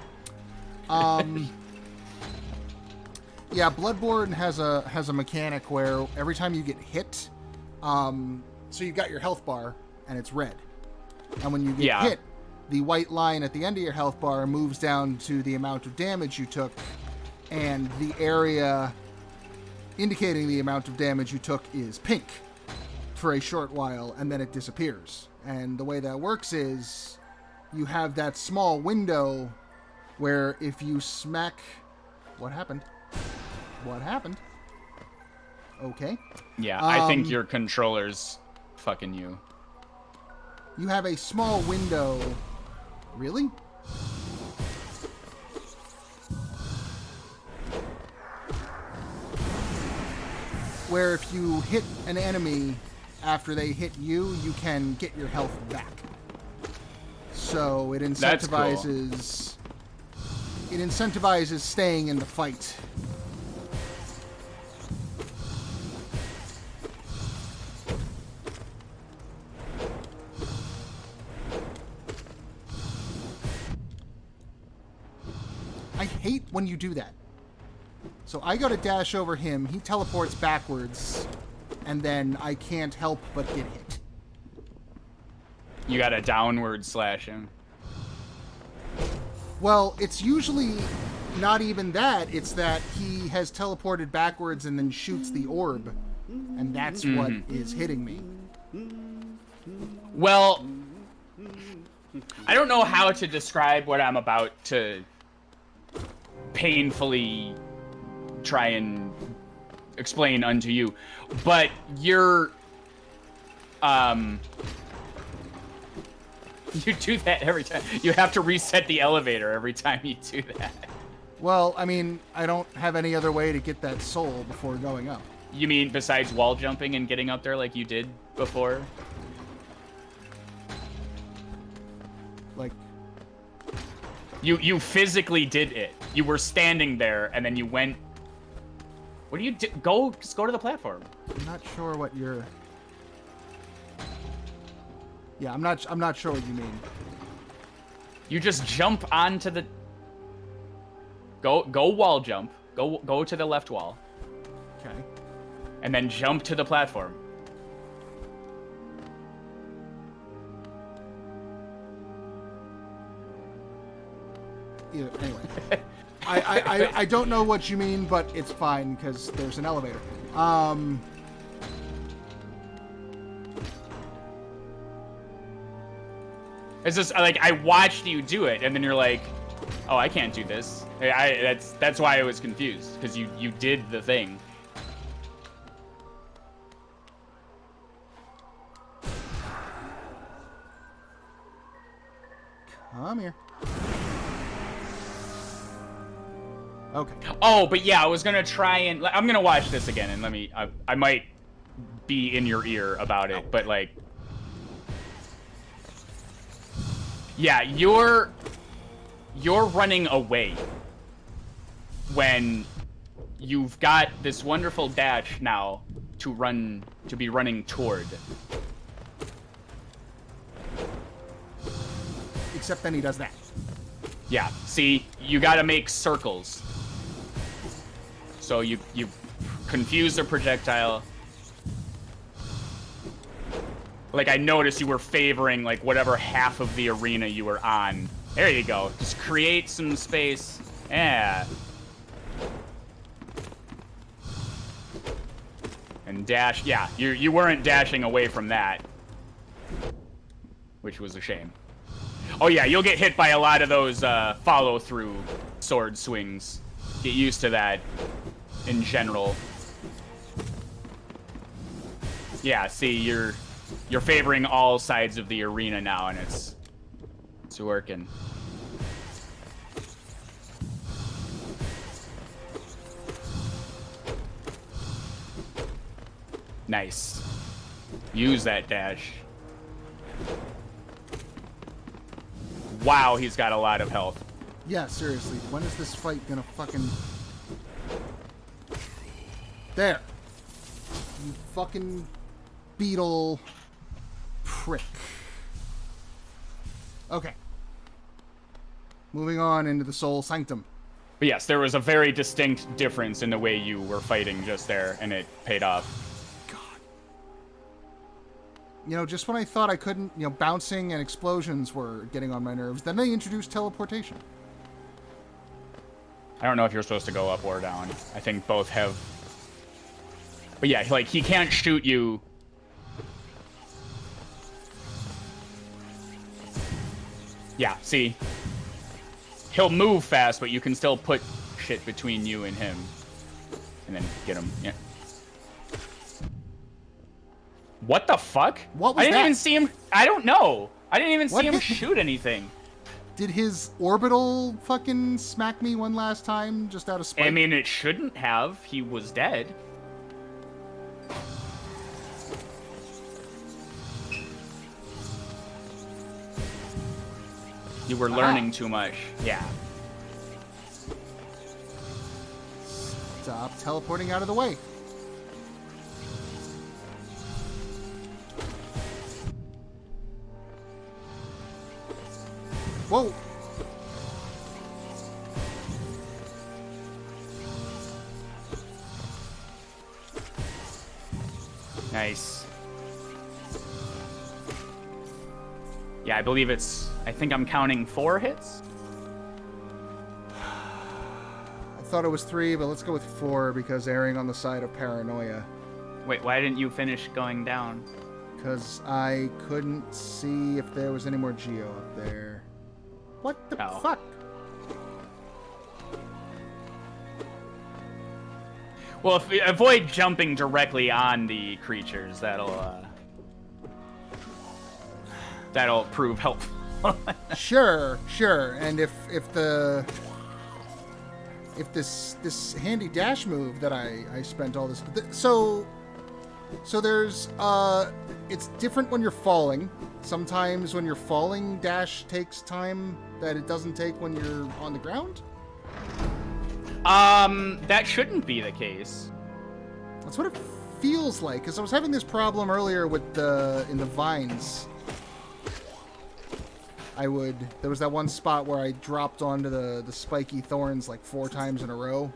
Yeah, Bloodborne has a mechanic where every time you get hit, so you've got your health bar, and it's red. And when you get hit, the white line at the end of your health bar moves down to the amount of damage you took, and the area indicating the amount of damage you took is pink for a short while, and then it disappears. And the way that works is you have that small window where if you smack... What happened? What happened? Okay.
Yeah, I think your controller's fucking you.
You have a small window... Really? Where if you hit an enemy after they hit you, you can get your health back. So it incentivizes... It incentivizes staying in the fight. I hate when you do that. So I go to dash over him, he teleports backwards, and then I can't help but get hit.
You gotta downward slash him.
Well, it's usually not even that. It's that he has teleported backwards and then shoots the orb. And that's what is hitting me.
Well, I don't know how to describe what I'm about to painfully try and explain unto you. But you're... You do that every time. You have to reset the elevator every time you do that.
Well, I mean, I don't have any other way to get that soul before going up.
You mean besides wall jumping and getting up there like you did before?
Like,
you physically did it. You were standing there and then you went. What do you do? Just go to the platform.
I'm not sure what you're. Yeah, I'm not sure what you mean.
You just jump onto the. Go wall jump. Go to the left wall.
Okay.
And then jump to the platform.
Yeah, anyway. I don't know what you mean, but it's fine because there's an elevator.
It's just like I watched you do it, and then you're like, "Oh, I can't do this." That's why I was confused because you did the thing.
Come here. Okay.
Oh, but yeah, I was gonna try and I'm gonna watch this again, and I might be in your ear about it, but like, yeah, you're running away when you've got this wonderful dash now to be running toward.
Except then he does that.
Yeah, see, you gotta make circles. So you confuse the projectile. Like, I noticed you were favoring, like, whatever half of the arena you were on. There you go. Just create some space. Yeah. And dash. Yeah, you weren't dashing away from that. Which was a shame. Oh, yeah, you'll get hit by a lot of those follow-through sword swings. Get used to that in general. Yeah, see, you're favoring all sides of the arena now, and it's working. Nice. Use that dash. Wow, he's got a lot of health.
Yeah, seriously. When is this fight gonna fucking... There. You fucking beetle prick. Okay. Moving on into the Soul Sanctum.
But yes, there was a very distinct difference in the way you were fighting just there, and it paid off.
God. You know, just when I thought I couldn't, you know, bouncing and explosions were getting on my nerves, then they introduced teleportation.
I don't know if you're supposed to go up or down. I think both have... But yeah, like, he can't shoot you. Yeah, see? He'll move fast, but you can still put shit between you and him. And then get him, yeah. What the fuck?
What was
I didn't
that?
even see him. I don't know. I didn't even
What
see him
hit me?
shoot anything.
Did his orbital fucking smack me one last time just out of spite?
I mean, it shouldn't have. He was dead. You were learning too much. Yeah.
Stop teleporting out of the way. Whoa.
Nice. Yeah, I believe I think I'm counting 4 hits.
I thought it was 3, but let's go with 4 because erring on the side of paranoia.
Wait, why didn't you finish going down?
Because I couldn't see if there was any more Geo up there. What the
Oh.
fuck?
Well, if we avoid jumping directly on the creatures, that'll prove helpful.
Sure. And if if this handy dash move that I spent all this... So there's... It's different when you're falling. Sometimes when you're falling, dash takes time that it doesn't take when you're on the ground?
That shouldn't be the case.
That's what it feels like, because I was having this problem earlier with in the vines. There was that one spot where I dropped onto the spiky thorns like 4 times in a row.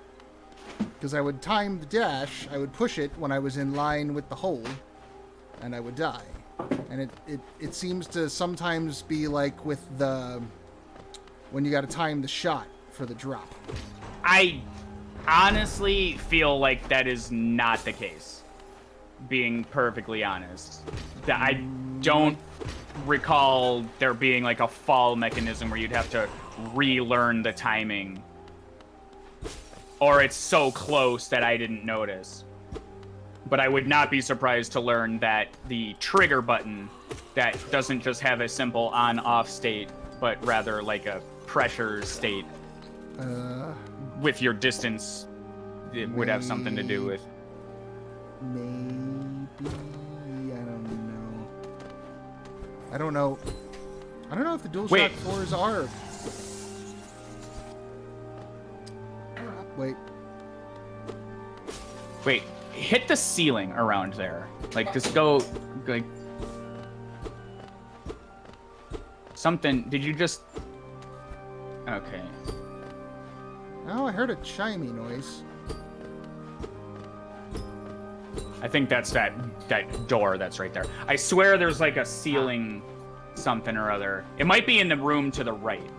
Because I would time the dash, I would push it when I was in line with the hole, and I would die. And it seems to sometimes be like with when you gotta time the shot for the drop.
I honestly feel like that is not the case. Being perfectly honest. I don't recall there being like a fall mechanism where you'd have to relearn the timing. Or it's so close that I didn't notice. But I would not be surprised to learn that the trigger button that doesn't just have a simple on-off state, but rather like a pressure state with your distance, it would have something to do with.
Maybe, I don't know. I don't know if the DualShock 4s are.
Wait, hit the ceiling around there. Like, just go, like... Something, did you just... Okay.
Oh, I heard a chimey noise.
I think that's that door that's right there. I swear there's like a ceiling something or other. It might be in the room to the right.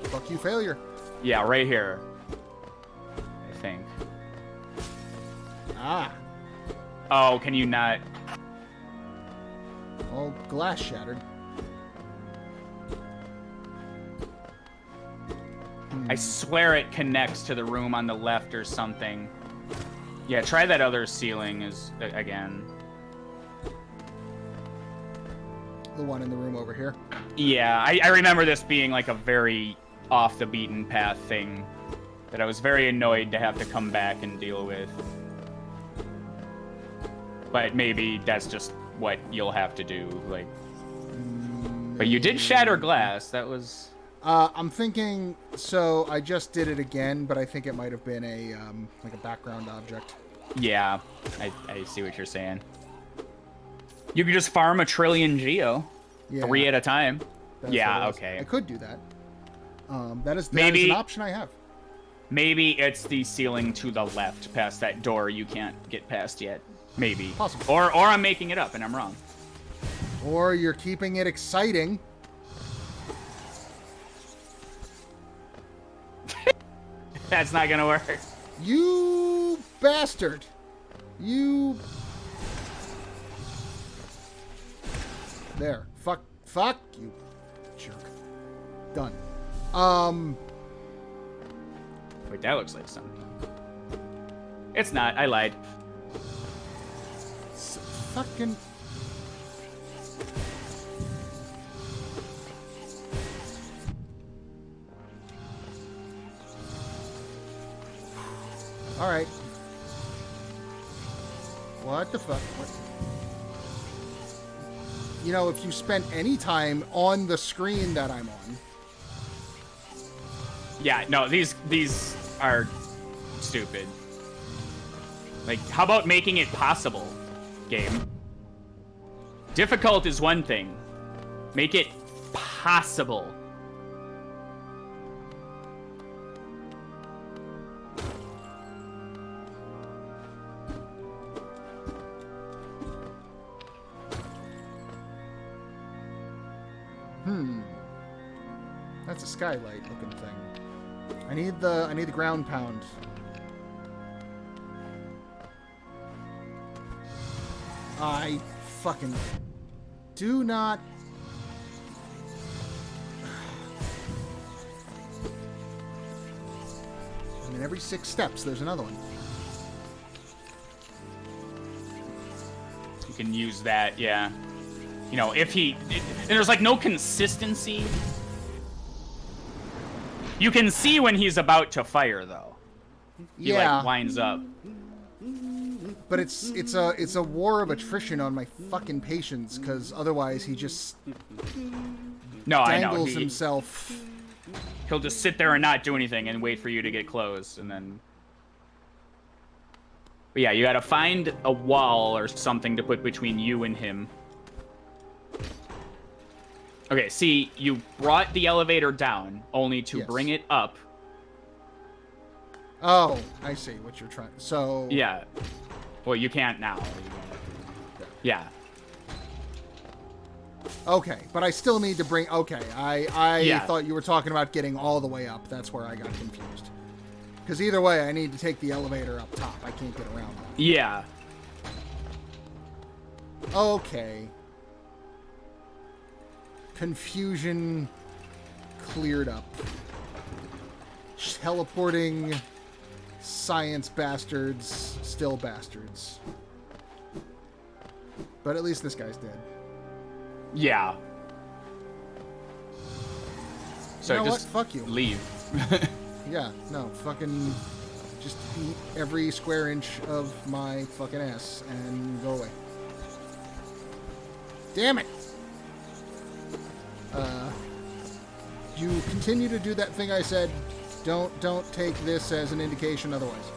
Fuck you, failure.
Yeah, right here. I think.
Ah.
Oh, can you not?
All glass shattered.
I swear it connects to the room on the left or something. Yeah, try that other ceiling again.
The one in the room over here.
Yeah, I remember this being like a very off the beaten path thing that I was very annoyed to have to come back and deal with. But maybe that's just what you'll have to do, like. But you did shatter glass. That was.
I'm thinking. So I just did it again, but I think it might have been a like a background object.
Yeah, I see what you're saying. You could just farm a trillion geo, 3 at a time. Yeah, okay.
I could do that. That is an option I have.
Maybe it's the ceiling to the left, past that door you can't get past yet. Maybe.
Possible.
Or I'm making it up and I'm wrong.
Or you're keeping it exciting.
That's not gonna work.
You bastard. You... There. Fuck you, jerk. Done.
Wait, that looks like something. It's not. I lied.
Fucking... Alright. What the fuck? What? You know, if you spent any time on the screen that I'm on...
Yeah, no, these are stupid. Like, how about making it possible, game? Difficult is one thing. Make it possible.
That's a skylight looking thing. I need the ground pound. I fucking do not. I mean, every 6 steps there's another one.
You can use that, yeah. You know, if he... And there's, like, no consistency. You can see when he's about to fire, though. He, like, winds up.
But it's a war of attrition on my fucking patience, because otherwise he just dangles himself.
He'll just sit there and not do anything and wait for you to get close, and then... But yeah, you gotta find a wall or something to put between you and him. Okay, see, you brought the elevator down, only to bring it up.
Oh, I see what you're trying... So...
Yeah. Well, you can't now. Yeah.
Okay, but I still need to bring... Okay, I thought you were talking about getting all the way up. That's where I got confused. Because either way, I need to take the elevator up top. I can't get around that.
Yeah.
Okay. Confusion cleared up. Teleporting science bastards, still bastards. But at least this guy's dead.
Yeah. So
you know
just
what? Fuck you.
Leave.
Yeah, no, fucking just eat every square inch of my fucking ass and go away. Damn it! You continue to do that thing I said. Don't take this as an indication otherwise.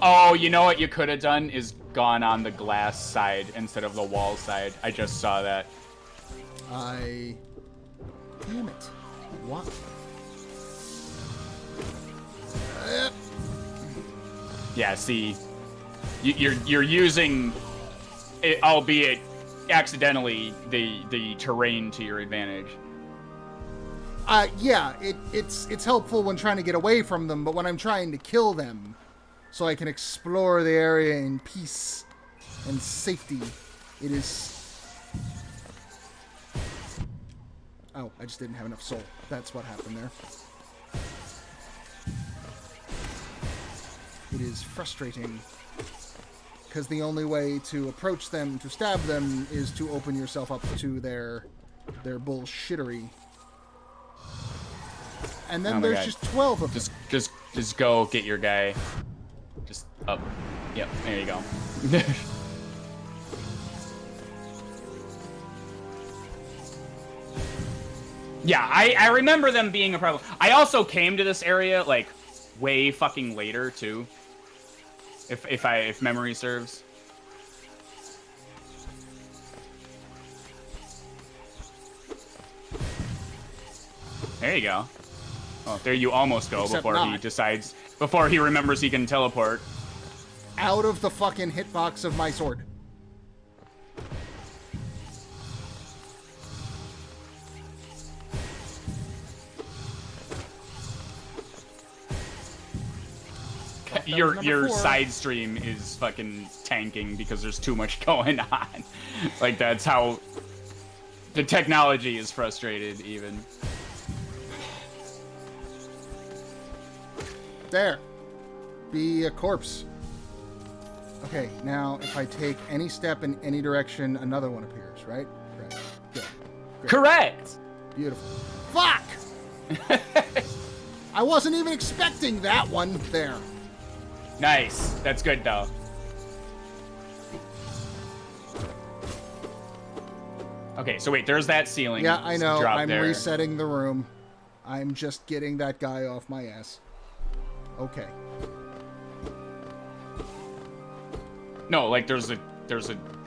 Oh, you know what you could have done is gone on the glass side instead of the wall side. I just saw that.
Damn it. What?
Yeah, see, you're using, albeit accidentally, the terrain to your advantage.
Yeah, it's helpful when trying to get away from them, but when I'm trying to kill them, so I can explore the area in peace and safety, it is... Oh, I just didn't have enough soul. That's what happened there. It is frustrating, because the only way to approach them, to stab them, is to open yourself up to their bullshittery. And then there's just 12 of them.
Just go get your guy. Just up. Yep, there you go. Yeah, I remember them being a problem. I also came to this area, like, way fucking later, too. If memory serves. There you go. Oh, there you almost go.
Except
before
not.
he decides, before he remembers he can teleport.
Out of the fucking hitbox of my sword.
Your side stream is fucking tanking because there's too much going on. Like, that's how the technology is frustrated, even.
There. Be a corpse. Okay, now if I take any step in any direction, another one appears, right? Right. Good. Great.
Correct!
Beautiful. Fuck! I wasn't even expecting that one. There.
Nice. That's good, though. Okay, so wait, there's that ceiling.
Yeah, I know. I'm
there.
resetting the room. I'm just getting that guy off my ass. Okay.
No, like there's a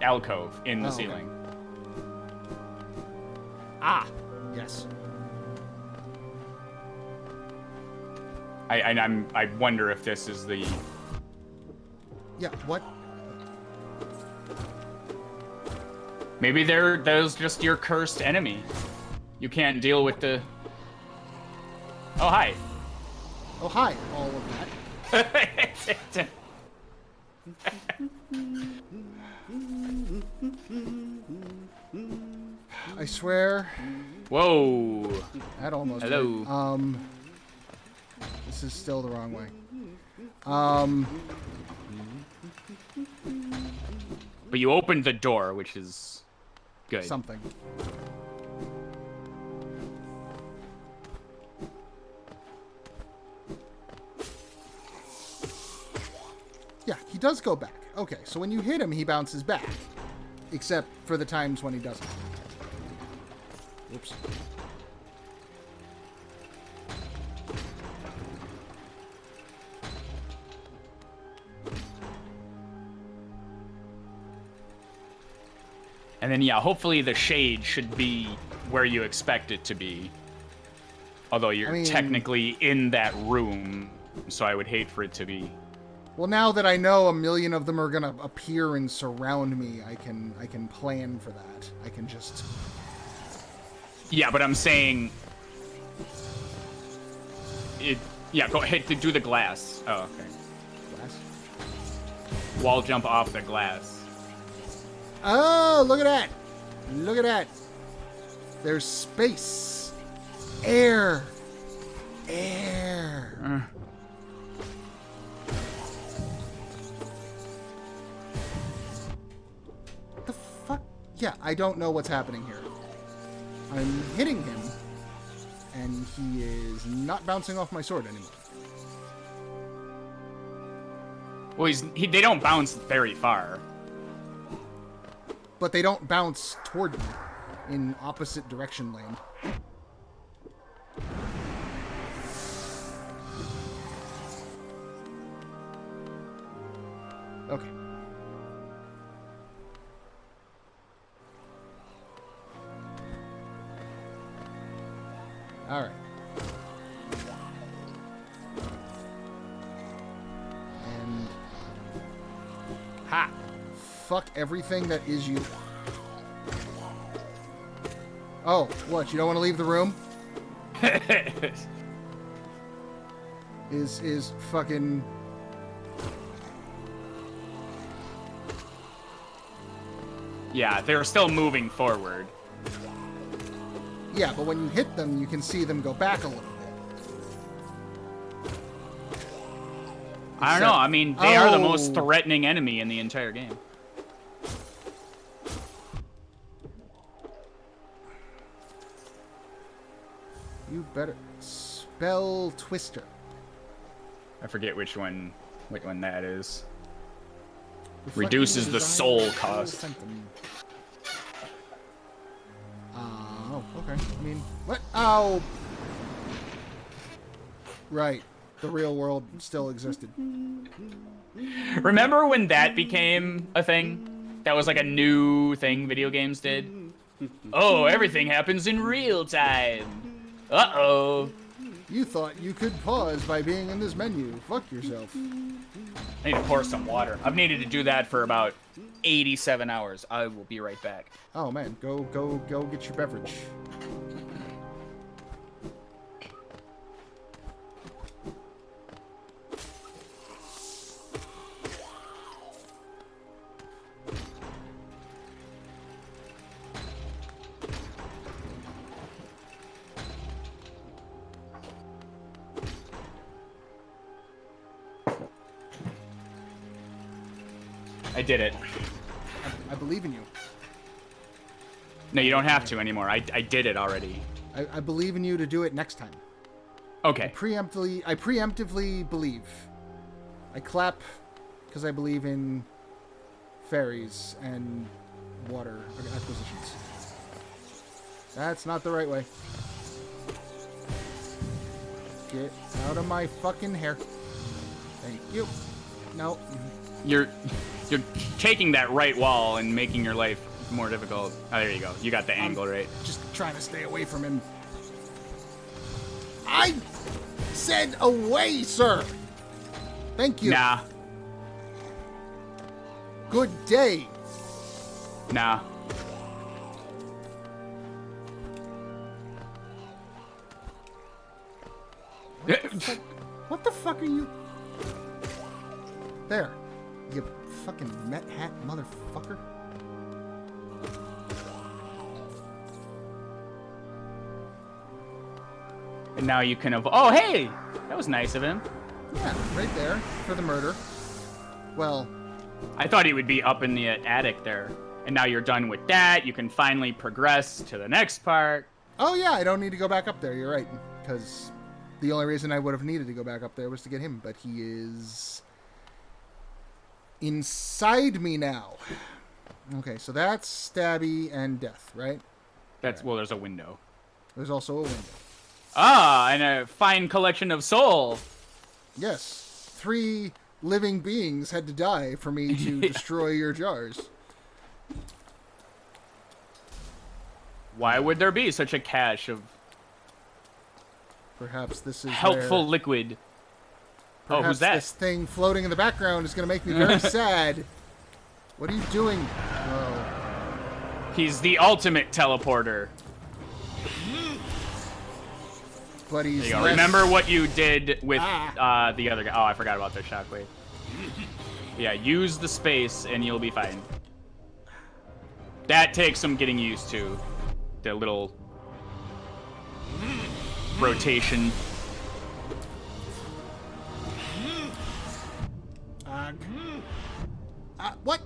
alcove in the ceiling.
Ah, yes.
I wonder if this is the...
Yeah, what?
Maybe there's just your cursed enemy. You can't deal with the... Oh, hi.
Oh, hi, all of that. I swear.
Whoa.
That almost
Hello.
hurt. This is still the wrong way.
But you opened the door, which is Good.
something. Yeah, he does go back. Okay, so when you hit him, he bounces back. Except for the times when he doesn't. Oops.
And then, yeah, hopefully the shade should be where you expect it to be. Although you're technically in that room, so I would hate for it to be.
Well, now that I know a million of them are gonna appear and surround me, I can plan for that. I can just...
Yeah, but I'm saying... Yeah, go ahead to do the glass. Oh, okay.
Glass?
Wall jump off the glass.
Oh, look at that! Look at that! There's space. Air. Air. The fuck? Yeah, I don't know what's happening here. I'm hitting him, and he is not bouncing off my sword anymore.
Well, they don't bounce very far.
But they don't bounce toward me in opposite direction lane. Okay. All right. And ha! Fuck everything that is you. Oh, what? You don't want to leave the room? Is fucking...
Yeah, they're still moving forward.
Yeah, but when you hit them, you can see them go back a little bit.
I don't know. I mean, they are the most threatening enemy in the entire game.
You better spell Twister.
I forget which one that is.
Reflecting
Reduces the soul
desire
cost.
symptom. Oh, okay. I mean, what? Oh! Right. The real world still existed.
Remember when that became a thing? That was like a new thing video games did? Oh, everything happens in real time. Uh-oh.
You thought you could pause by being in this menu. Fuck yourself.
I need to pour some water. I've needed to do that for about 87 hours. I will be right back.
Oh man, go get your beverage.
I did it.
I believe in you.
No, you don't have to anymore. I did it already.
I believe in you to do it next time.
Okay.
I preemptively believe. I clap because I believe in fairies and water acquisitions. That's not the right way. Get out of my fucking hair. Thank you. No.
You're taking that right wall and making your life more difficult. Oh, there you go. You got the angle right.
Just trying to stay away from him. I said away, sir. Thank you.
Nah.
Good day.
Nah.
What the fuck are you? There. You fucking Met hat motherfucker.
And now you can oh, hey! That was nice of him.
Yeah, right there for the murder. Well,
I thought he would be up in the attic there. And now you're done with that. You can finally progress to the next part.
Oh, yeah, I don't need to go back up there. You're right. Because the only reason I would have needed to go back up there was to get him. But he is inside me now. Okay, so that's stabby and death, right?
Well, there's a window.
There's also a window.
Ah, and a fine collection of soul.
Yes. 3 living beings had to die for me to destroy your jars.
Why would there be such a cache of
Perhaps this is
helpful
where,
liquid? Oh,
perhaps
who's that?
this thing floating in the background is going to make me very sad. What are you doing? Oh.
He's the ultimate teleporter.
But he's
There you go.
less...
Remember what you did with the other guy. Oh, I forgot about the shockwave. Yeah, use the space and you'll be fine. That takes some getting used to. The little rotation.
What?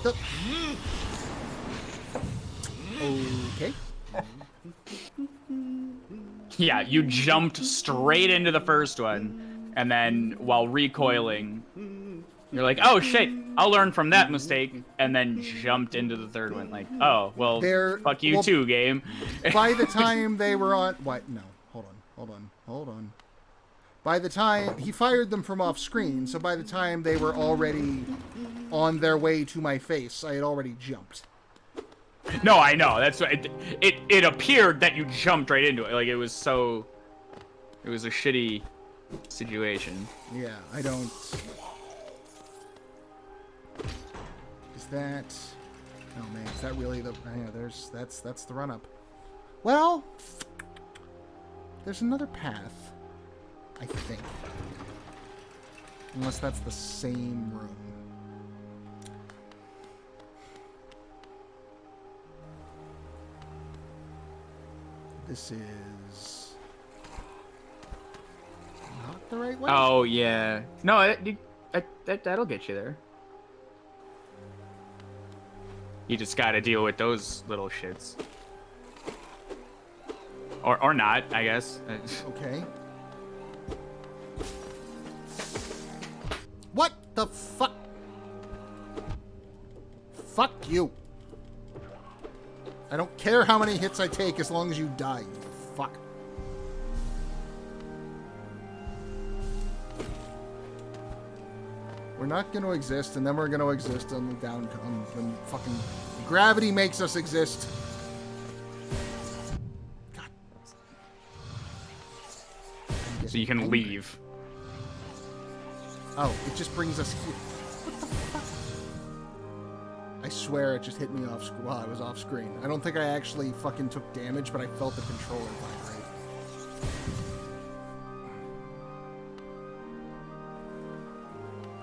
The... Okay.
Yeah, you jumped straight into the first one, and then while recoiling, you're like, oh shit, I'll learn from that mistake, and then jumped into the third one. Like, oh, well, fuck you too, game.
By the time they were on... What? No. Hold on. By the time... He fired them from off screen, so by the time they were already on their way to my face, I had already jumped.
No, I know. That's what it appeared that you jumped right into it. Like, it was so... It was a shitty situation.
Yeah, I don't... Is that... Oh man, is that really the... Yeah, that's the run-up. Well... There's another path. I think. Unless that's the same room. This is... not the right way?
Oh, yeah. No, that'll get you there. You just gotta deal with those little shits. Or not, I guess.
Okay. What the fuck? Fuck you. I don't care how many hits I take as long as you die. You fuck. We're not going to exist, and then we're going to exist on the down... when fucking gravity makes us exist. God.
So you can leave.
Oh, it just brings us here. What the fuck? I swear it just hit me off while I was off screen. I don't think I actually fucking took damage, but I felt the controller vibrate.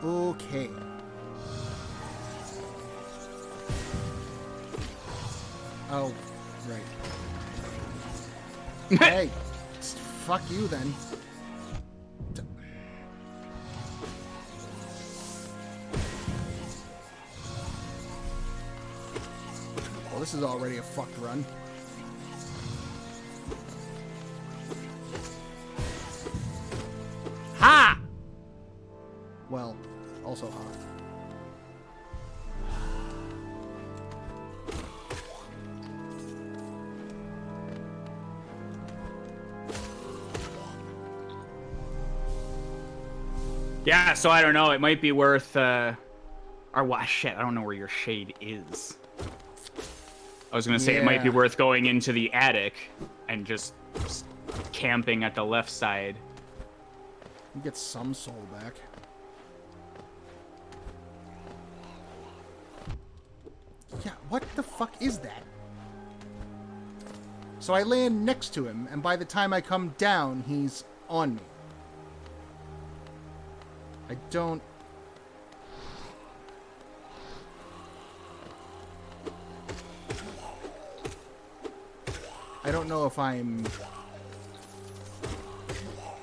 Okay. Oh, right. Hey, fuck you then. Well, this is already a fucked run. Ha! Well, also ha.
Yeah, so I don't know. It might be worth, or what? Shit, I don't know where your shade is. I was gonna say it might be worth going into the attic and just camping at the left side.
You get some soul back. Yeah, what the fuck is that? So I land next to him, and by the time I come down, he's on me. I don't... I don't know if I'm...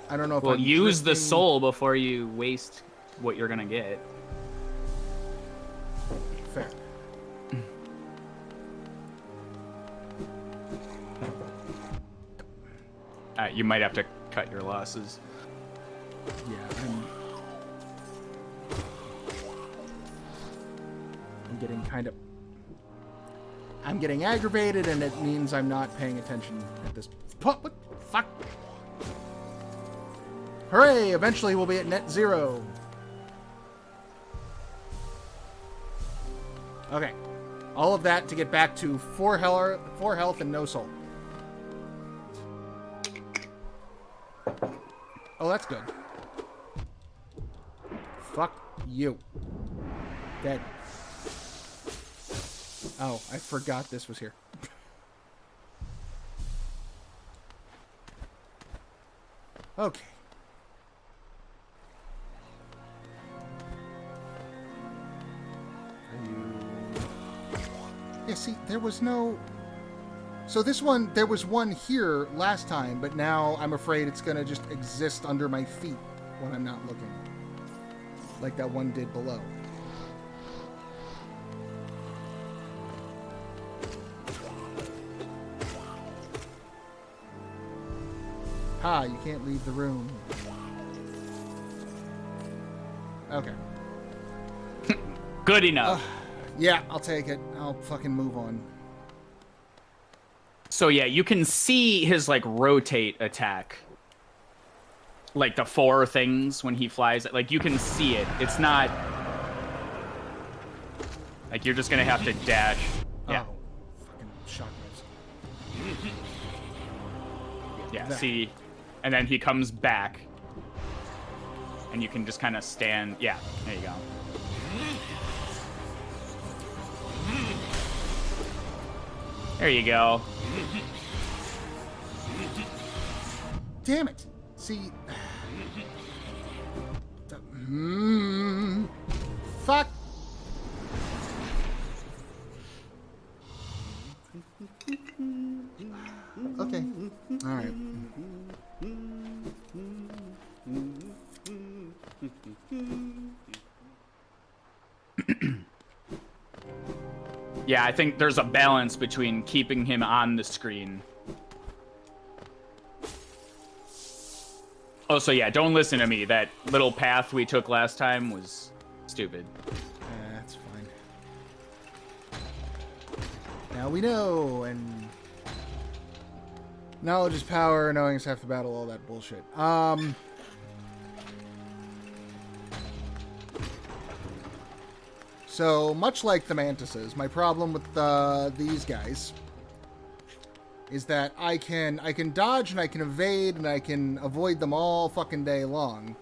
I don't know if
well,
I'm
use the
drifting...
soul before you waste what you're gonna get. You might have to cut your losses.
Yeah, I'm getting kind of... I'm getting aggravated, and it means I'm not paying attention at this... What? Fuck! Hooray! Eventually we'll be at net 0. Okay. All of that to get back to 4 health and no soul. Oh, that's good. Fuck you. Dead. Oh, I forgot this was here. Okay. Yeah, see, there was no... So this one, there was one here last time, but now I'm afraid it's gonna just exist under my feet when I'm not looking. Like that one did below. Ha, you can't leave the room. Okay.
Good enough.
Yeah, I'll take it. I'll fucking move on.
So yeah, you can see his like rotate attack. Like the 4 things when he flies. Like you can see it. It's not like you're just gonna have to dash. Yeah.
Oh, fucking shockwaves.
Yeah,
That.
see, and then he comes back, and you can just kind of stand. Yeah, there you go. There you go.
Damn it. See. Fuck. Okay. All right.
Yeah, I think there's a balance between keeping him on the screen. Oh, so yeah, don't listen to me. That little path we took last time was stupid.
That's fine. Now we know, and knowledge is power, knowing is half the battle, all that bullshit. So, much like the mantises, my problem with these guys is that I can dodge and I can evade and I can avoid them all fucking day long.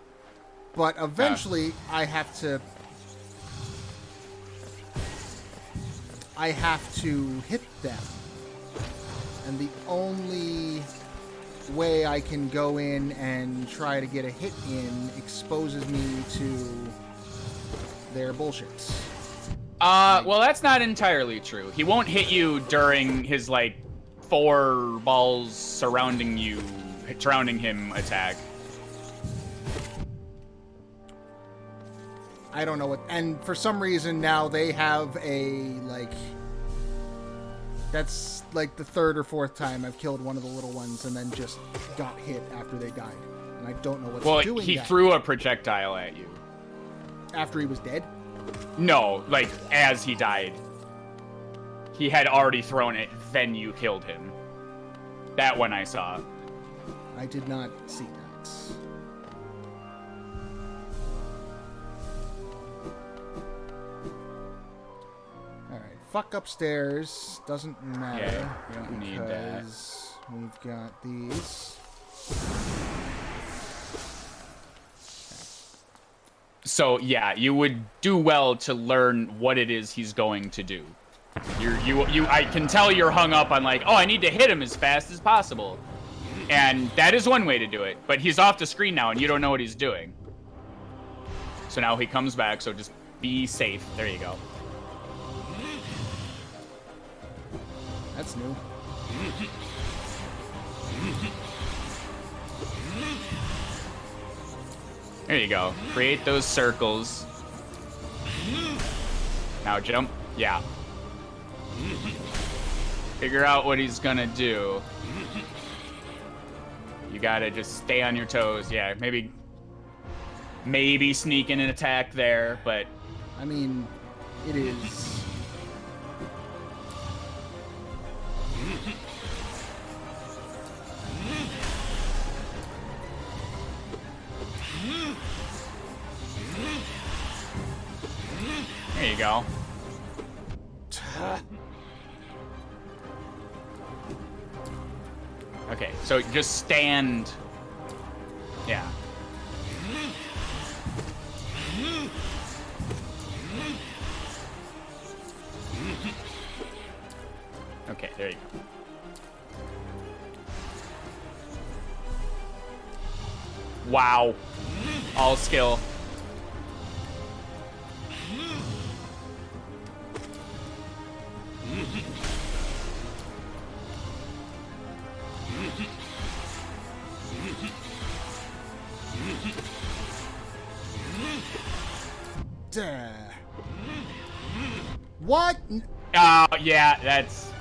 But eventually, I have to hit them. And the only way I can go in and try to get a hit in exposes me to their bullshits.
Well, that's not entirely true. He won't hit you during his, like, 4 balls surrounding him attack.
I don't know what... And for some reason now they have a, like... That's, like, the 3rd or 4th time I've killed one of the little ones and then just got hit after they died. And I don't know what's doing
Well, he
that.
threw a projectile at you.
After he was dead?
No, like, as he died. He had already thrown it, then you killed him. That one I saw.
I did not see that. Alright, fuck upstairs. Doesn't matter.
Yeah, you don't need that.
Because we've got these.
So, yeah, you would do well to learn what it is he's going to do. I can tell you're hung up on, like, oh, I need to hit him as fast as possible. And that is one way to do it. But he's off the screen now, and you don't know what he's doing. So now he comes back, so just be safe. There you go.
That's new.
There you go. Create those circles. Now jump. Yeah. Figure out what he's gonna do. You gotta just stay on your toes. Yeah, maybe sneak in an attack there, but
I mean, it is.
there you go. Okay, so just stand. Yeah. Okay, there you go. Wow. All skill.
Duh. What?
Oh, yeah, that's...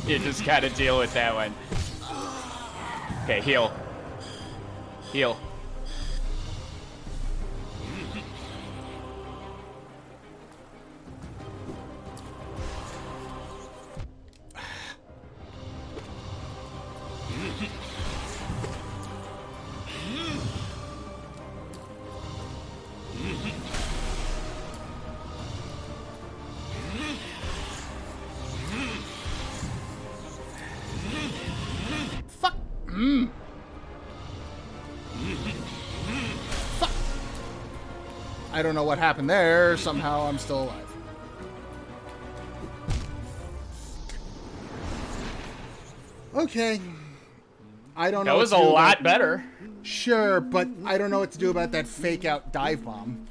you just gotta deal with that one. Okay, heal. Heal.
Fuck. Fuck. I don't know what happened there. Somehow I'm still alive. Okay. I don't know.
That was a lot better.
Sure, but I don't know what to do about that fake out dive bomb.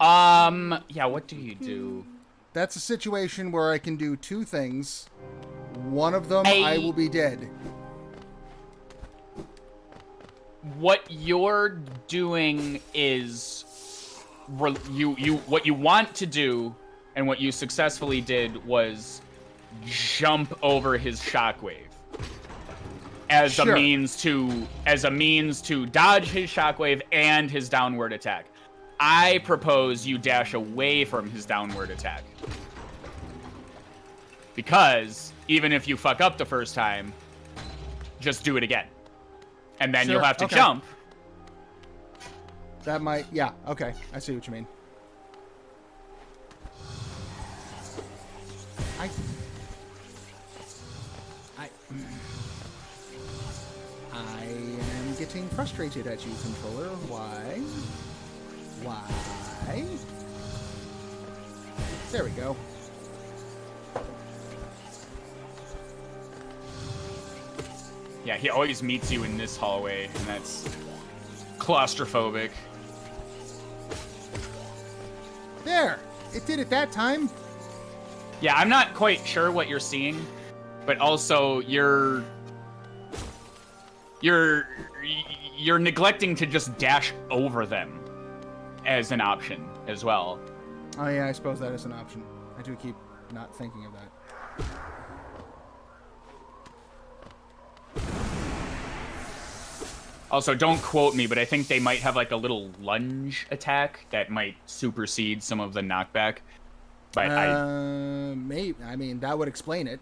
Yeah, what do you do?
That's a situation where I can do two things. One of them, I will be dead.
What you're doing is what you want to do, and what you successfully did was jump over his shockwave as
Sure.
a means to dodge his shockwave and his downward attack. I propose you dash away from his downward attack, because even if you fuck up the first time, just do it again. And then
Sure,
you'll have to
okay.
jump.
That might... Yeah, okay. I see what you mean. I am getting frustrated at you, controller. Why? Why? There we go.
Yeah, he always meets you in this hallway, and that's claustrophobic.
There! It did it that time.
Yeah, I'm not quite sure what you're seeing, but also you're neglecting to just dash over them as an option as well.
Oh yeah, I suppose that is an option. I do keep not thinking of that.
Also, don't quote me, but I think they might have like a little lunge attack that might supersede some of the knockback. But
maybe. I mean, that would explain it.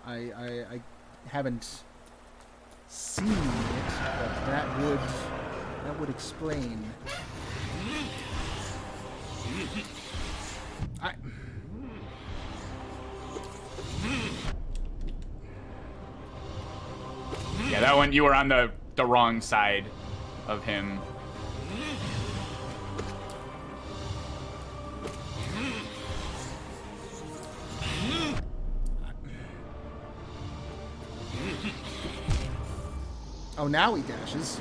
I haven't seen it, but that would explain.
Yeah, that one, you were on the wrong side of him.
Oh, now he dashes.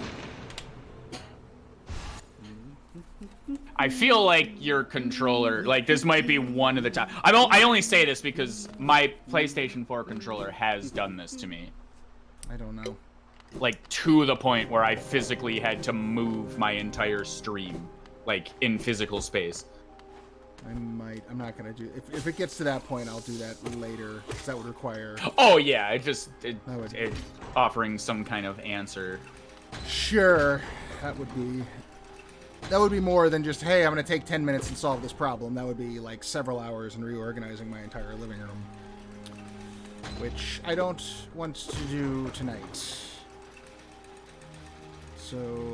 I feel like your controller, like this might be one of the time. I only say this because my PlayStation 4 controller has done this to me.
I don't know.
Like to the point where I physically had to move my entire stream, like in physical space.
I'm not gonna do. If it gets to that point, I'll do that later. 'Cause that would require.
Oh yeah, it offering some kind of answer.
Sure, that would be more than just, hey, I'm gonna take 10 minutes and solve this problem. That would be like several hours and reorganizing my entire living room, which I don't want to do tonight. So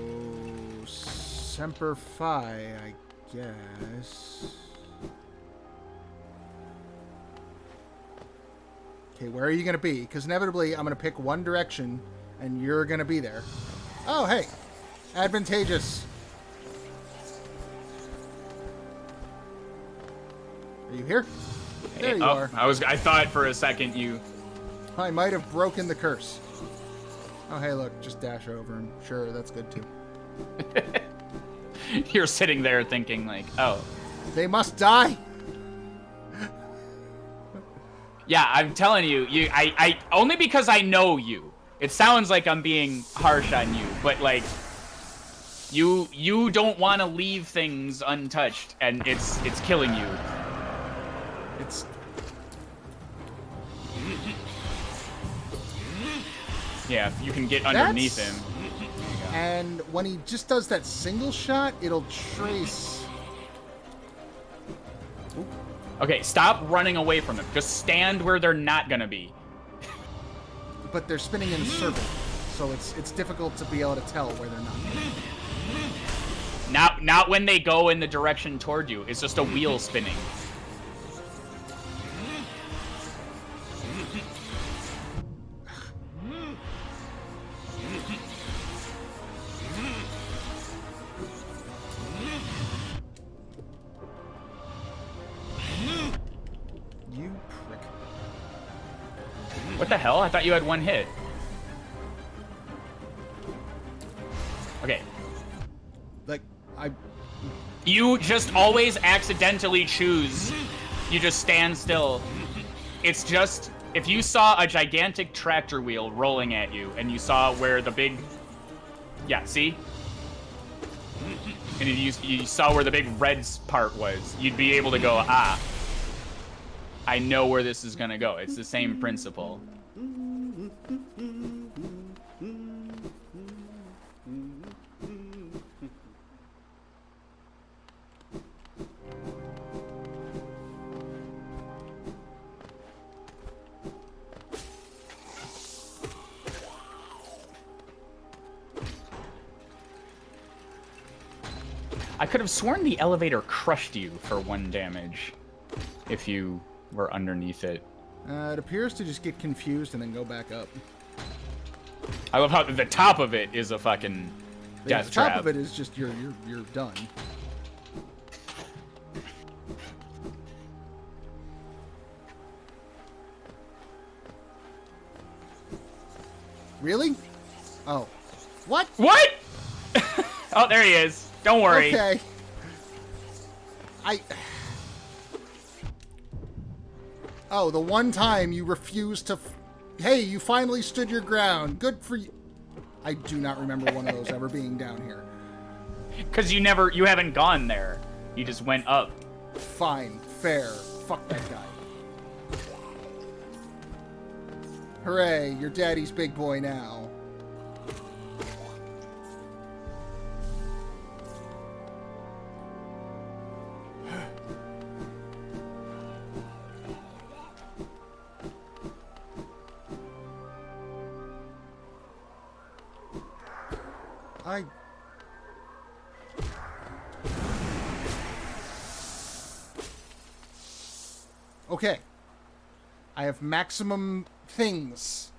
Semper Fi, I guess. Okay, where are you going to be? Because inevitably, I'm going to pick one direction, and you're going to be there. Oh, hey. Advantageous. Are you here? There you are.
I thought for a second you...
I might have broken the curse. Oh, hey, look. Just dash over, and sure, that's good, too.
You're sitting there thinking, like, oh.
They must die.
Yeah, I'm telling you, I only because I know you. It sounds like I'm being harsh on you, but like, you don't want to leave things untouched, and it's killing you.
It's.
Yeah, if you can get underneath him.
And when he just does that single shot, it'll trace. Ooh.
Okay, stop running away from them. Just stand where they're not gonna be.
But they're spinning in a circle, so it's difficult to be able to tell where they're not.
Not when they go in the direction toward you. It's just a wheel spinning.
You prick.
What the hell? I thought you had one hit. Okay.
Like,
You just always accidentally choose. You just stand still. It's just, if you saw a gigantic tractor wheel rolling at you, and you saw where the big... Yeah, see? And you saw where the big red part was, you'd be able to go, ah, I know where this is gonna go. It's the same principle. I could have sworn the elevator crushed you for 1 damage if you were underneath it.
it appears to just get confused and then go back up.
I love how the top of it is a fucking death trap.
The top of it is just you're done. Really? Oh. What?
What? Oh, there he is. Don't worry.
Okay. Oh, the one time you refused to... Hey, you finally stood your ground. Good for you. I do not remember one of those ever being down here.
Because you haven't gone there. You just went up.
Fine. Fair. Fuck that guy. Hooray, you're daddy's big boy now. Okay. I have maximum things.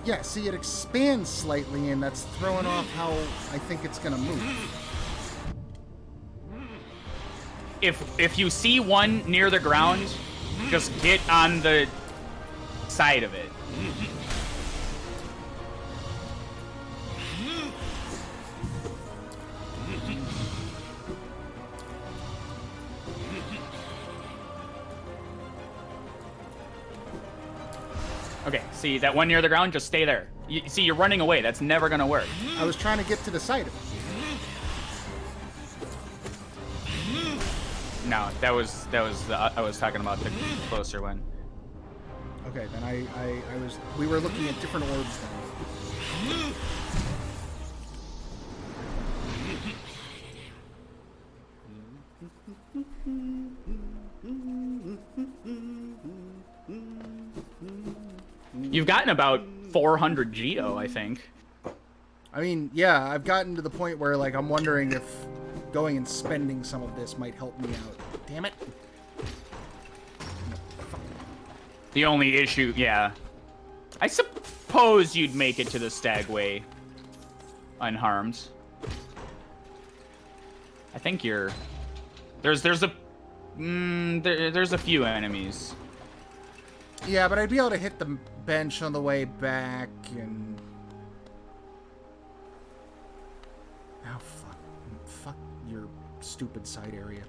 Yeah, see, it expands slightly, and that's throwing off how I think it's gonna move.
If you see one near the ground, just get on the side of it. Okay, see that one near the ground? Just stay there. See, you're running away. That's never gonna work.
I was trying to get to the side of it.
No, that was I was talking about the closer one.
Okay, then we were looking at different orbs then.
You've gotten about 400 Geo, I think.
I mean, yeah, I've gotten to the point where, like, I'm wondering if going and spending some of this might help me out. Damn it.
The only issue, yeah. I suppose you'd make it to the Stagway unharmed. I think you're... There's a few enemies.
Yeah, but I'd be able to hit the bench on the way back and... Oh, fuck. Fuck your stupid side area.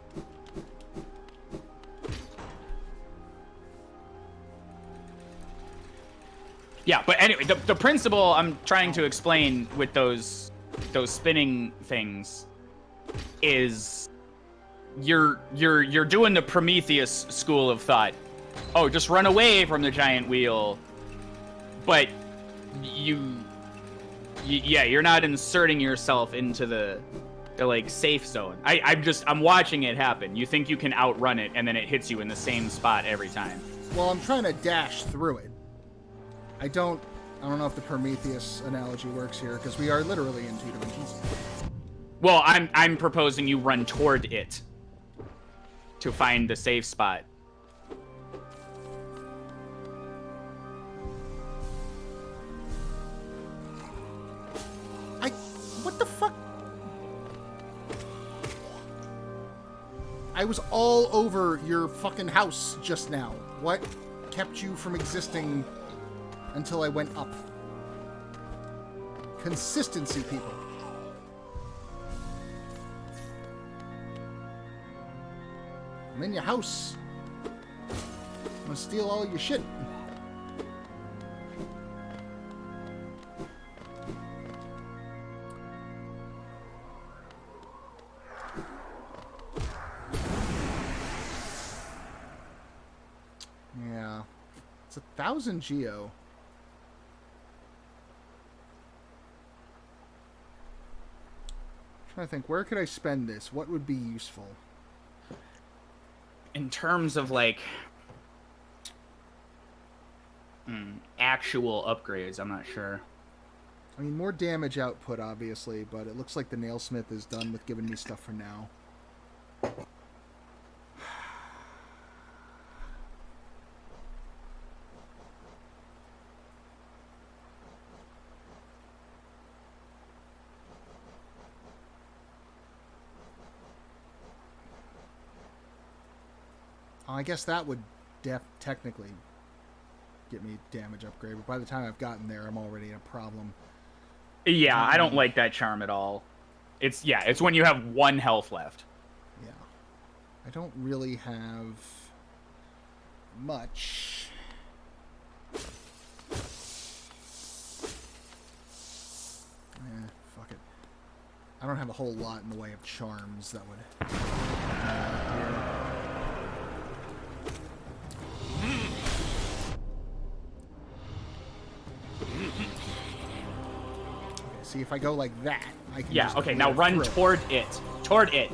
Yeah, but anyway, the principle I'm trying to explain with those spinning things is you're doing the Prometheus school of thought. Oh, just run away from the giant wheel. But you're not inserting yourself into the like safe zone. I'm watching it happen. You think you can outrun it, and then it hits you in the same spot every time.
Well, I'm trying to dash through it. I don't know if the Prometheus analogy works here, because we are literally in 2 dimensions.
Well, I'm proposing you run toward it to find the safe spot.
What the fuck? I was all over your fucking house just now. What kept you from existing until I went up? Consistency, people. I'm in your house. I'm gonna steal all your shit. Yeah. It's 1,000 Geo. I'm trying to think, where could I spend this? What would be useful?
In terms of like actual upgrades, I'm not sure.
I mean, more damage output, obviously, but it looks like the nailsmith is done with giving me stuff for now. I guess that would technically get me damage upgrade, but by the time I've gotten there, I'm already in a problem.
Yeah, I don't like that charm at all. It's when you have 1 health left.
Yeah. I don't really have much. Fuck it. I don't have a whole lot in the way of charms that would... See, if I go like that, I can...
Yeah, okay, now run toward it. Toward it.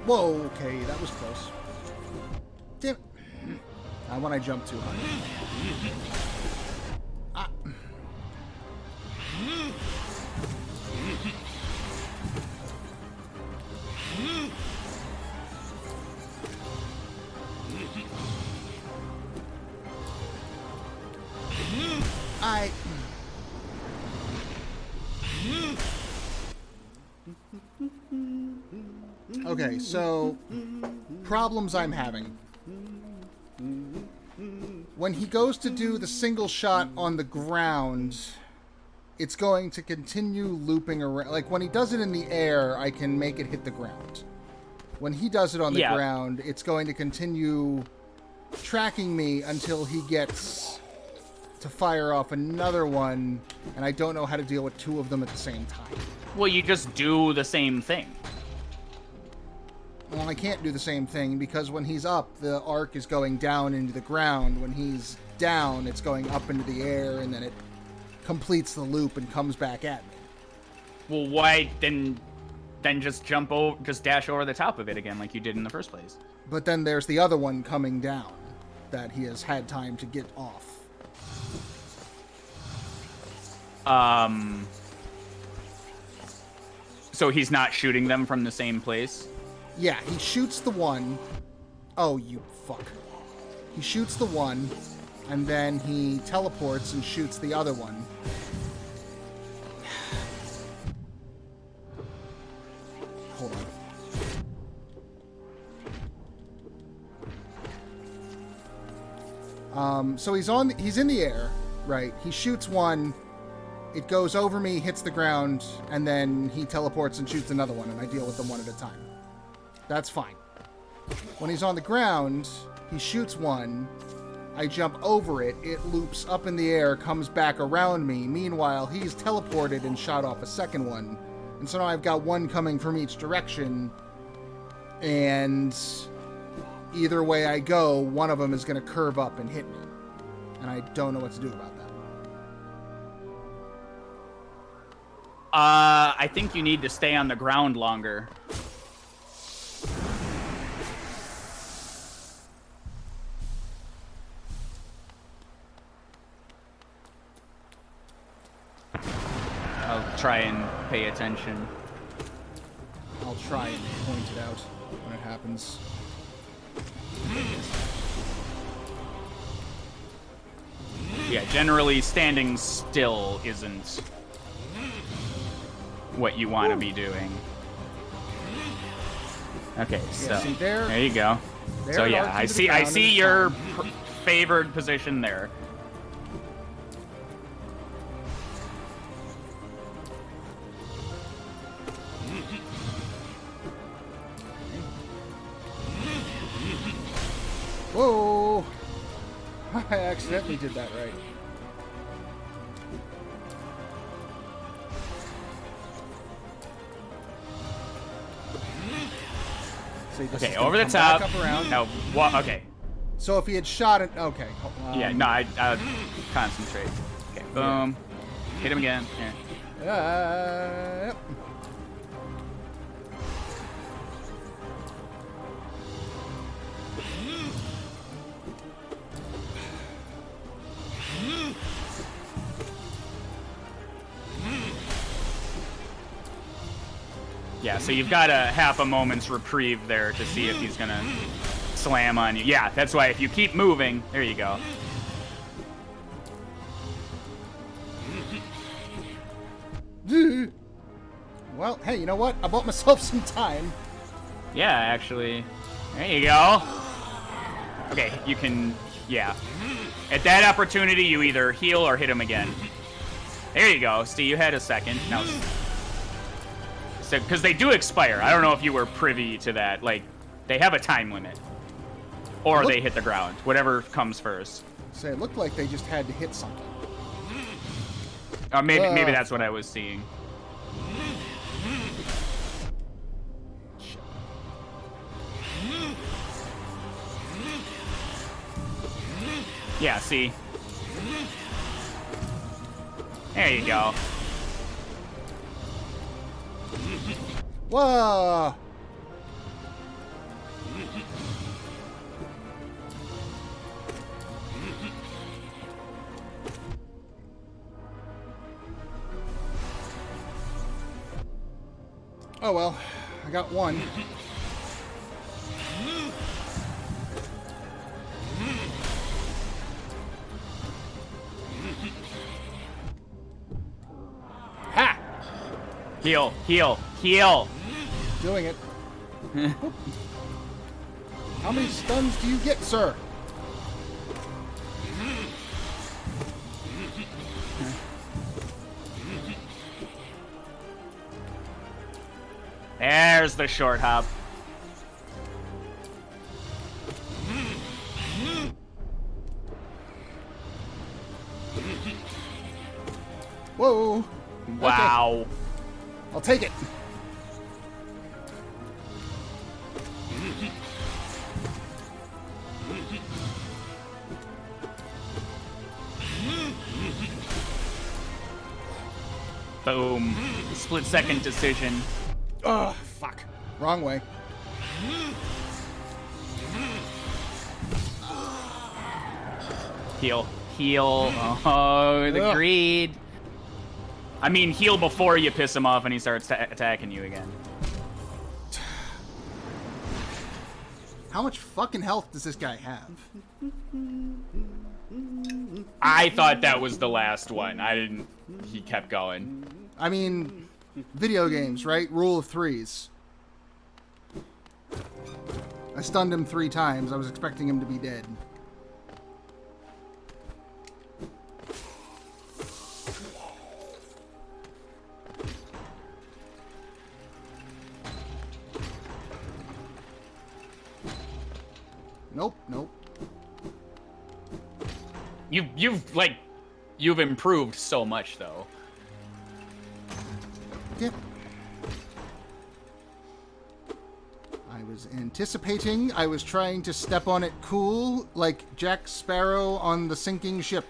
Whoa, okay, that was close. Damn it. When I jumped too high. Ah. Okay, so problems I'm having. When he goes to do the single shot on the ground, it's going to continue looping around. Like, when he does it in the air, I can make it hit the ground. When he does it on the ground, it's going to continue tracking me until he gets to fire off another one, and I don't know how to deal with two of them at the same time.
Well, you just do the same thing.
Well, I can't do the same thing because when he's up, the arc is going down into the ground. When he's down, it's going up into the air, and then it completes the loop and comes back at me.
Well, why then just jump over, just dash over the top of it again like you did in the first place?
But then there's the other one coming down that he has had time to get off.
So he's not shooting them from the same place?
Yeah, he shoots the one. Oh, you fuck. He shoots the one, and then he teleports and shoots the other one. Hold on. So he's in the air, right? He shoots one, it goes over me, hits the ground, and then he teleports and shoots another one, and I deal with them one at a time. That's fine. When he's on the ground, he shoots one, I jump over it, it loops up in the air, comes back around me. Meanwhile, he's teleported and shot off a second one. And so now I've got one coming from each direction, and either way I go, one of them is going to curve up and hit me. And I don't know what to do about that.
I think you need to stay on the ground longer. I'll try and pay attention.
I'll try and point it out when it happens.
Yeah, generally standing still isn't what you want to be doing. Okay, so
see there
you go. So yeah, I see your favored position there.
Whoa! I accidentally did that right. So
okay, over the top. No, what? Okay.
So if he had shot it, okay.
Yeah, no, I concentrate. Okay, boom. Yeah. Hit him again. Yeah.
Yep.
Yeah, so you've got a half a moment's reprieve there to see if he's gonna slam on you. Yeah, that's why if you keep moving, there you go.
Well, hey, you know what? I bought myself some time.
Yeah, actually. There you go. Okay, you can, yeah. At that opportunity, you either heal or hit him again. There you go. See, you had a second. Now, so, because they do expire. I don't know if you were privy to that. Like, they have a time limit. Or they hit the ground. Whatever comes first.
So it looked like they just had to hit something.
Maybe that's what I was seeing. Yeah, see? There you go.
Whoa! Oh well, I got one.
Ha! Heal, heal, heal!
Doing it. How many stuns do you get, sir?
There's the short hop.
Whoa.
Wow.
Okay. I'll take it.
Boom. Split-second decision.
Oh, fuck. Wrong way.
Heal. Heal. Oh, the greed. I mean, heal before you piss him off and he starts attacking you again.
How much fucking health does this guy have?
I thought that was the last one. I didn't... He kept going.
I mean, video games, right? Rule of threes. I stunned him 3 times. I was expecting him to be dead. Nope, nope.
You've improved so much, though.
Yep. I was anticipating. I was trying to step on it cool, like Jack Sparrow on the sinking ship.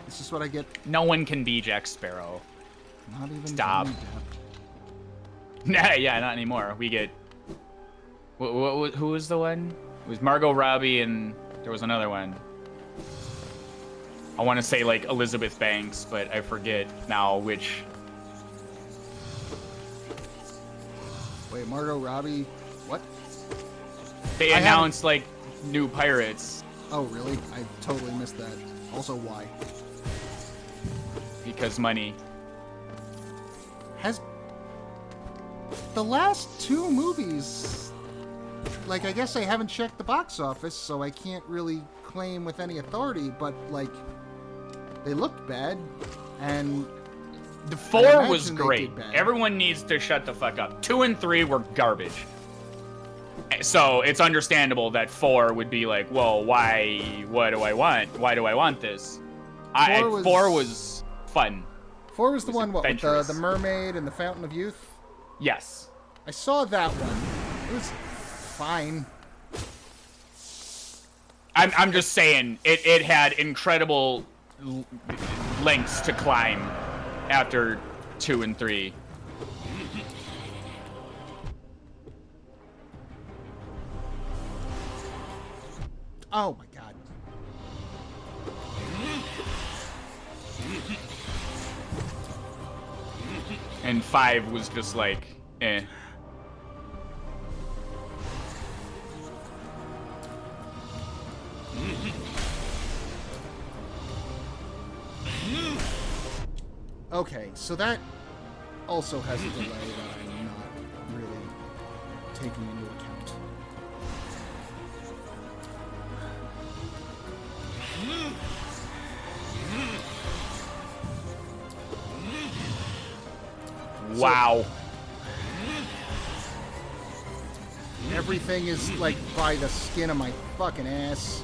This is what I get.
No one can be Jack Sparrow.
Not even
Stop.
Johnny Depp.
Nah, yeah, not anymore. We get... Who was the one? It was Margot Robbie and there was another one. I want to say like Elizabeth Banks, but I forget now which.
Wait, Margot Robbie? What?
They announced like new pirates.
Oh, really? I totally missed that. Also, why?
Because money.
Has the last 2 movies... Like, I guess I haven't checked the box office, so I can't really claim with any authority, but, like, they looked bad, and...
The 4 was great. Everyone needs to shut the fuck up. 2 and 3 were garbage. So, it's understandable that 4 would be like, whoa, why, what do I want? Why do I want this? 4 was fun.
4 was the one, what, with the mermaid and the Fountain of Youth?
Yes.
I saw that one. It was... fine.
I'm just saying it had incredible lengths to climb after 2 and 3.
Oh my god.
And 5 was just like, eh.
Okay, so that also has a delay that I'm not really taking into account.
Wow.
Everything is like by the skin of my fucking ass.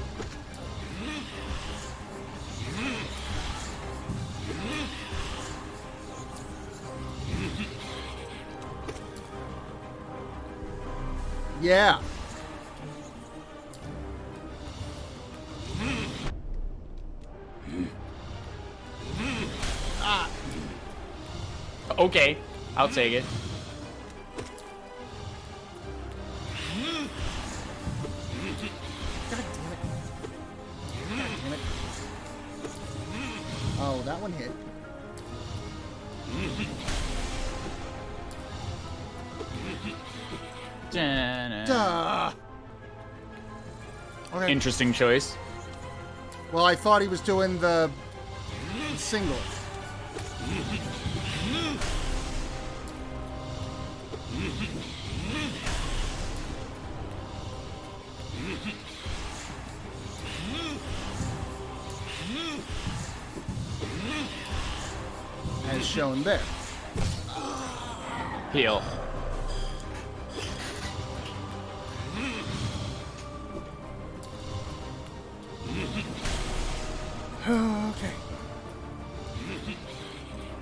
Yeah. Ah.
Okay, I'll take it.
God damn it. God damn it. Oh, that one hit. Duh. Okay.
Interesting choice.
Well, I thought he was doing the single. shown there.
Heal.
Okay.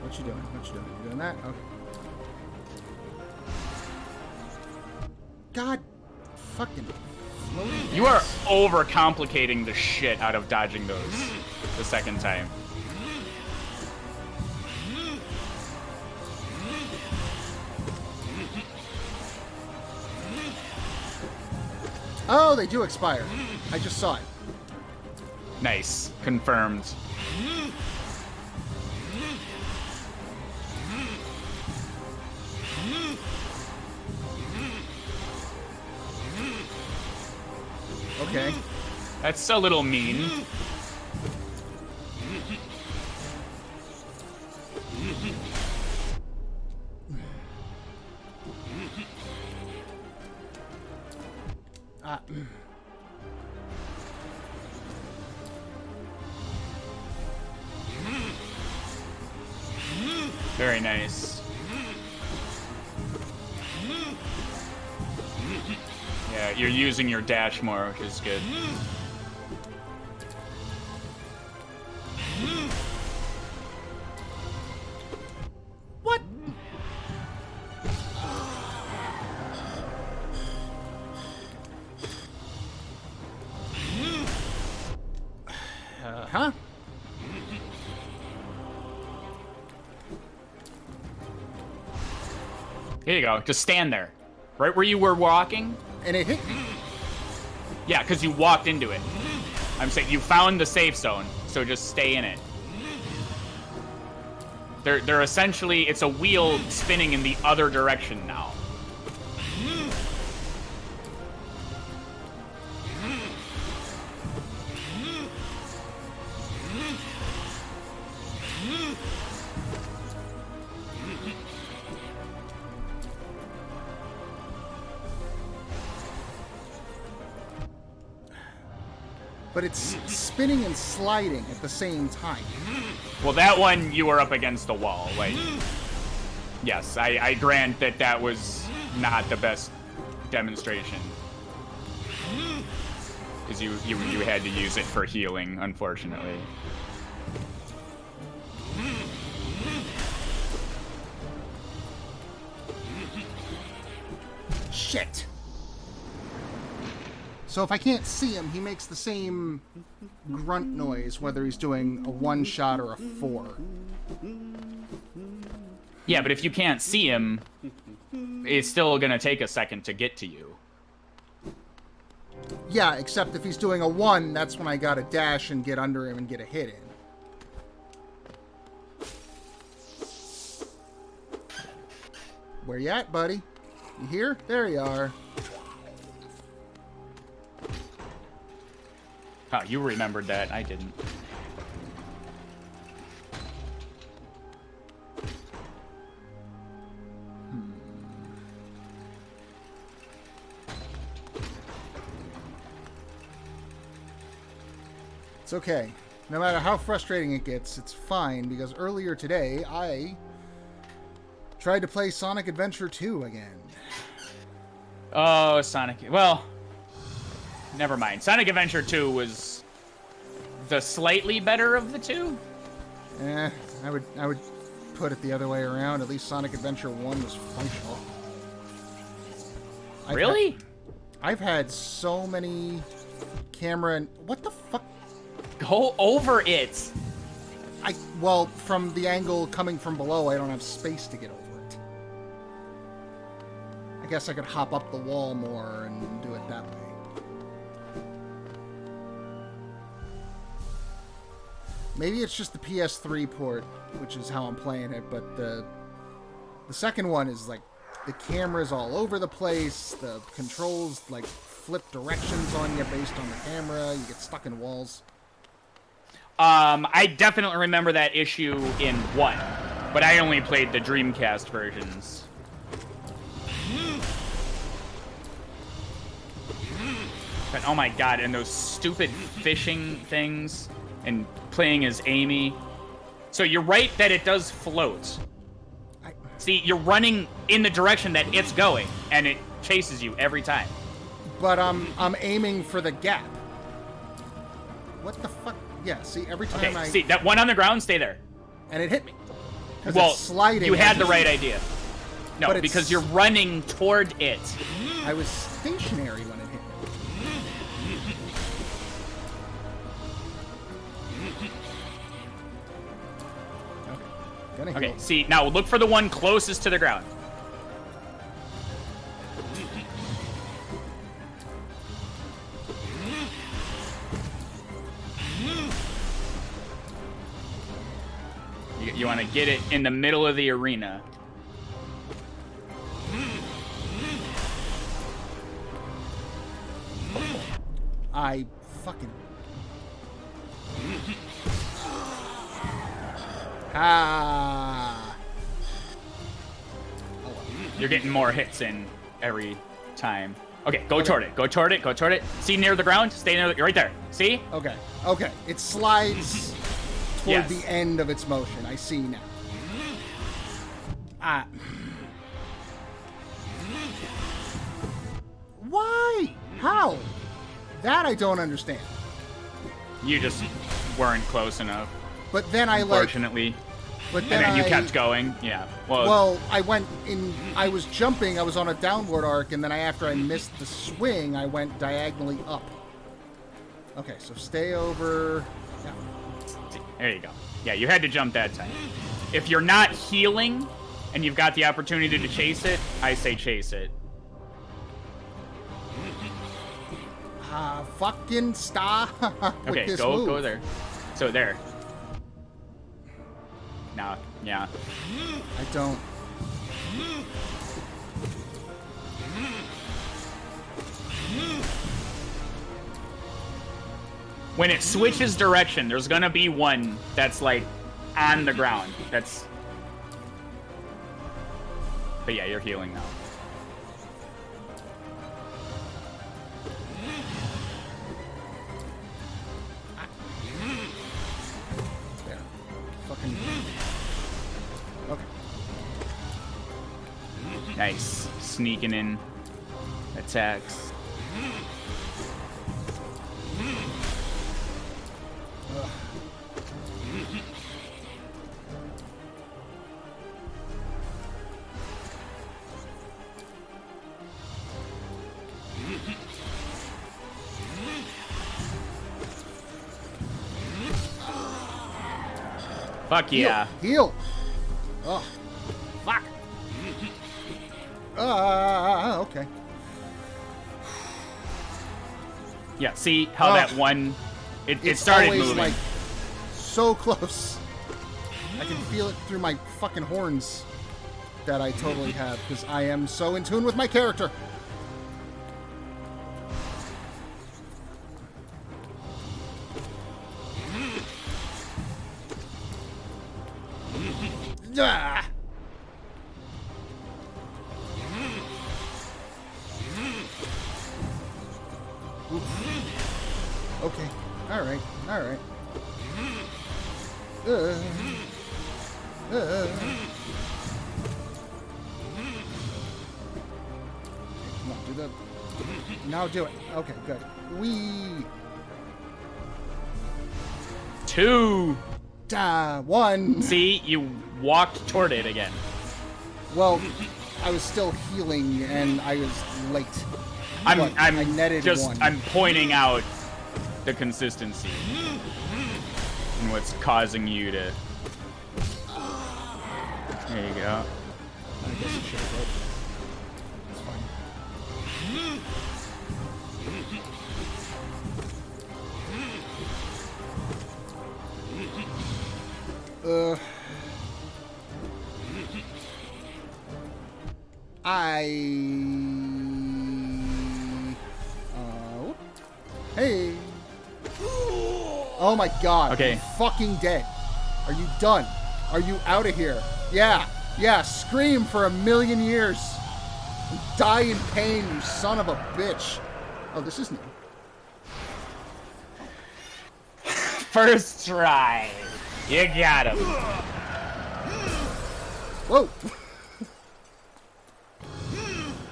What you doing? What you doing? You doing that? Okay. God fucking floating.
You are overcomplicating the shit out of dodging those the second time.
Oh, they do expire. I just saw it.
Nice. Confirmed.
Okay.
That's a little mean. Very nice. Yeah, you're using your dash more, which is good.
What? Huh?
Here you go. Just stand there. Right where you were walking.
And it hit me.
Yeah, because you walked into it. I'm saying you found the safe zone, so just stay in it. They're essentially, it's a wheel spinning in the other direction now.
But it's spinning and sliding at the same time.
Well, that one, you were up against the wall. Like, yes, I grant that that was not the best demonstration. Because you had to use it for healing, unfortunately.
Shit. So if I can't see him, he makes the same grunt noise, whether he's doing a 1-shot or a 4.
Yeah, but if you can't see him, it's still gonna take a second to get to you.
Yeah, except if he's doing a 1, that's when I gotta dash and get under him and get a hit in. Where you at, buddy? You here? There you are.
Oh, you remembered that. I didn't.
It's okay. No matter how frustrating it gets, it's fine, because earlier today, I tried to play Sonic Adventure 2 again.
Oh, Sonic. Well, never mind. Sonic Adventure 2 was the slightly better of the two.
I would put it the other way around. At least Sonic Adventure 1 was functional.
Really?
I've had so many camera and... What the fuck?
Go over it.
Well, from the angle coming from below, I don't have space to get over it. I guess I could hop up the wall more and do it that way. Maybe it's just the PS3 port, which is how I'm playing it, but the second one is like the camera's all over the place, the controls like flip directions on you based on the camera, you get stuck in walls.
I definitely remember that issue in 1, but I only played the Dreamcast versions. But oh my god, and those stupid fishing things, and playing as Amy. So you're right that it does float. See, you're running in the direction that it's going, and it chases you every time.
But I'm aiming for the gap. What the fuck? Yeah, see, every time
Okay, see, that one on the ground, stay there.
And it hit me.
Well,
it's sliding.
You had the right idea. No,
But
because you're running toward it.
I was stationary when it hit me.
Okay, see, now look for the one closest to the ground. You want to get it in the middle of the arena.
I fucking... Ah.
You're getting more hits in every time. Okay, go toward it. Go toward it. Go toward it. See near the ground? Stay near the... You're right there. See?
Okay. Okay. It slides toward
Yes.
the end of its motion. I see now. Ah. Why? How? That I don't understand.
You just weren't close enough.
But then I like...
Unfortunately.
But
And
then
then you kept going. Yeah.
Well, I went in... I was jumping. I was on a downward arc. And then after I missed the swing, I went diagonally up. Okay, so stay over... Yeah.
There you go. Yeah, you had to jump that time. If you're not healing and you've got the opportunity to chase it, I say chase it.
Fucking stop.
Okay,
this
go
move.
go there. So there. Now, yeah.
I don't.
When it switches direction, there's gonna be one that's like on the ground. That's. But yeah, you're healing now.
There. Fucking. Okay.
Nice. Sneaking in attacks. Fuck yeah.
Heal. Oh. Fuck. Okay.
Yeah, see how
Oh.
that one... It
It's
started
always,
moving.
like, so close. I can feel it through my fucking horns that I totally have, because I am so in tune with my character. Ah. Oof. Okay. All right. All right. Come on, do the... Now do it. Okay, good. Wee.
2.
One.
See, you walked toward it again.
Well, I was still healing and I was late.
I'm
I netted
just
one.
I'm pointing out the consistency and what's causing you to. There you go.
I guess it should have broke. It's fine. Hey. Oh my god.
Okay.
I'm fucking dead. Are you done? Are you out of here? Yeah. Yeah. Scream for 1,000,000 years. And die in pain, you son of a bitch. Oh, this is new.
First try. You got him.
Whoa!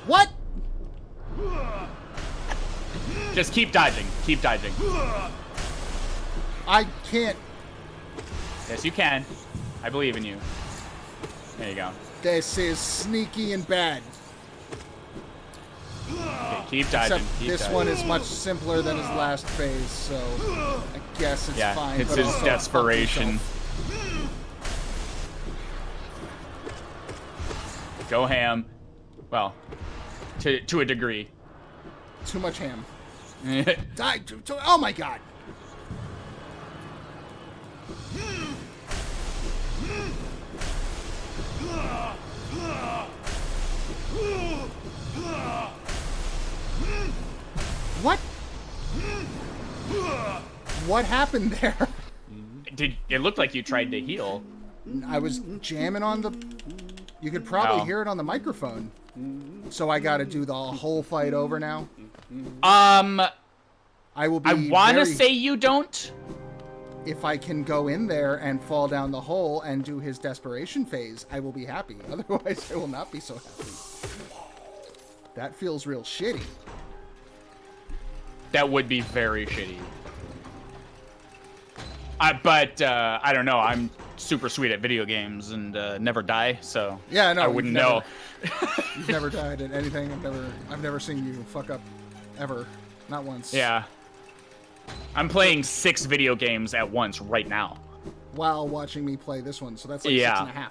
What?
Just keep dodging. Keep dodging.
I can't.
Yes, you can. I believe in you. There you go.
This is sneaky and bad.
Okay, keep dodging.
Except
Keep
this
dodging.
one is much simpler than his last phase, so I guess it's
Yeah,
fine.
it's
but
his
also fuck
desperation.
yourself.
Go ham. Well, to a degree.
Too much ham. Die! Oh my god! What? What happened there?
It looked like you tried to heal.
I was jamming on the... You could probably
Oh.
hear it on the microphone. So I gotta do the whole fight over now? I will be
I want to
very-
say you don't.
If I can go in there and fall down the hole and do his desperation phase, I will be happy. Otherwise, I will not be so happy. That feels real shitty.
That would be very shitty. But I don't know. I'm super sweet at video games and never die, so
Yeah, no,
I wouldn't know.
You've never died at anything. I've never seen you fuck up ever. Not once.
Yeah. I'm playing 6 video games at once right now.
While watching me play this one, so that's like
Yeah.
6.5.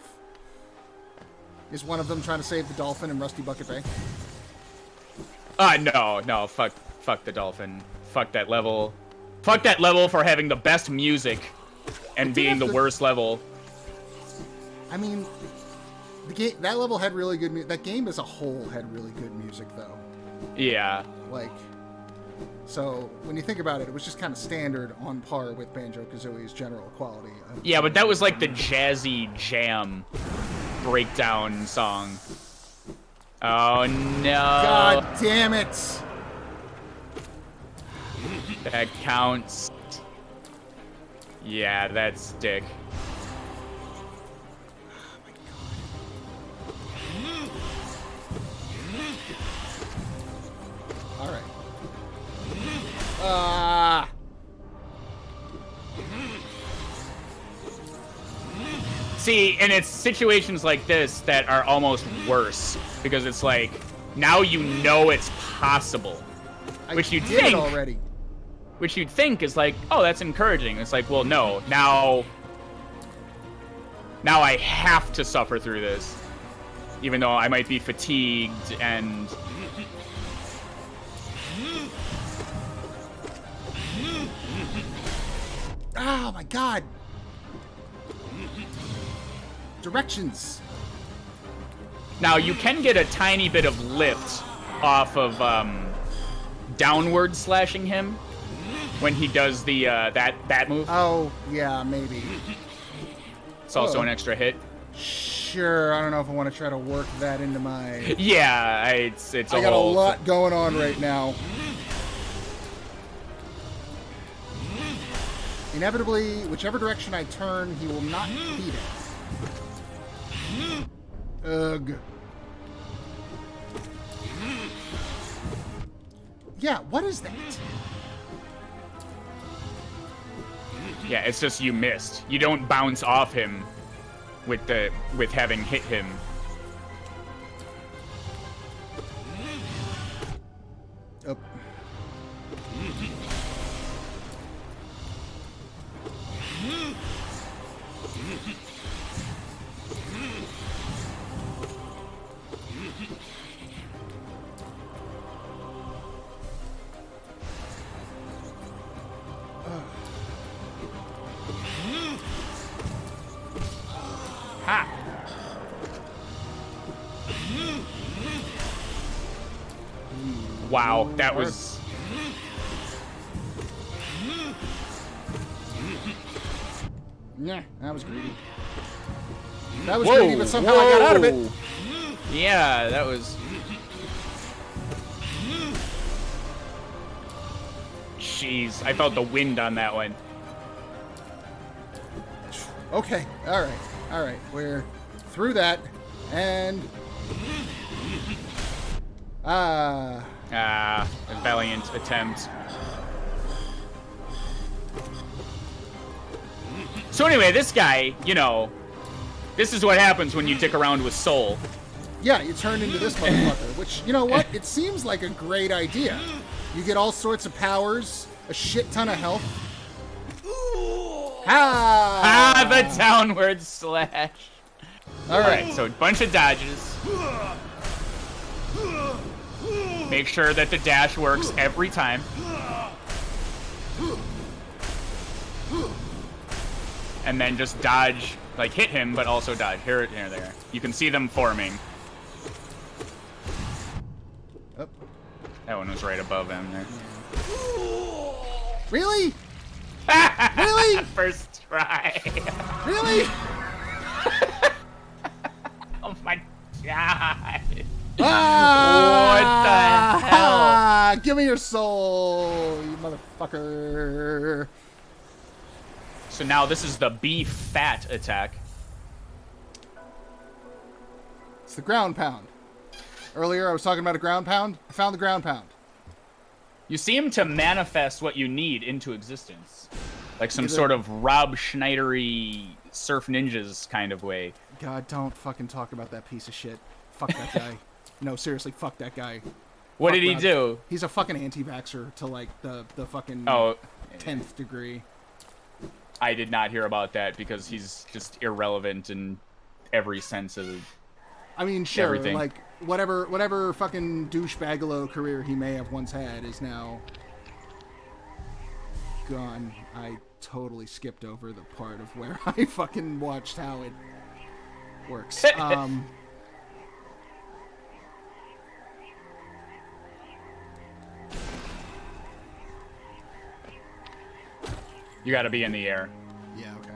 Is one of them trying to save the dolphin in Rusty Bucket Bay?
No, fuck the dolphin. Fuck that level. Fuck that level for having the best music and being the worst level.
I mean, that level had really good music. That game as a whole had really good music, though.
Yeah.
Like, so when you think about it, it was just kind of standard on par with Banjo-Kazooie's general quality.
Yeah, but that was like the jazzy jam breakdown song. Oh no.
God damn it!
That counts. Yeah, that's dick.
Alright. Ah!
See, and it's situations like this that are almost worse because it's like now you know it's possible, which you'd
did it
think
already.
Which you'd think is like, oh, that's encouraging. It's like, well, no, now I have to suffer through this, even though I might be fatigued and.
Oh my god! Directions!
Now you can get a tiny bit of lift off of downward slashing him when he does the that move.
Oh, yeah, maybe.
It's also an extra hit.
Sure, I don't know if I want to try to work that into my...
Yeah, it's a
I got a
whole
lot going on right now. Inevitably, whichever direction I turn, he will not beat it. Ugh. Yeah, what is that?
Yeah, it's just you missed. You don't bounce off him with having hit him.
Oh.
Ha! Wow, that was...
Yeah, that was greedy. That was greedy, but somehow I got out of it.
Yeah, that was... Jeez, I felt the wind on that one.
Okay, alright. We're through that, and...
A valiant attempt. So anyway, this guy, you know, this is what happens when you dick around with Soul.
Yeah, you turn into this motherfucker, which, you know what? It seems like a great idea. You get all sorts of powers, a shit ton of health.
The downward slash.
Alright.
So a bunch of dodges. Make sure that the dash works every time. And then just dodge, like hit him, but also dodge. Here, there. You can see them forming.
Oh.
That one was right above him there.
Really? Really?
First try.
Really?
Oh my god.
Ah,
What the hell?
Give me your soul, you motherfucker.
So now this is the beef fat attack.
It's the ground pound. Earlier I was talking about a ground pound. I found the ground pound.
You seem to manifest what you need into existence. Like some sort of Rob Schneidery Surf Ninjas kind of way.
God, don't fucking talk about that piece of shit. Fuck that guy. No, seriously, fuck that guy.
What
Fuck
did he
Rob.
do?
He's a fucking anti-vaxxer to like the fucking 10th degree.
I did not hear about that because he's just irrelevant in every sense of
I mean, sure,
everything.
like whatever fucking douchebagalo career he may have once had is now gone. I totally skipped over the part of where I fucking watched how it works.
You gotta be in the air.
Yeah, okay.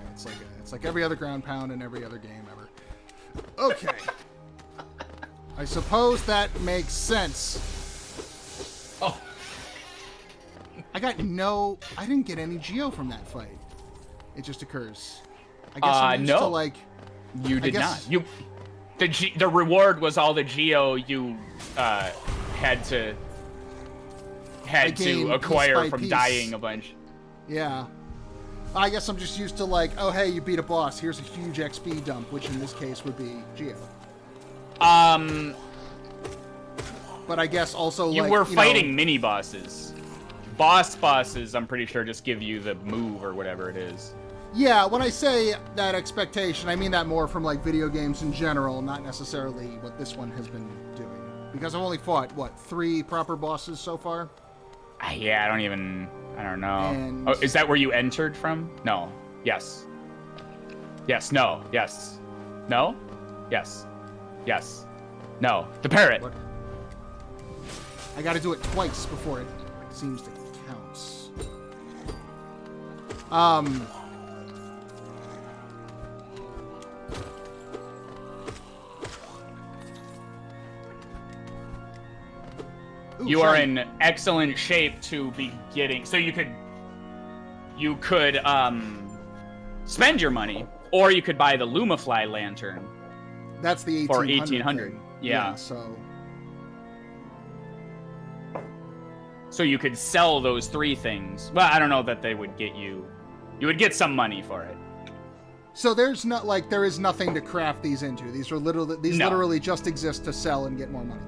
It's like every other ground pound in every other game ever. Okay. I suppose that makes sense.
Oh.
I didn't get any Geo from that fight. It just occurs. I guess I'm used
no.
to, like,
You did not. The reward was all the Geo you had to
gained
acquire
piece by
from
piece.
dying a bunch.
Yeah. I guess I'm just used to, like, oh, hey, you beat a boss. Here's a huge XP dump, which in this case would be Geo. But I guess also,
You
like,
were fighting mini bosses. Bosses, I'm pretty sure, just give you the move or whatever it is.
Yeah, when I say that expectation, I mean that more from, like, video games in general, not necessarily what this one has been doing. Because I've only fought, what, 3 proper bosses so far?
Yeah, I don't know.
And-
Oh, is that where you entered from? No. Yes. Yes, no. Yes. No? Yes. Yes. No. The parrot.
What? I gotta do it twice before it seems to count. Ooh,
You are
shiny.
in excellent shape to be getting. So you could spend your money, or you could buy the Lumafly lantern.
That's the 1800.
for 1800.
thing.
Yeah.
So
So you could sell those 3 things. Well, I don't know that they would get you. You would get some money for it.
there's not like there is nothing to craft these into. These are literally just exist to sell and get more money.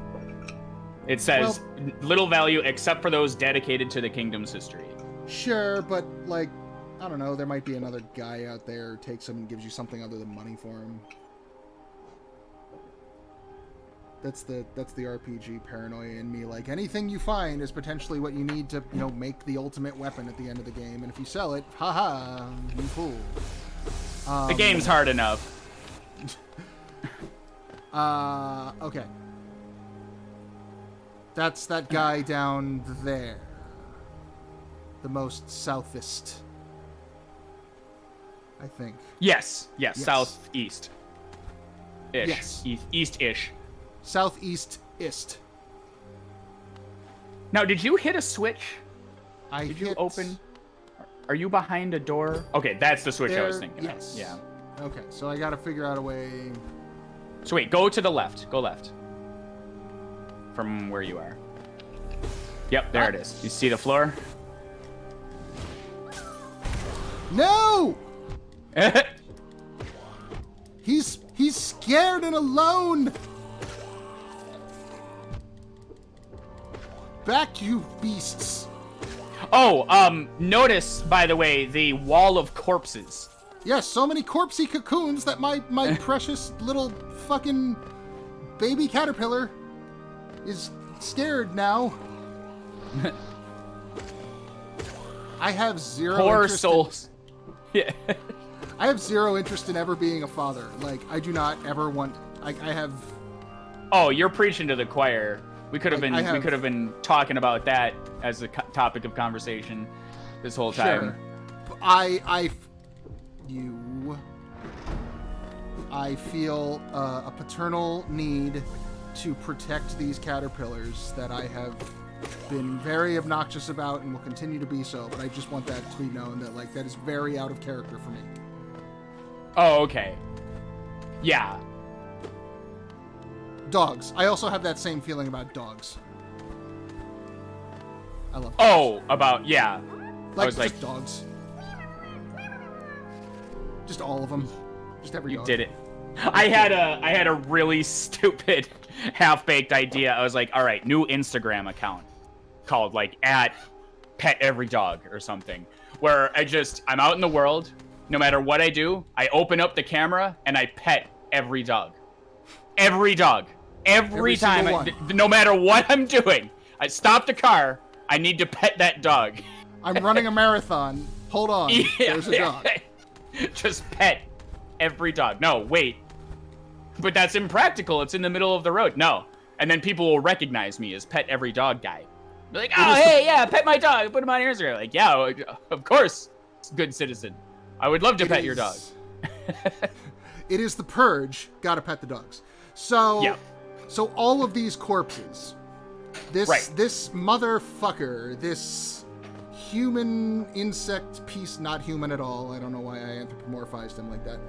It says little value except for those dedicated to the kingdom's history.
Sure, but like I don't know, there might be another guy out there who takes them and gives you something other than money for him. That's the RPG paranoia in me. Like anything you find is potentially what you need to, make the ultimate weapon at the end of the game. And if you sell it, haha, you fool.
The game's hard enough.
Okay. That's that guy down there. The most southest. I think.
Yes. Southeast. Ish.
Yes.
East-ish.
Southeast-ist.
Now, did you hit a switch?
Did
you open? Are you behind a door? Okay, that's the switch I was
There-
thinking of.
yes.
Yeah.
Okay, so I gotta figure out a way.
So wait, go to the left. Go left. From where you are. Yep, there it is. You see the floor?
No! He's scared and alone. Back, you beasts.
Oh, notice, by the way, the wall of corpses.
Yes, so many corpsey cocoons that my precious little fucking baby caterpillar is scared now. I have zero
Poor
interest
souls. Yeah.
I have zero interest in ever being a father. Like, I do not ever want. I have.
Oh, you're preaching to the choir. We could have
Like,
been we could have been talking about that as a topic of conversation this whole time.
Sure. I feel a paternal need to protect these caterpillars that I have been very obnoxious about and will continue to be so, but I just want that to be known that, like, that is very out of character for me.
Oh, okay. Yeah.
Dogs. I also have that same feeling about dogs. I love dogs.
Oh, yeah.
Like,
I was like,
just dogs. Just all of them. Just every
you
dog.
did it. I had a really stupid half-baked idea. I was like, all right, new Instagram account called like @PetEveryDog or something, where I'm out in the world. No matter what I do, I open up the camera and I pet every dog. Every dog. Every time. No matter what I'm doing, I stop the car. I need to pet that dog.
I'm running a marathon. Hold on.
Yeah,
There's a dog.
Just pet every dog. No, wait. But that's impractical. It's in the middle of the road. No. And then people will recognize me as pet every dog guy. Be like, oh, hey, yeah, pet my dog. Put him on Instagram. Like, yeah, of course. Good citizen. I would love to pet your dog.
It is the purge. Gotta pet the dogs. So,
yeah.
So all of these corpses, this motherfucker, this human insect piece, not human at all. I don't know why I anthropomorphized him like that.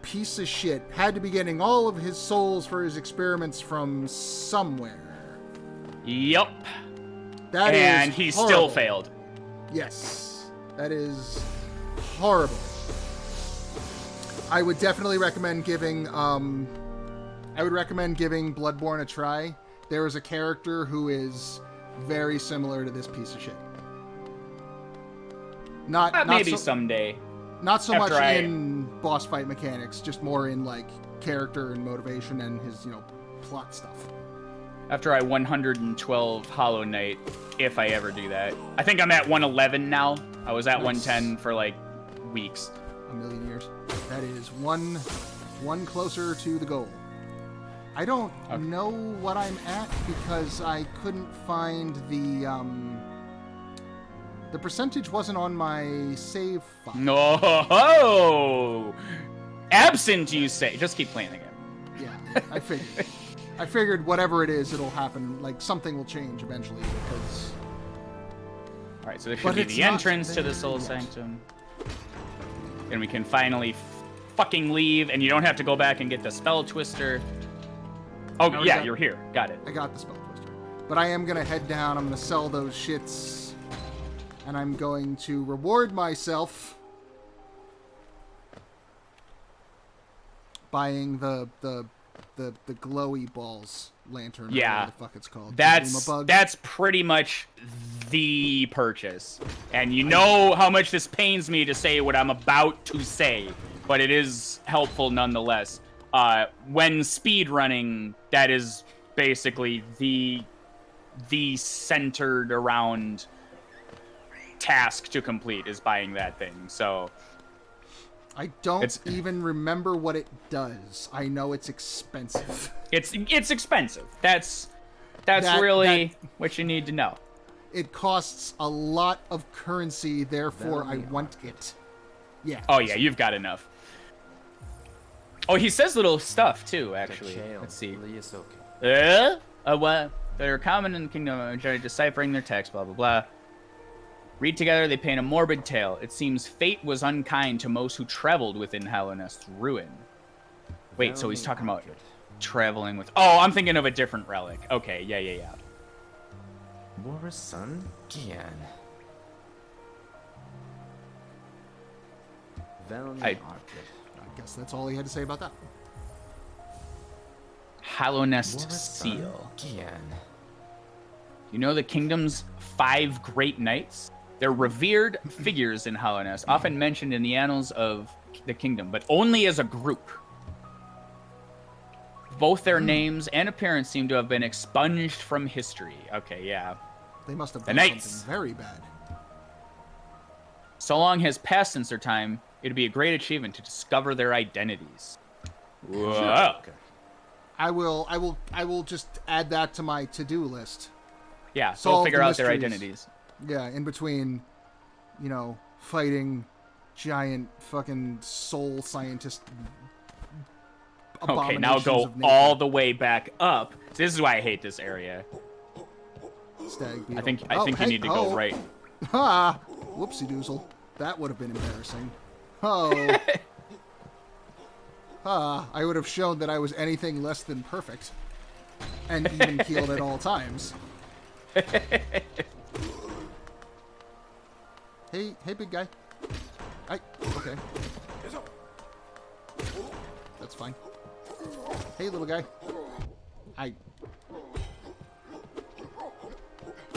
Piece of shit had to be getting all of his souls for his experiments from somewhere.
Yup.
And
he
horrible.
Still failed.
Yes, that is horrible. I would definitely recommend giving Bloodborne a try. There is a character who is very similar to this piece of shit. Not
Maybe
so,
someday.
Not so much in boss fight mechanics, just more in like character and motivation and his, plot stuff.
After I 112 Hollow Knight, if I ever do that. I think I'm at 111 now. I was at 110 for like weeks.
A million years. That is one closer to the goal. I don't know what I'm at because I couldn't find the percentage wasn't on my save file.
No, absent you say. Just keep playing the game.
Yeah, I figured. I figured whatever it is, it'll happen. Like something will change eventually because.
All right, so this should be the entrance to the Soul Sanctum, and we can finally fucking leave, and you don't have to go back and get the spell twister. Oh yeah, you're here. Got it.
I got the spell twister, but I am gonna head down. I'm gonna sell those shits. And I'm going to reward myself buying the glowy balls lantern.
Yeah,
whatever the fuck it's called.
That's pretty much the purchase. And you know how much this pains me to say what I'm about to say, but it is helpful nonetheless. When speed running, that is basically the centered around task to complete is buying that thing. So
I don't even remember what it does. I know it's expensive.
It's expensive. That's really what you need to know.
It costs a lot of currency, therefore I want it. Yeah.
Oh yeah, you've got enough. Oh, he says little stuff too, actually. Let's see. What? They're common in the kingdom, deciphering their text, blah blah blah. Read together, they paint a morbid tale. It seems fate was unkind to most who traveled within Hallownest's ruin. Wait, so he's talking about traveling with... Oh, I'm thinking of a different relic. Okay, yeah.
War's son, Gian.
I guess that's all he had to say about that.
Hallownest seal.
Gian.
You know the kingdom's 5 great knights? They're revered figures in Hallownest, often mentioned in the annals of the kingdom, but only as a group. Both their names and appearance seem to have been expunged from history. Okay, yeah.
They must have
The
done
knights.
something very bad.
So long has passed since their time, it'd be a great achievement to discover their identities. Whoa.
Sure. Okay. I will just add that to my to-do list.
Yeah, so
Solve
we'll figure
the
out their
mysteries.
identities.
Yeah, in between, fighting giant fucking soul scientist.
Okay, now
abominations
go
of nature.
all the way back up. So this is why I hate this area.
Stag beetle.
I think you need to go right.
Ha! Whoopsie doozle. That would have been embarrassing. Oh. I would have shown that I was anything less than perfect. And even keeled at all times. Hey, big guy. Okay. That's fine. Hey, little guy.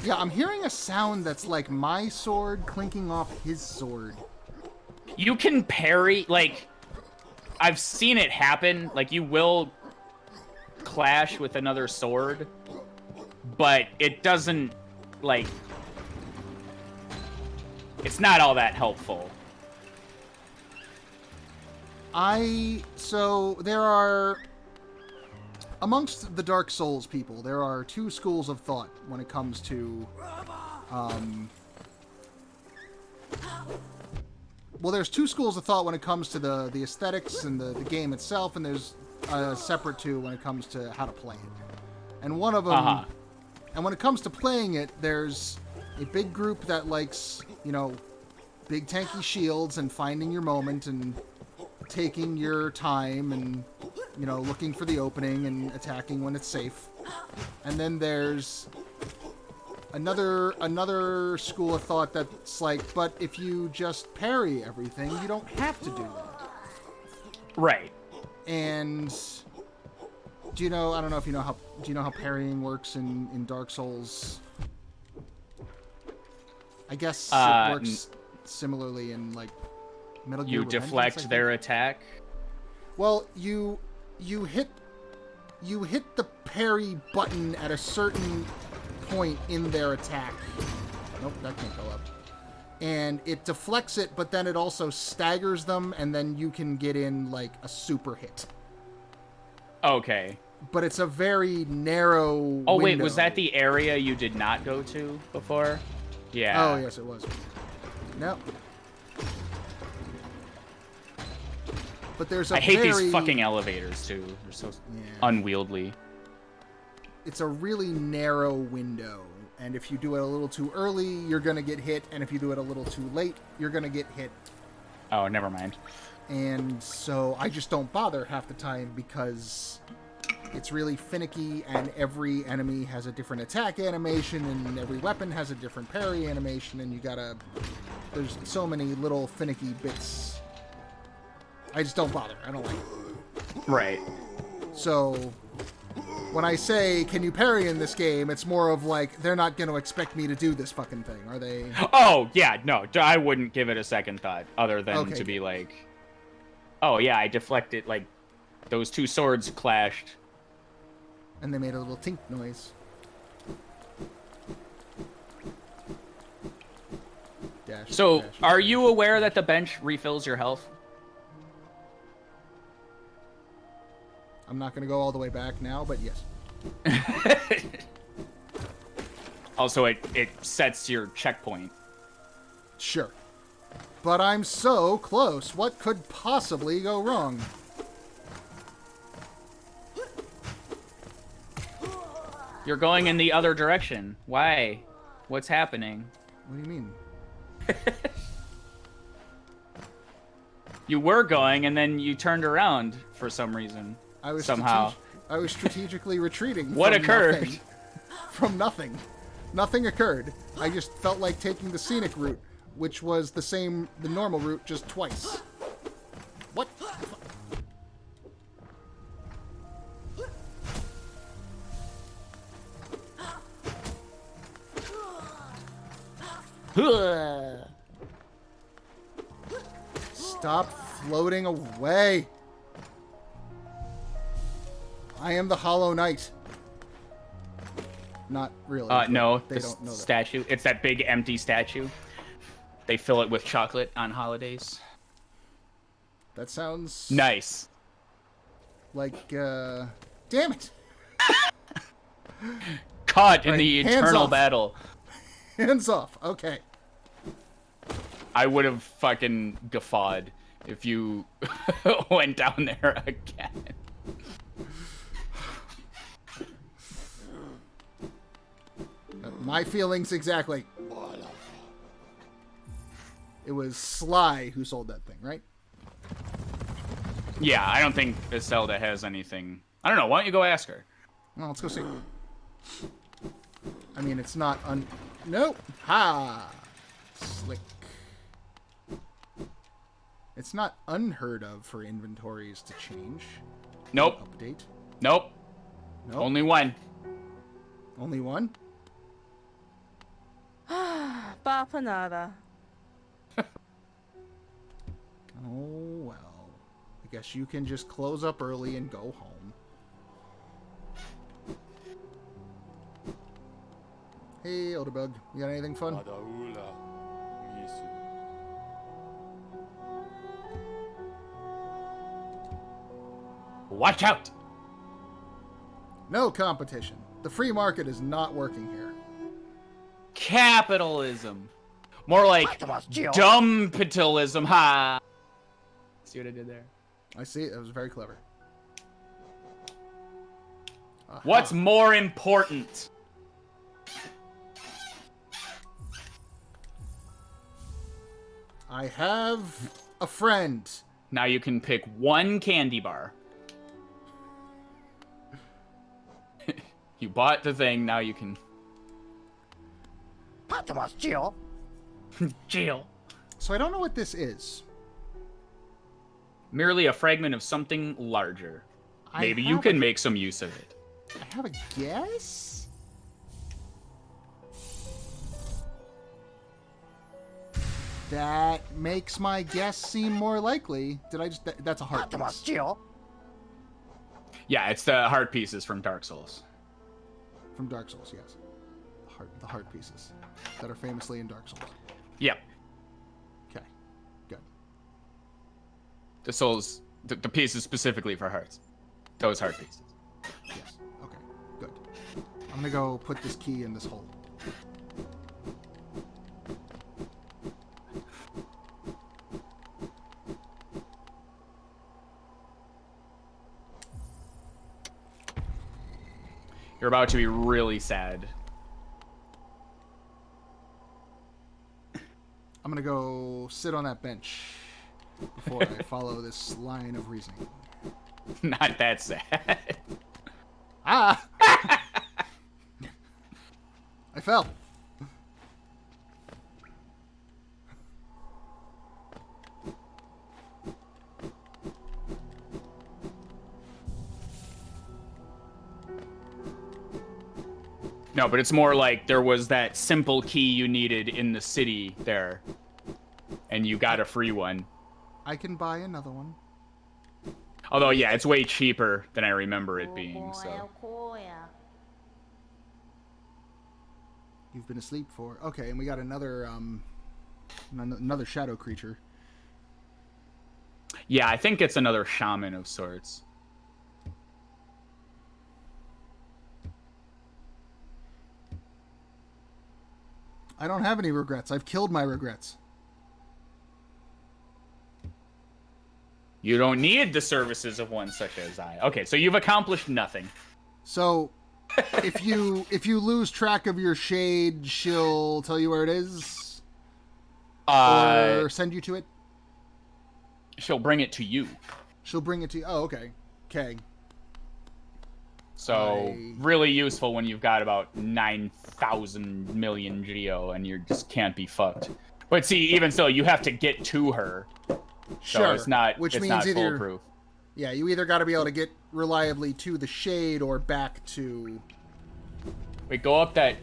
Yeah, I'm hearing a sound that's like my sword clinking off his sword.
You can parry, like, I've seen it happen. Like, you will clash with another sword, but it doesn't, like, it's not all that helpful.
So there are, amongst the Dark Souls people, there are 2 schools of thought when it comes to, well, there's 2 schools of thought when it comes to the aesthetics and the game itself, and there's a separate 2 when it comes to how to play it. And one of them, and when it comes to playing it, there's a big group that likes, big tanky shields and finding your moment and taking your time and, looking for the opening and attacking when it's safe. And then there's another school of thought that's like, but if you just parry everything, you don't have to do that.
Right.
And I don't know if do you know how parrying works in Dark Souls? I guess it works similarly in like Metal Gear
You
Revengeance,
deflect their attack.
Well, you hit the parry button at a certain point in their attack. Nope, that can't go up. And it deflects it, but then it also staggers them, and then you can get in like a super hit.
Okay.
But it's a very narrow
Oh, wait,
window.
was that the area you did not go to before? Yeah.
Oh, yes, it was. No. But there's a
I hate
very...
these fucking elevators, too. They're so unwieldy.
It's a really narrow window, and if you do it a little too early, you're going to get hit, and if you do it a little too late, you're going to get hit.
Oh, never mind.
And so I just don't bother half the time because it's really finicky, and every enemy has a different attack animation, and every weapon has a different parry animation, and there's so many little finicky bits. I just don't bother. I don't like it.
Right.
So when I say, can you parry in this game, it's more of like, they're not going to expect me to do this fucking thing, are they?
Oh, yeah, no, I wouldn't give it a second thought, other than to be like, oh, yeah, I deflected, like, those 2 swords clashed.
And they made a little tink noise. Dash,
So,
dash,
are
dash.
you aware that the bench refills your health?
I'm not going to go all the way back now, but yes.
Also, it sets your checkpoint.
Sure. But I'm so close. What could possibly go wrong?
You're going in the other direction. Why? What's happening?
What do you mean?
You were going, and then you turned around for some reason.
I was
somehow.
I was strategically retreating.
What
from
occurred?
Nothing. From nothing. Nothing occurred. I just felt like taking the scenic route, which was the normal route, just twice. What? Stop floating away. I am the Hollow Knight. Not really.
No,
they
the
don't know that.
statue. It's that big empty statue. They fill it with chocolate on holidays.
That sounds
Nice.
like, damn it.
Caught in
Right,
the
hands
eternal
off.
battle.
Hands off. Okay.
I would have fucking guffawed if you went down there again.
My feelings exactly. It was Sly who sold that thing, right?
Yeah, I don't think Zelda has anything. I don't know. Why don't you go ask her?
Well, let's go see. I mean, it's not Nope. Ha! Slick. It's not unheard of for inventories to change.
Nope.
Update.
Nope.
Nope.
Only one.
Only one?
Bapanada.
Oh, well. I guess you can just close up early and go home. Hey, Elderbug. You got anything fun?
Watch out!
No competition. The free market is not working here.
Capitalism. More like dumpitalism. Ha! See what I did there?
I see. That was very clever. Aha.
What's more important?
I have a friend.
Now you can pick one candy bar. You bought the thing, now you can... Jail.
So I don't know what this is.
Merely a fragment of something larger.
I
Maybe you
have
can make some use of it.
I have a guess? That makes my guess seem more likely. Did I just... That's a heart piece.
Yeah, it's the heart pieces from Dark Souls.
From Dark Souls, yes. The heart pieces that are famously in Dark Souls.
Yep.
Okay, good.
The souls, the pieces specifically for hearts. Those heart pieces.
Yes, okay, good. I'm gonna go put this key in this hole.
You're about to be really sad.
I'm gonna go sit on that bench before I follow this line of reasoning.
Not that sad.
Ah! I fell.
No, but it's more like there was that simple key you needed in the city there. And you got a free one.
I can buy another one.
Although, yeah, it's way cheaper than I remember it being, so...
You've been asleep for... Okay, and we got another, another shadow creature.
Yeah, I think it's another shaman of sorts.
I don't have any regrets. I've killed my regrets.
You don't need the services of one such as I. Okay, so you've accomplished nothing.
So, if you lose track of your shade, she'll tell you where it is. Or send you to it?
She'll bring it to you.
She'll bring it to you. Oh, okay. Okay.
So really useful when you've got about 9,000 million geo and you just can't be fucked. But see, even so, you have to get to her.
Sure.
So it's not,
Which
it's
means
not
either,
foolproof.
Yeah, you either got to be able to get reliably to the shade or back to...
Wait, go up that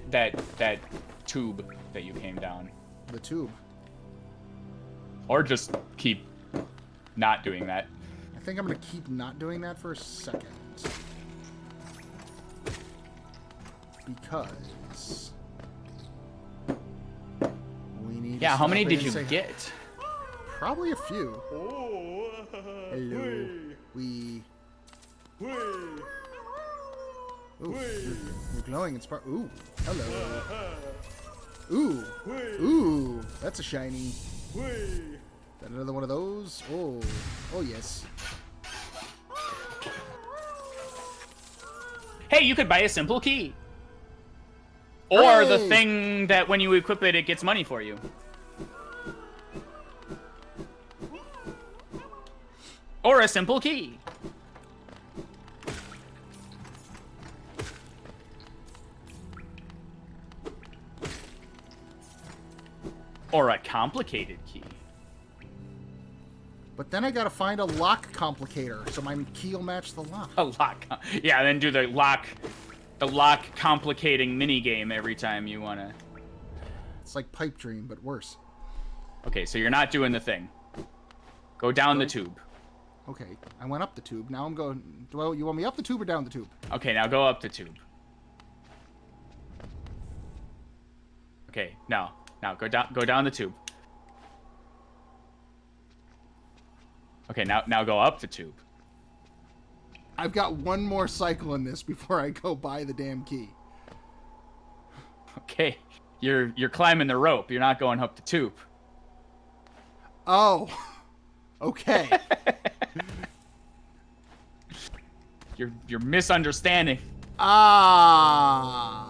tube that you came down.
The tube.
Or just keep not doing that.
I think I'm going to keep not doing that for a second. Because... we need
Yeah,
to
how
stop
many
in
did
and
you
say-
get?
Probably a few. Hello. We... Ooh, you're glowing in spark. Ooh, hello. Ooh, ooh, that's a shiny. That another one of those? Oh, oh yes.
Hey, you could buy a simple key. Or the
Hey!
thing that when you equip it, it gets money for you. Or a simple key. Or a complicated key.
But then I gotta find a lock complicator, so my key will match the lock.
A lock. Yeah, then do the lock complicating minigame every time you wanna.
It's like Pipe Dream, but worse.
Okay, so you're not doing the thing. Go down the tube.
Okay, I went up the tube. Now I'm going... Well, you want me up the tube or down the tube?
Okay, now go up the tube. Okay, now go down the tube. Okay, now go up the tube.
I've got one more cycle in this before I go buy the damn key.
Okay, you're climbing the rope. You're not going up the tube.
Oh, okay.
You're misunderstanding.
Ha.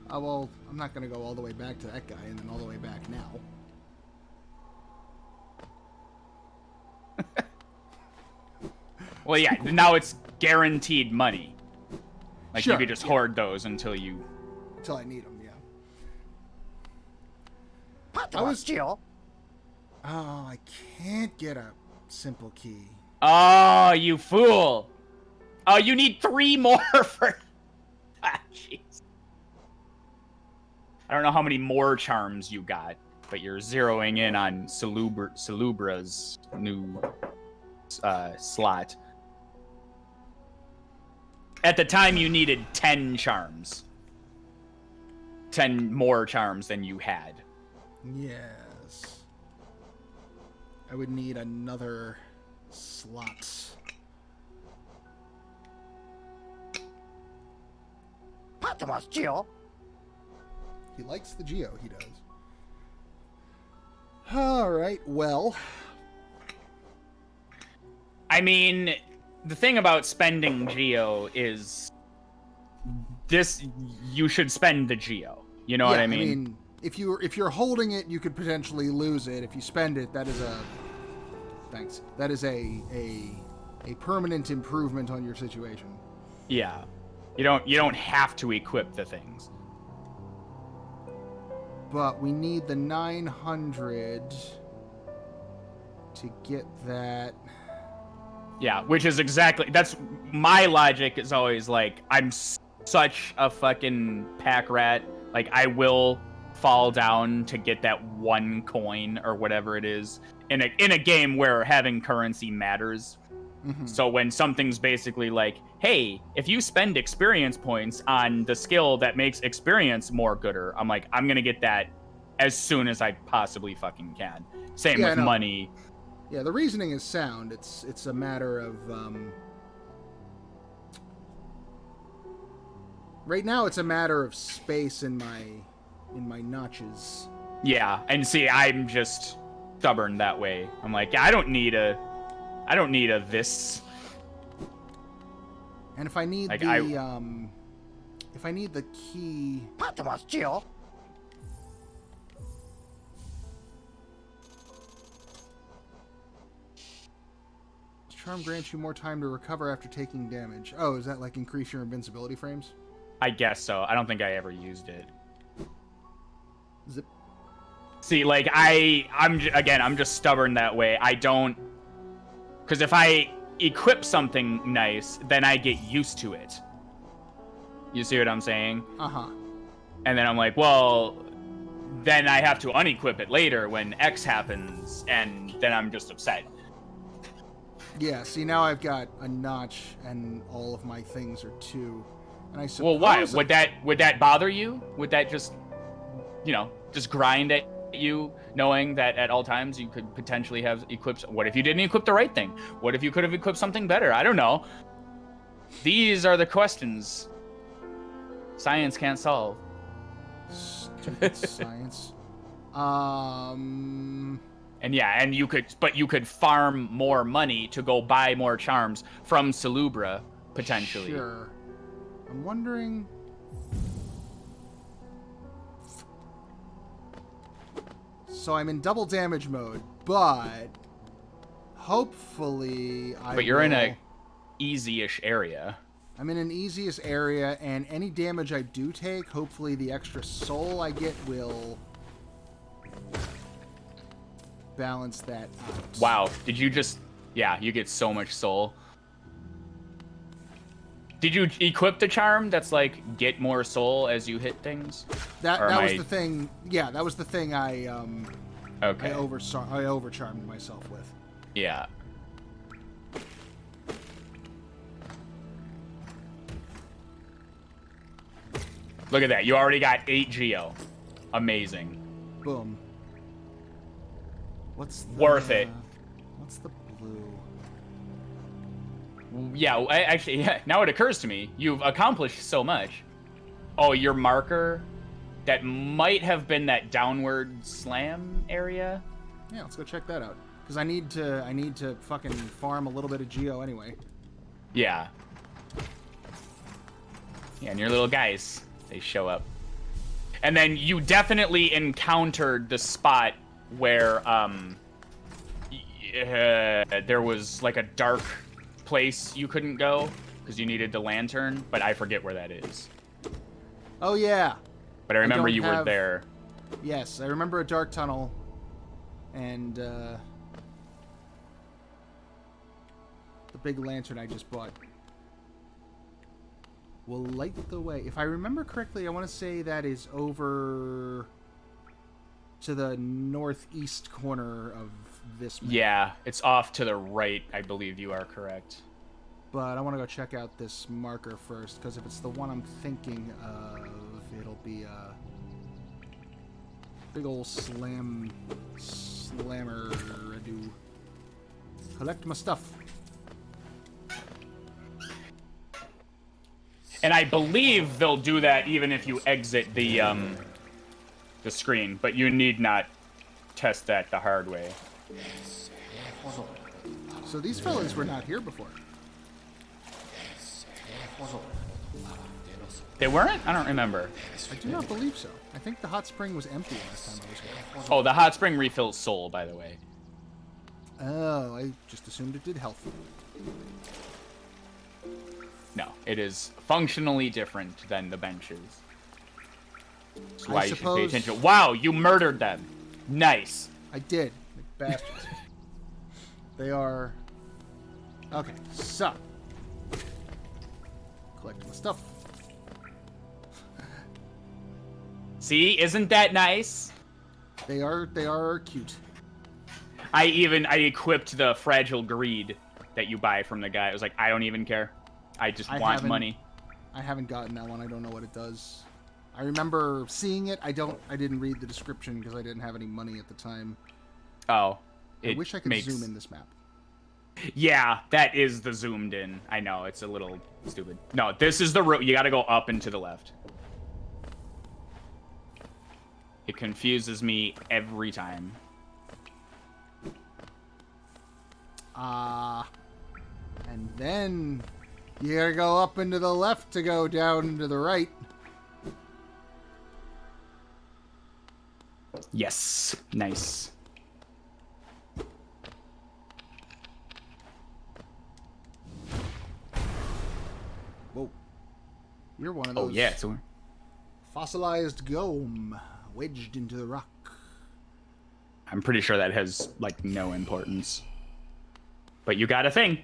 Oh, well, I'm not going to go all the way back to that guy and then all the way back now.
Well, yeah, now it's guaranteed money. Like,
Sure,
you could just hoard those until you...
Until I need them, yeah.
I was
Oh, I can't get a simple key.
Oh, you fool! Oh, you need 3 more for... Ah, jeez. I don't know how many more charms you got, but you're zeroing in on Salubra's new slot. At the time, you needed 10 charms. 10 more charms than you had.
Yes. I would need another slot. He likes the Geo, he does. Alright, well.
I mean, the thing about spending Geo is this, you should spend the Geo. You know what I mean?
I mean, if you're holding it, you could potentially lose it. If you spend it, that is a... Thanks. That is a permanent improvement on your situation.
Yeah. You don't have to equip the things.
But we need the 900 to get that.
Yeah, which is exactly, that's my logic is always like, I'm such a fucking pack rat. Like, I will fall down to get that 1 coin or whatever it is in a game where having currency matters.
Mm-hmm.
So when something's basically like, hey, if you spend experience points on the skill that makes experience more gooder, I'm like, I'm gonna get that as soon as I possibly fucking can. Same with money.
Yeah, the reasoning is sound. It's a matter of right now it's a matter of space in my notches.
Yeah, and see, I'm just stubborn that way. I'm like, I don't need a this.
And if I need
like,
If I need the key... Charm grants you more time to recover after taking damage. Oh, is that like increase your invincibility frames?
I guess so. I don't think I ever used it.
Zip.
See, like, I'm just stubborn that way. I don't... Because if I equip something nice, then I get used to it. You see what I'm saying?
Uh-huh.
And then I'm like, well, then I have to unequip it later when X happens, and then I'm just upset.
Yeah, see, now I've got a notch, and all of my things are 2. And I suppose...
Well, why? Would that bother you? Would that just, you know, just grind at you, knowing that at all times you could potentially have equipped... What if you didn't equip the right thing? What if you could have equipped something better? I don't know. These are the questions science can't solve.
Stupid science.
And yeah, and you could farm more money to go buy more charms from Salubra, potentially.
Sure. I'm wondering... So I'm in double damage mode, but hopefully
But you're in a easy-ish area.
I'm in an easiest area, and any damage I do take, hopefully the extra soul I get will balance that out.
Wow, did you just... Yeah, you get so much soul. Did you equip the charm that's like, get more soul as you hit things?
That was the thing. Yeah, that was the thing I
Okay.
I overcharmed myself with.
Yeah. Look at that. You already got 8 Geo. Amazing.
Boom. What's the...
Worth it.
What's the blue?
Yeah, actually, yeah, now it occurs to me. You've accomplished so much. Oh, your marker? That might have been that downward slam area?
Yeah, let's go check that out. Because I need to fucking farm a little bit of Geo anyway.
Yeah. Yeah, and your little guys, they show up. And then you definitely encountered the spot where there was like a dark place you couldn't go because you needed the lantern, but I forget where that is.
Oh yeah.
But I remember you were there.
Yes, I remember a dark tunnel, and the big lantern I just bought will light the way. If I remember correctly, I want to say that is over to the northeast corner of this map.
Yeah, it's off to the right. I believe you are correct.
But I want to go check out this marker first, because if it's the one I'm thinking of, it'll be a big old slammer. I do collect my stuff.
And I believe they'll do that even if you exit the screen, but you need not test that the hard way.
So these fellas were not here before.
They weren't? I don't remember.
I do not believe so. I think the hot spring was empty last time I was here.
Oh, the hot spring refills soul, by the way.
Oh, I just assumed it did health.
No, it is functionally different than the benches. That's why you should pay attention. Wow, you murdered them. Nice.
I did. Like bastards. They are... Okay, so... Collect my stuff.
See, isn't that nice?
They are cute.
I equipped the fragile greed that you buy from the guy. I was like, I don't even care. I just want money.
I haven't gotten that one. I don't know what it does. I remember seeing it. I didn't read the description because I didn't have any money at the time.
Oh.
I wish I could zoom in this map.
Yeah, that is the zoomed in. I know, it's a little stupid. No, this is the route. You gotta go up and to the left. It confuses me every time.
And then you gotta go up and to the left to go down to the right.
Yes. Nice.
Whoa. You're one of those
Oh, yeah. So
fossilized gome wedged into the rock.
I'm pretty sure that has, like, no importance. But you got a thing.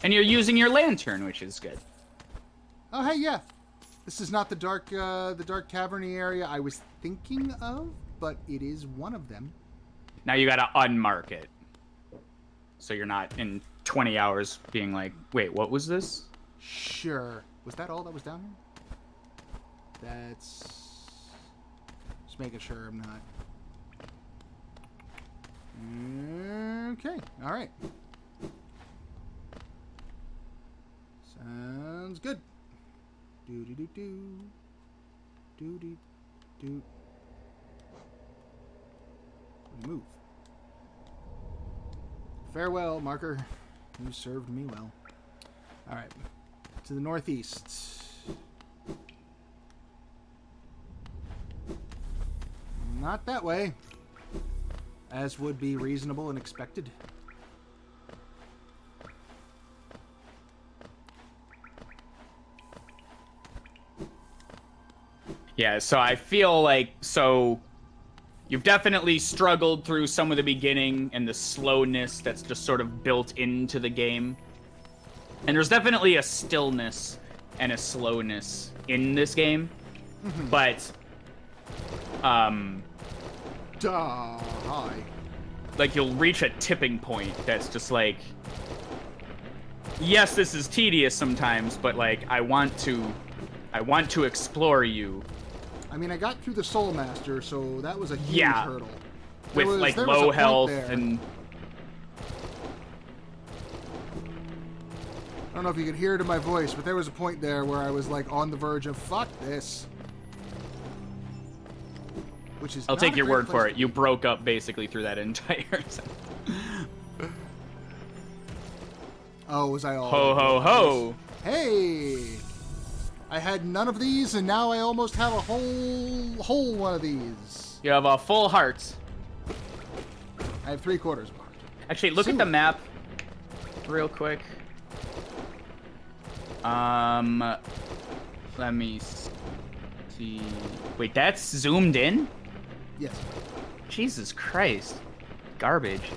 And you're using your lantern, which is good.
Oh, hey, yeah. This is not the dark caverny area I was thinking of, but it is one of them.
Now you gotta unmark it. So you're not in 20 hours being like, wait, what was this?
Sure. Was that all that was down here? That's... Just making sure I'm not... Okay. Alright. Sounds good. Do-do-do-do. Do-do-do. Move. Farewell, marker. You served me well. Alright. To the northeast. Not that way. As would be reasonable and expected.
Yeah, so I feel like, so you've definitely struggled through some of the beginning and the slowness that's just sort of built into the game. And there's definitely a stillness and a slowness in this game. But,
Hi.
like, you'll reach a tipping point that's just like, yes, this is tedious sometimes, but, like, I want to explore you.
I mean, I got through the Soul Master, so that was a huge
Yeah.
hurdle.
With, like,
there was a
low
point
health
there.
and...
I don't know if you could hear it in my voice, but there was a point there where I was, like, on the verge of, fuck this. Which is
I'll
not
take
a
your
great
word
place
for
to
it. You
be.
broke up basically through that entire...
Oh, was I all...
Ho, ho, ho!
Hey! I had none of these, and now I almost have a whole one of these.
You have a full heart.
I have 3/4 of a heart.
Actually, look at the map real quick. Let me see. Wait, that's zoomed in?
Yes.
Jesus Christ. Garbage.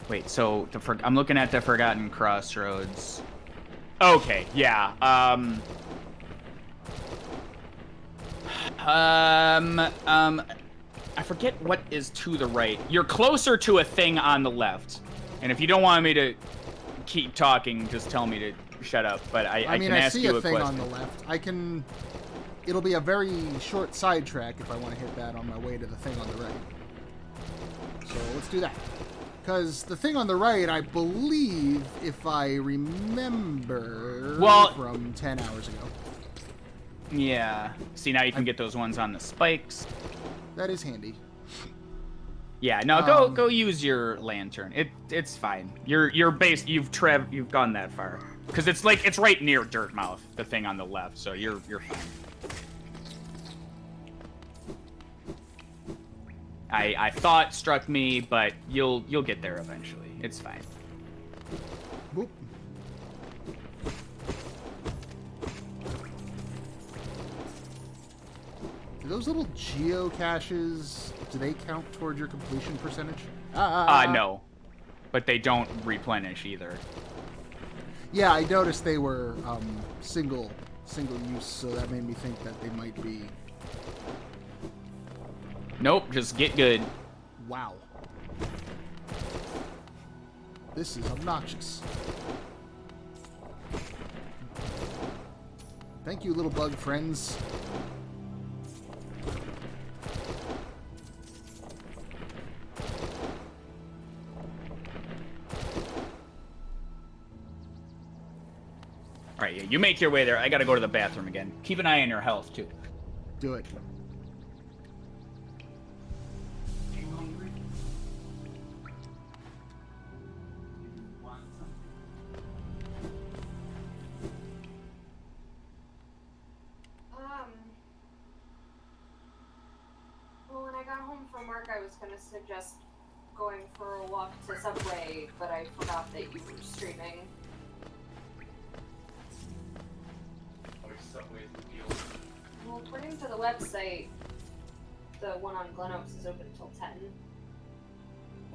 Wait, so I'm looking at the Forgotten Crossroads. Okay, yeah. I forget what is to the right. You're closer to a thing on the left. And if you don't want me to keep talking, just tell me to shut up. But I
mean,
can
I
ask
see
you
a
a
thing
question.
on the left. I can... It'll be a very short sidetrack if I want to hit that on my way to the thing on the right. So let's do that. Because the thing on the right, I believe, if I remember from 10 hours ago.
Yeah. See, now you can get those ones on the spikes.
That is handy.
Yeah, no, go use your lantern. It's fine. You're based. You've gone that far. Because it's like it's right near Dirtmouth, the thing on the left. So you're fine. I thought struck me, but you'll get there eventually. It's fine.
Boop. Do those little geocaches, do they count toward your completion percentage?
No. But they don't replenish either.
Yeah, I noticed they were single use, so that made me think that they might be...
Nope, just get good.
Wow. This is obnoxious. Thank you, little bug friends.
Alright, yeah, you make your way there. I gotta go to the bathroom again. Keep an eye on your health, too.
Do it.
gonna suggest going for a walk to Subway, but I forgot that you were streaming.
Which Subway's the deal?
Well, according to the website, the one on Glen Oaks is open until 10.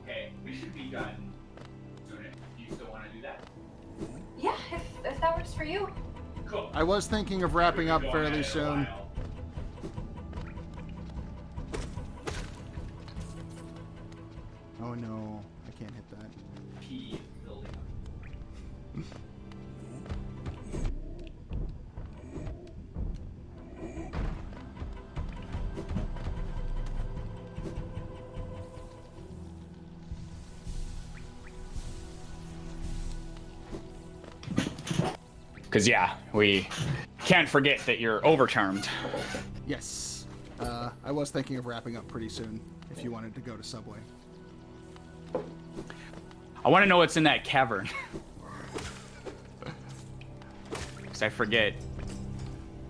Okay, we should be done sooner. Do you still want to do that?
Yeah, if that works for you.
Cool.
I was thinking of wrapping up fairly soon. Oh no, I can't hit that.
P building up. Because, yeah, we can't forget that you're overcharmed.
Yes. I was thinking of wrapping up pretty soon if you wanted to go to Subway.
I want to know what's in that cavern. Because I forget.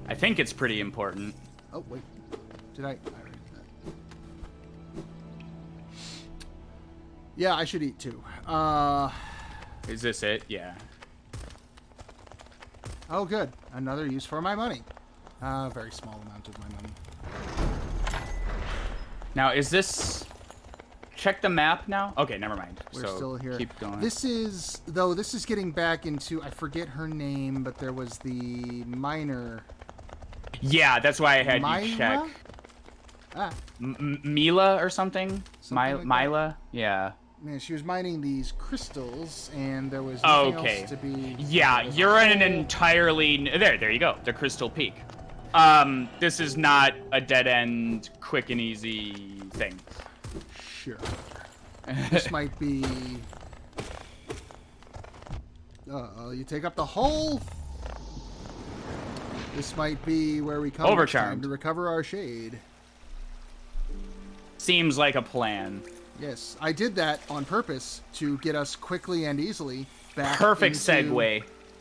I think it's pretty important.
Oh, wait. Did I already did that. Yeah, I should eat too.
Is this it? Yeah.
Oh, good. Another use for my money. A very small amount of my money.
Now, is this... Check the map now? Okay, never mind.
We're
So,
still here.
keep going.
This is, though, this is getting back into, I forget her name, but there was the miner.
Yeah, that's why I had you check.
Ah,
Mila or something?
Something like
Mila? Yeah.
man, she was mining these crystals, and there was nothing
Okay.
else to be...
Yeah,
there was
you're
a
in an
hole.
entirely... There you go. The Crystal Peak. This is not a dead-end, quick and easy thing.
Sure. This might be... you take up the hole. This might be where we come next time
Overcharmed.
to recover our shade.
Seems like a plan.
Yes, I did that on purpose to get us quickly and easily back
Perfect
into
segue.